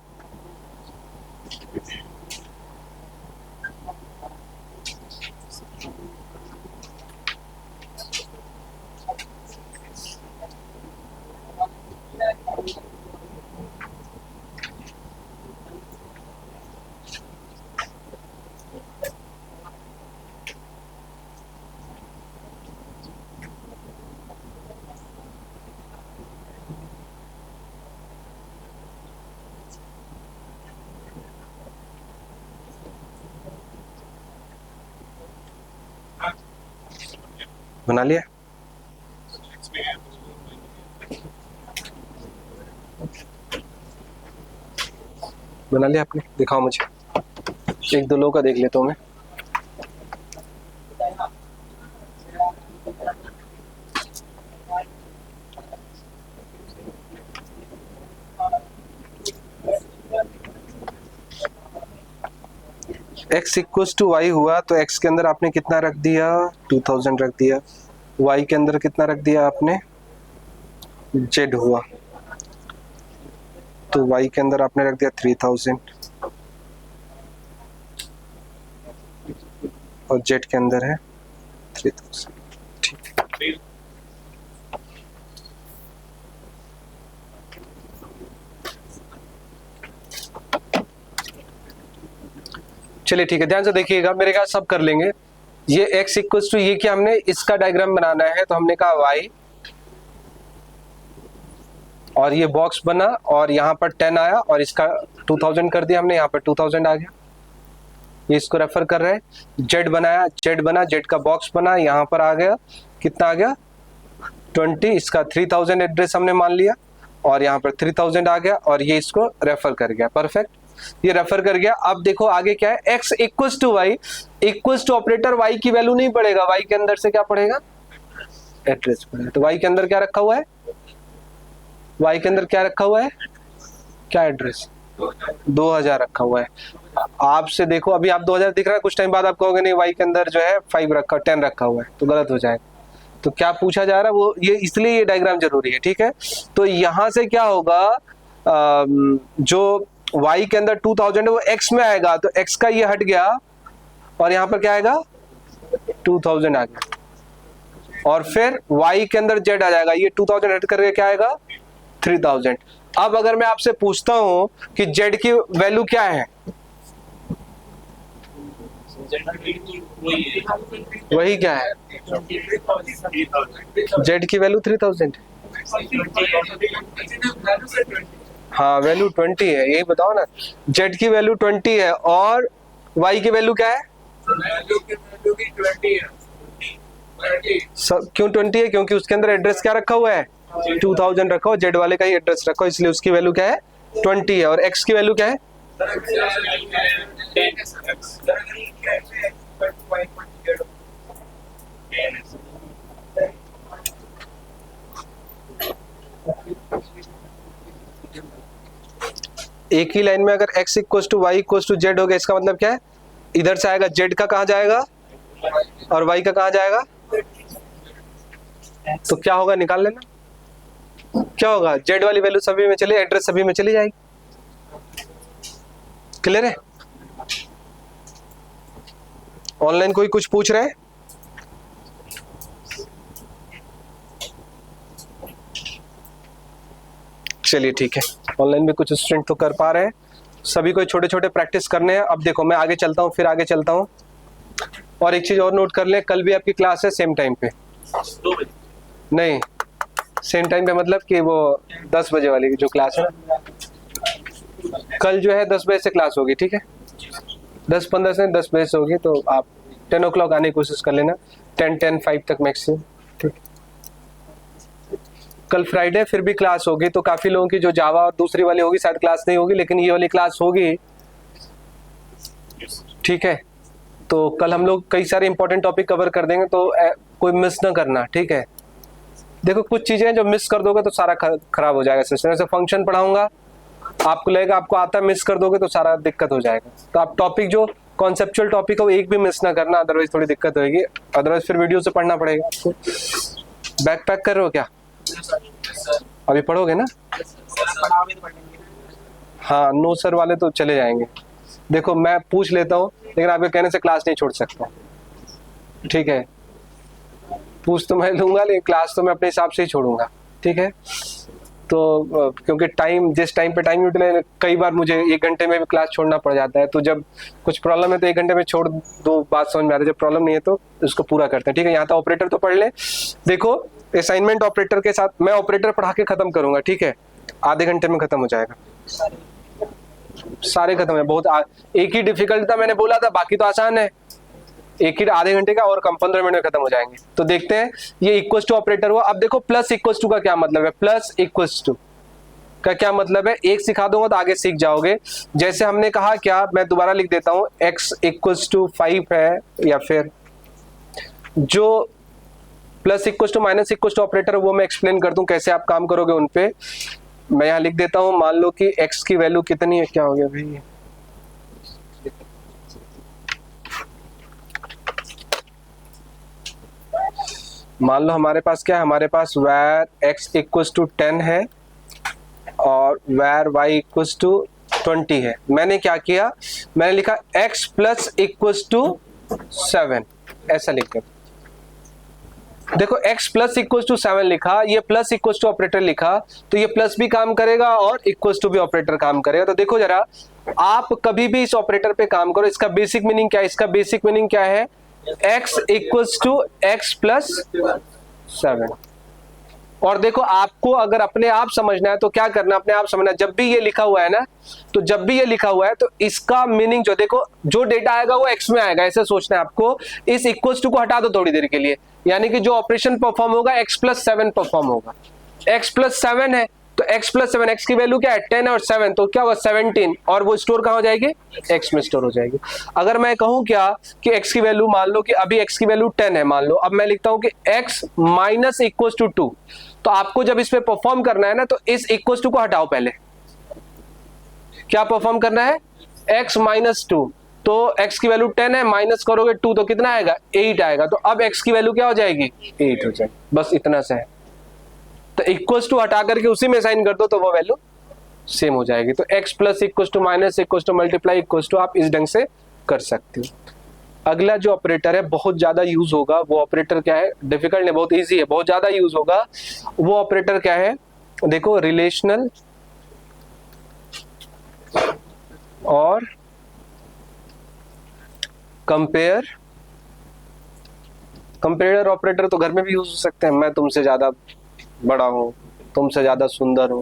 बना लिया? बना लिया आपने? दिखाओ मुझे, एक दो लोगों का देख लेता हूं मैं। x इक्वल टू वाई हुआ तो x के अंदर आपने कितना रख दिया, 2000 रख दिया। y के अंदर कितना रख दिया आपने, z हुआ तो y के अंदर आपने रख दिया 3000 और z के अंदर है 3000। ठीक है, चलिए ठीक है, ध्यान से देखिएगा, मेरे ख्याल सब कर लेंगे। ये x इक्वल टू ये क्या, हमने इसका डायग्राम बनाना है तो हमने कहा y, और ये बॉक्स बना और यहाँ पर 10 आया और इसका 2000 कर दिया हमने, यहाँ पर 2000 आ गया। ये इसको रेफर कर रहे हैं। z बनाया, z बना, z का बॉक्स बना, यहाँ पर आ गया, कितना आ गया 20, इसका 3000 एड्रेस हमने मान लिया और यहाँ पर 3000 आ गया और ये इसको रेफर कर गया। परफेक्ट, ये रेफर कर गया। अब देखो आगे क्या है, x equal to Y, equal to operator y की वैल्यू नहीं पड़ेगा, y के अंदर से क्या पड़ेगा, एड्रेस पड़ेगा। तो y के अंदर क्या रखा हुआ है, y के अंदर क्या रखा हुआ है, क्या एड्रेस, 2000 रखा हुआ है। आपसे देखो अभी आप 2000 दिख रहा है, कुछ टाइम बाद आप कहोगे नहीं y के अंदर जो है 5 रखा, 10 रखा हुआ है, तो गलत हो जाएगा। तो क्या पूछा जा रहा है वो, ये इसलिए ये डायग्राम जरूरी है। ठीक है, तो यहां से क्या होगा, जो y के अंदर 2000 है वो x में आएगा, तो x का ये हट गया और यहाँ पर क्या आएगा 2000 आ गया, और फिर y के अंदर z आ जाएगा, ये 2000 हट करके क्या आएगा 3000। अब अगर मैं आपसे पूछता हूं कि z की वैल्यू क्या है, वही क्या है, z की वैल्यू 3000, हाँ वैल्यू 20 है, यही बताओ ना, z की वैल्यू 20 है और y की वैल्यू क्या है, क्यों 20 है, क्योंकि उसके अंदर एड्रेस क्या रखा हुआ है 2000 रखा हो, z वाले का ही एड्रेस रखा हो, इसलिए उसकी वैल्यू क्या है 20 है। और x की वैल्यू क्या है, एक ही लाइन में अगर x equal to Y equal to Z हो गया, इसका मतलब क्या है, इधर से आएगा z का कहाँ जाएगा और y का कहाँ जाएगा, तो क्या होगा निकाल लेना, क्या होगा, z वाली वैल्यू सभी में चली, एड्रेस सभी में चली जाएगी। क्लियर है? ऑनलाइन कोई कुछ पूछ रहे हैं? चलिए ठीक है, ऑनलाइन में कुछ स्टूडेंट तो कर पा रहे हैं, सभी को छोटे छोटे प्रैक्टिस करने हैं। अब देखो मैं आगे चलता हूँ, फिर आगे चलता हूँ, और एक चीज और नोट कर लें, कल भी आपकी क्लास है सेम टाइम पे, नहीं सेम टाइम पे मतलब कि वो 10 बजे वाली जो क्लास है ना, कल जो है 10 बजे से क्लास होगी, ठीक है, 10:15 से 10 बजे से होगी, तो आप 10 o'clock आने की कोशिश कर लेना, 10:10, 5 तक मैक्सिमम। ठीक, कल फ्राइडे फिर भी क्लास होगी, तो काफी लोगों की जो जावा और दूसरी वाली होगी शायद क्लास नहीं होगी, लेकिन ये वाली क्लास होगी। ठीक है, तो कल हम लोग कई सारे इंपॉर्टेंट टॉपिक कवर कर देंगे, तो कोई मिस ना करना। ठीक है, देखो कुछ चीजें जो मिस कर दोगे तो सारा खराब हो जाएगा सिस्टम। जैसे फंक्शन पढ़ाऊंगा, आपको लगेगा आपको आता, मिस कर दोगे तो सारा दिक्कत हो जाएगा। तो आप टॉपिक जो कॉन्सेप्चुअल टॉपिक हो एक भी मिस ना करना, अदरवाइज थोड़ी दिक्कत होगी, अदरवाइज फिर वीडियो से पढ़ना पड़ेगा आपको। बैक पैक कर रहे हो क्या? अभी पढ़ोगे ना? हाँ, नो सर वाले तो चले जाएंगे। देखो मैं पूछ लेता हूँ, लेकिन आपके कहने से क्लास नहीं छोड़ सकता। ठीक है, पूछ तो मैं लूंगा, लेकिन क्लास तो मैं अपने हिसाब से ही छोड़ूंगा। ठीक है, तो क्योंकि टाइम, जिस टाइम पे टाइम यूटिलाइज, कई बार मुझे 1 घंटे में भी क्लास छोड़ना पड़ जाता है। तो जब कुछ प्रॉब्लम है तो 1 घंटे में छोड़ दो, बात समझ में आता है। जब प्रॉब्लम नहीं है तो उसको पूरा करते हैं। ठीक है, यहाँ तक ऑपरेटर तो पढ़ ले। देखो असाइनमेंट ऑपरेटर के साथ मैं ऑपरेटर पढ़ा के खत्म करूंगा। ठीक है, आधे घंटे में खत्म हो जाएगा, सारे खत्म है। बहुत एक ही डिफिकल्ट था, मैंने बोला था, बाकी तो आसान है। एक ही आधे घंटे का और कम, 15 मिनट में खत्म हो जाएंगे। तो देखते हैं, ये इक्वल टू ऑपरेटर हुआ। अब देखो प्लस इक्वल टू का क्या मतलब है, प्लस इक्वल टू का क्या मतलब है, एक सिखा दूंगा तो आगे सीख जाओगे। जैसे हमने कहा, क्या मैं दोबारा लिख देता हूं, x इक्वल टू 5 है, या फिर जो plus equal to minus equal to operator, वो मैं एक्सप्लेन कर दूं कैसे आप काम करोगे उन पे। मैं यहां लिख देता हूं, मान लो कि x की वैल्यू कितनी है, क्या हो गया भाई, मान लो हमारे पास क्या है, हमारे पास where x इक्वल टू 10 है और where y इक्वल टू 20 है। मैंने क्या किया, मैंने लिखा x प्लस इक्वल टू 7, ऐसा लिख कर। देखो x प्लस इक्वल टू 7 लिखा, ये प्लस इक्वल टू ऑपरेटर लिखा, तो ये प्लस भी काम करेगा और इक्वल टू भी ऑपरेटर काम करेगा। तो देखो जरा, आप कभी भी इस ऑपरेटर पे काम करो, इसका बेसिक मीनिंग क्या है, इसका बेसिक मीनिंग क्या है, x equals to x plus 7। और देखो आपको अगर अपने आप समझना है तो क्या करना, अपने आप समझना, जब भी ये लिखा हुआ है ना, तो जब भी ये लिखा हुआ है तो इसका मीनिंग जो, देखो जो डेटा आएगा वो x में आएगा, ऐसे सोचना है आपको। इस इक्वल्स टू को हटा दो थोड़ी देर के लिए, यानी कि जो ऑपरेशन परफॉर्म होगा x प्लस 7 परफॉर्म होगा। x प्लस 7 है तो x प्लस 7, x की वैल्यू क्या है 10 और 7, तो क्या होगा 17, और वो स्टोर कहाँ हो जाएगी, x में स्टोर हो जाएगी। अगर मैं कहूँ क्या कि x की वैल्यू, मान लो कि अभी x की वैल्यू 10 है, मान लो, अब मैं लिखता हूँ कि x माइनस इक्वल टू 2, तो आपको जब इस पे परफॉर्म करना है ना, तो इस इक्वल टू को हटाओ पहले। क्या परफॉर्म करना है, x माइनस 2, तो x की वैल्यू 10 है, माइनस करोगे 2 तो कितना आएगा, 8 आएगा। तो अब x की वैल्यू क्या हो जाएगी, 8 हो जाएगी, बस इतना सा है। तो इक्वल टू हटा करके उसी में साइन कर दो तो वो वैल्यू सेम हो जाएगी। तो x plus equal to minus equal to multiply equal to आप इस ढंग से कर सकते हो। अगला जो ऑपरेटर है बहुत ज्यादा यूज होगा, वो ऑपरेटर क्या है, डिफिकल्ट नहीं, बहुत इजी है, बहुत ज्यादा यूज होगा। वो ऑपरेटर क्या है, देखो रिलेशनल और कंपेयर। कंपेयर ऑपरेटर तो घर में भी यूज हो सकते हैं। मैं तुमसे ज्यादा बड़ा हूं, तुमसे ज्यादा सुंदर हूं,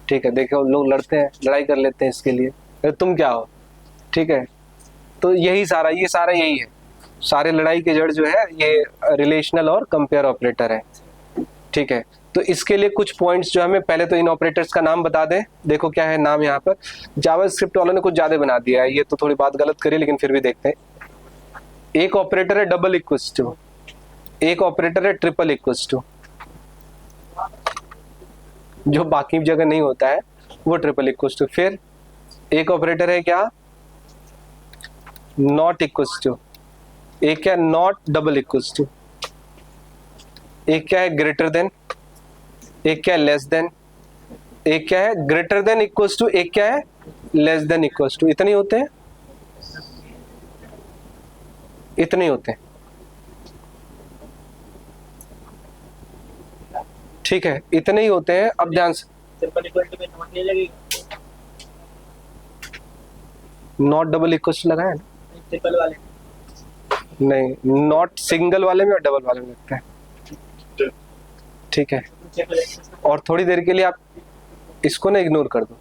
ठीक है, देखो लोग लड़ते हैं, लड़ाई कर लेते हैं इसके लिए, तुम क्या हो, ठीक है। तो यही सारा, ये सारा यही है, सारे लड़ाई के जड़ जो है ये रिलेशनल और कंपेयर ऑपरेटर है। ठीक है, तो इसके लिए कुछ पॉइंट्स जो हमें, पहले तो इन ऑपरेटर्स का नाम बता दें। देखो क्या है नाम, यहाँ पर जावास्क्रिप्ट वालों ने कुछ ज्यादा बना दिया है, ये तो थोड़ी बात गलत करी, लेकिन फिर भी देखते हैं। एक ऑपरेटर है डबल इक्वल्स टू, एक ऑपरेटर है ट्रिपल इक्वल्स टू, जो बाकी जगह नहीं होता है वो ट्रिपल इक्वल्स टू। फिर एक ऑपरेटर है क्या, नॉट इक्वल्स टू, एक क्या नॉट डबल इक्वल्स टू, एक क्या है ग्रेटर देन, एक क्या है लेस देन, एक क्या है ग्रेटर देन इक्वल्स टू, एक क्या है लेस देन इक्वल्स टू। इतने होते हैं, इतने होते हैं, ठीक है, इतने ही होते हैं। अब ध्यान से, नॉट डबल इक्वल्स टू लगाया ना, ट्रिपल वाले नहीं, नॉट सिंगल वाले में और डबल वाले में लगता है, ठीक है। और थोड़ी देर के लिए आप इसको ना इग्नोर कर दो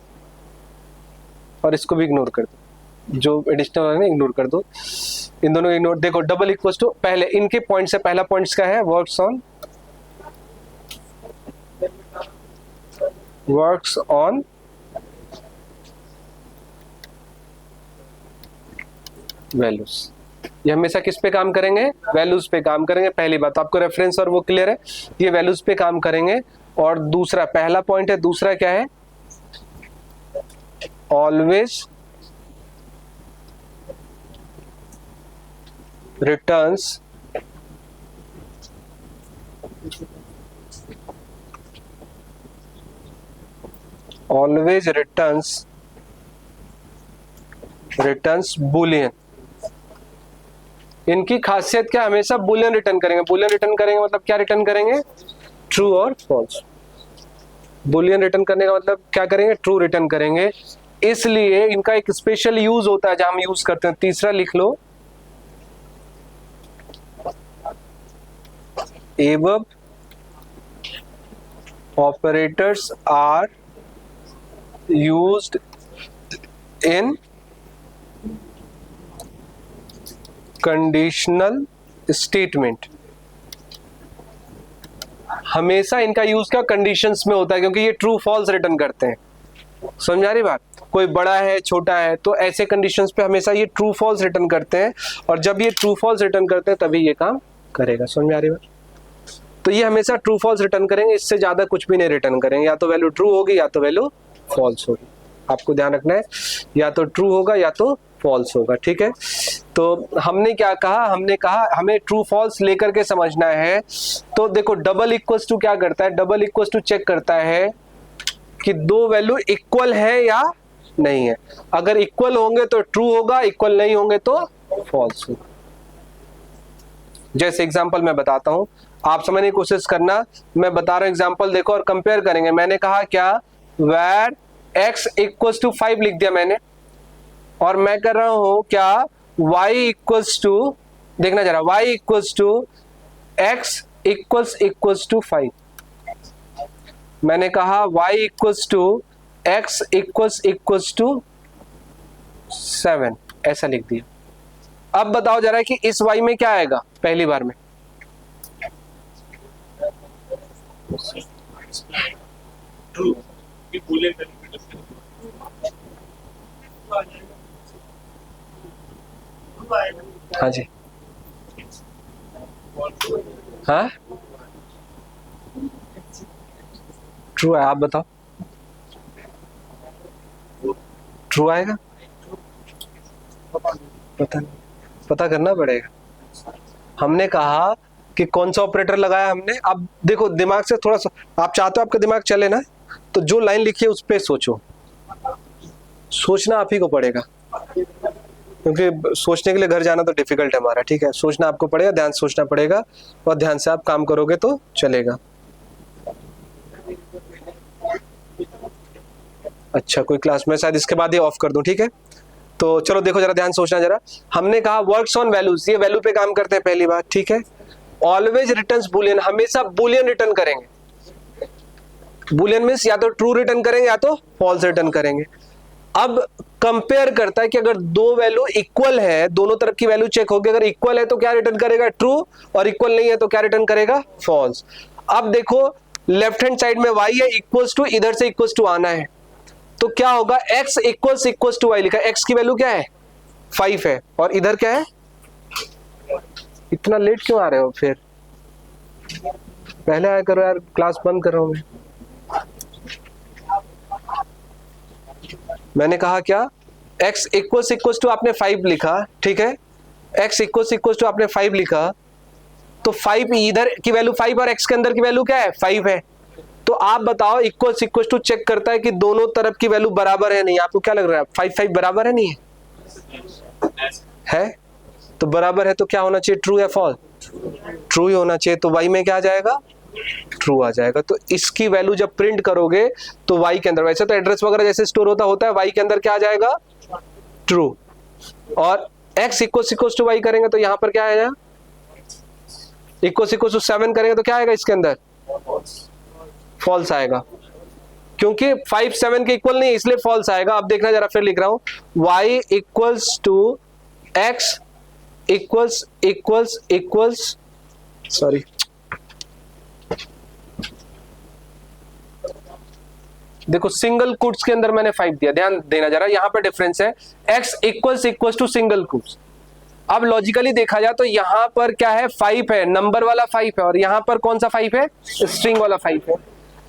और इसको भी इग्नोर कर दो, जो एडिशनल है ना इग्नोर कर दो, इन दोनों इग्नोर। देखो डबल इक्वल टू, पहले इनके पॉइंट से पहला पॉइंट्स का है वर्क्स ऑन वैल्यूज। ये हमेशा किस पे काम करेंगे? वैल्यूज पे काम करेंगे। पहली बात आपको रेफरेंस और वो क्लियर है, ये वैल्यूज पे काम करेंगे। और दूसरा, पहला पॉइंट है, दूसरा क्या है? Always returns Boolean. इनकी खासियत क्या? हमेशा बुलियन रिटर्न करेंगे। बुलियन रिटर्न करेंगे मतलब क्या रिटर्न करेंगे? ट्रू और फॉल्स। बुलियन रिटर्न करने का मतलब क्या करेंगे? ट्रू रिटर्न करेंगे। इसलिए इनका एक स्पेशल यूज होता है जहां हम यूज करते हैं। तीसरा लिख लो, above operators are used in conditional statement। हमेशा इनका यूज क्या कंडीशंस में होता है, क्योंकि ये ट्रू फॉल्स रिटर्न करते हैं। समझ आ रही बात? कोई बड़ा है छोटा है तो ऐसे कंडीशंस पे हमेशा ये ट्रू फॉल्स रिटर्न करते हैं, और जब ये ट्रू फॉल्स रिटर्न करते हैं तभी ये काम करेगा। समझ में आ रही बात? तो ये हमेशा ट्रू फॉल्स रिटर्न करेंगे, इससे ज्यादा कुछ भी नहीं रिटर्न करेंगे। या तो वैल्यू ट्रू होगी या तो वैल्यू फॉल्स होगी। आपको ध्यान रखना है, या तो ट्रू होगा या तो फॉल्स होगा। ठीक है, तो हमने क्या कहा? हमने कहा हमें ट्रू फॉल्स लेकर के समझना है। तो देखो डबल इक्वल्स टू क्या करता है? डबल इक्वल्स टू चेक करता है कि दो वैल्यू इक्वल है या नहीं है। अगर इक्वल होंगे तो ट्रू होगा, इक्वल नहीं होंगे तो फॉल्स होगा। जैसे एग्जांपल मैं बताता हूं, आप समझने की कोशिश करना। मैं बता रहा हूं एग्जांपल, देखो और कंपेयर करेंगे। मैंने कहा क्या? where x इक्वल्स टू 5 लिख दिया मैंने, और मैं कर रहा हूं क्या? y इक्वल्स टू, देखना जरा, y equals to x equals to 5। मैंने कहा y equals to x equals to 7, ऐसा लिख दिया। अब बताओ जरा कि इस y में क्या आएगा पहली बार में? ट्रू कि बुलियन वैल्यू हाँ जी, हाँ ट्रू है। आप बताओ, ट्रू आएगा? पता नहीं, पता करना पड़ेगा। हमने कहा कि कौन सा ऑपरेटर लगाया हमने। अब देखो दिमाग से थोड़ा सा, आप चाहते हो आपका दिमाग चले ना, तो जो लाइन लिखी है उस पे सोचो। सोचना आप ही को पड़ेगा, क्योंकि सोचने के लिए घर जाना तो डिफिकल्ट है हमारा। ठीक है, सोचना आपको पड़ेगा, ध्यान से सोचना पड़ेगा, और ध्यान से आप काम करोगे तो चलेगा। अच्छा, कोई क्लास में शायद इसके बाद ही ऑफ कर दूं। ठीक है, तो चलो देखो जरा, ध्यान सोचना जरा। हमने कहा वर्क्स ऑन वैल्यूज, ये वैल्यू पे काम करते हैं पहली बात। ठीक है, ऑलवेज रिटर्न्स बुलियन, हमेशा बुलियन रिटर्न करेंगे। बुलियन मींस या तो ट्रू रिटर्न करेंगे या तो फॉल्स रिटर्न करेंगे। अब कंपेयर करता है कि अगर दो वैल्यू इक्वल है, दोनों तरफ की वैल्यू चेक होगी, अगर इक्वल है तो क्या रिटर्न करेगा? ट्रू, और इक्वल नहीं है तो क्या रिटर्न करेगा? फॉल्स। अब देखो लेफ्ट हैंड साइड में y है, इक्वल्स टू, इधर से इक्वल्स टू आना है, तो क्या होगा? x इक्वल्स टू y लिखा है, x की वैल्यू क्या है? 5 है, और इधर क्या है? इतना लेट क्यों आ रहे हो? फिर पहले आया करो यार, क्लास बंद कर रहा हूं मैं। मैंने कहा क्या? x इक्वल्स टू आपने 5 लिखा, ठीक है, x इक्वल्स टू आपने 5 लिखा, तो 5 इधर की वैल्यू 5 और x के अंदर की वैल्यू क्या है? 5 है। तो आप बताओ इक्वल्स टू चेक करता है कि दोनों तरफ की वैल्यू बराबर है नहीं। आपको क्या लग रहा है? 5 बराबर है नहीं है? तो बराबर है तो क्या होना चाहिए? ट्रू या फॉल्स? ट्रू ही होना चाहिए। तो y में क्या आ जाएगा? ट्रू आ जाएगा। तो इसकी वैल्यू जब प्रिंट करोगे तो y के अंदर, वैसे तो एड्रेस वगैरह जैसे स्टोर होता है, y के अंदर क्या आ जाएगा? ट्रू। और x इक्वल्स टू y करेंगे तो यहां पर क्या आएगा? इक्वल्स टू 7 करेंगे तो क्या आएगा इसके अंदर? फॉल्स आएगा। क्योंकि 5 7 के इक्वल नहीं, इसलिए फॉल्स आएगा। अब देखना जरा, फिर लिख रहा हूं y equals to x equals sorry, देखो सिंगल कोट्स के अंदर मैंने 5 दिया, ध्यान देना जरा, यहां पर डिफरेंस है, x equals to single quotes. अब लॉजिकली देखा जाए तो यहां पर क्या है, 5 है, नंबर वाला 5 है, और यहां पर कौन सा 5 है, स्ट्रिंग वाला 5 है।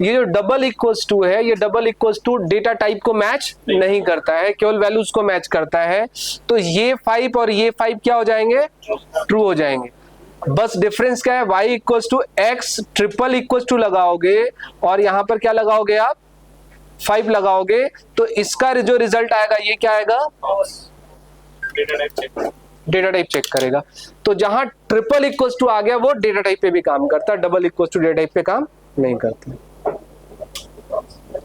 ये जो डबल इक्वल्स टू है, ये double equals to data type को मैच नहीं करता है, केवल वैल्यूज को मैच करता है। तो ये 5 और ये 5 क्या हो जाएंगे, ट्रू हो जाएंगे। बस डिफरेंस क्या है, y equals to X triple equals to लगाओगे और यहां पर क्या लगाओगे आप, 5 लगाओगे, तो इसका जो रिजल्ट आएगा ये क्या आएगा, डेटा टाइप चेक करेगा। तो जहां ट्रिपल इक्वल्स टू आ गया वो डेटा टाइप पे भी काम करता है, double equals to data type पे काम नहीं करता।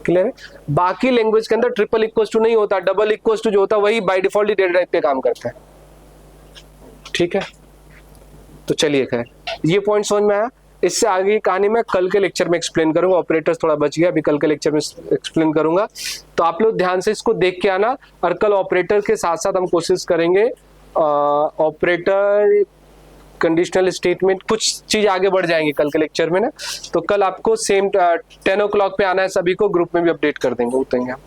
क्लियर है? बाकी लैंग्वेज के अंदर ट्रिपल इक्वल्स टू नहीं होता, डबल इक्वल्स टू जो होता है वही बाय डिफॉल्ट डेटा टाइप पे काम करता है। ठीक है, तो चलिए खैर, ये पॉइंट समझ में आया। इससे आगे की कहानी मैं कल के लेक्चर में एक्सप्लेन करूंगा, ऑपरेटर्स थोड़ा बच गया, अभी कल के लेक्चर में एक्सप्लेन करूंगा। तो आप लोग ध्यान से इसको देख के आना, और कल ऑपरेटर के साथ साथ हम कोशिश करेंगे ऑपरेटर, कंडीशनल स्टेटमेंट, कुछ चीज आगे बढ़ जाएंगे कल के लेक्चर में ना। तो कल आपको सेम 10 o'clock पे आना है, सभी को ग्रुप में भी अपडेट कर देंगे, उतरेंगे हम।